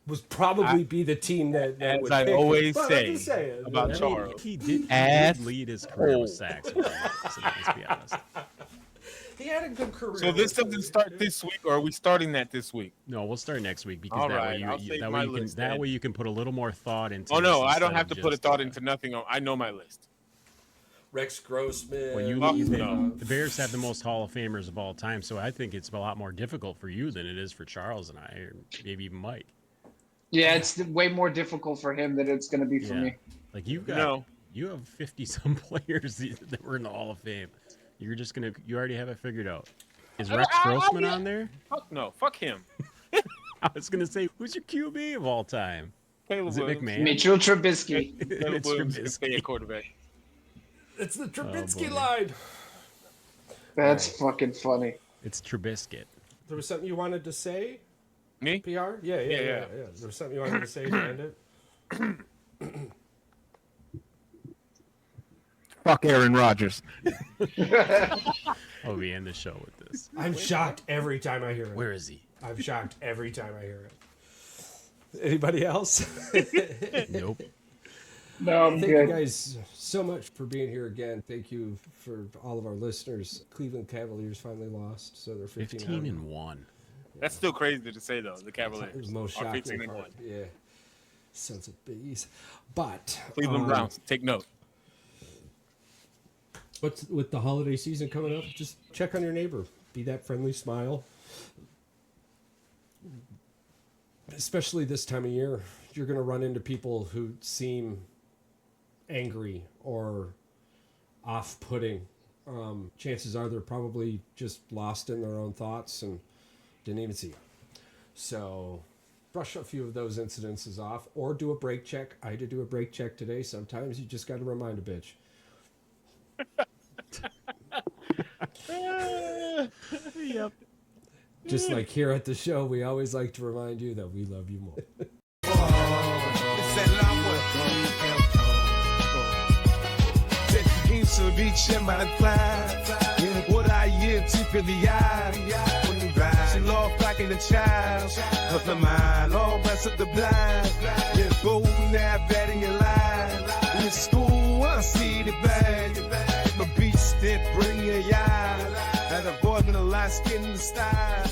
S4: was probably be the team that
S6: as
S4: would
S6: I
S4: pick him.
S6: always
S4: But I'm
S6: say
S4: just saying,
S6: about
S4: you know.
S6: Charles.
S2: He did
S6: Ass
S2: lead his career with
S6: hole.
S2: sacks. So let's be honest.
S4: He had a good career.
S6: So this
S4: with
S6: doesn't
S4: it.
S6: start this week, or are we starting that this week?
S2: No, we'll start next week because
S6: All
S2: that
S6: right,
S2: way
S6: I'll
S2: you,
S6: save
S2: that
S6: my
S2: way you can
S6: list
S2: that
S6: then.
S2: way you can put a little more thought into.
S6: Oh no,
S2: this
S6: I don't
S2: instead
S6: have
S2: of
S6: to put a
S2: just,
S6: thought into nothing. I know my list.
S4: Rex Grossman.
S2: Well, you
S6: Oh,
S2: leave
S6: no.
S2: the Bears have the most Hall of Famers of all time, so I think it's a lot more difficult for you than it is for Charles and I, or maybe even Mike.
S5: Yeah, it's way more difficult for him than it's going to be for
S2: Yeah.
S5: me.
S2: Like you have 50 some players that were in the Hall of Fame. You already have it figured out. Is Rex Grossman on there?
S6: Fuck no, fuck him.
S2: I was gonna say, who's your QB of all time?
S6: Caleb
S2: Is it
S6: Williams.
S2: McMahon?
S5: Mitchell Trubisky.
S6: Caleb
S2: It's
S6: Williams can
S2: Trubisky.
S6: stay at quarterback.
S4: It's the Trubisky
S2: boy.
S4: line.
S5: That's fucking funny.
S2: It's Trubisky.
S4: There was something you wanted to say,
S6: Me?
S4: PR? Yeah. There was something you wanted to say to end it.
S6: Fuck Aaron Rodgers.
S2: Oh, we end the show with this.
S4: I'm shocked every time I hear it.
S2: Where is he?
S4: I'm shocked every time I hear it. Anybody else?
S2: Nope.
S5: No, I'm
S4: Thank you
S5: good.
S4: guys so much for being here again. Thank you for all of our listeners. Cleveland Cavaliers finally lost, so they're
S2: 15-1.
S6: That's still crazy to say though. The
S4: It was
S6: Cavaliers
S4: the most
S6: are
S4: shocking
S6: 15-1.
S4: part. Yeah, sons of bees. But
S6: Cleveland Browns, take note.
S4: But with the holiday season coming up, just check on your neighbor. Be that friendly smile. Especially this time of year, you're going to run into people who seem angry or off-putting. Chances are they're probably just lost in their own thoughts and didn't even see you. So brush a few of those incidences off or do a break check. I had to do a break check today. Sometimes you just got to remind a bitch.
S2: Yep.
S4: Just like here at the show, we always like to remind you that we love you more.
S7: She lost back in the child of the mind, all rest of the blind. Yeah, go now, betting your line. In school, I see the bag. My beach stick, bring your eye. At avoiding the light skin style.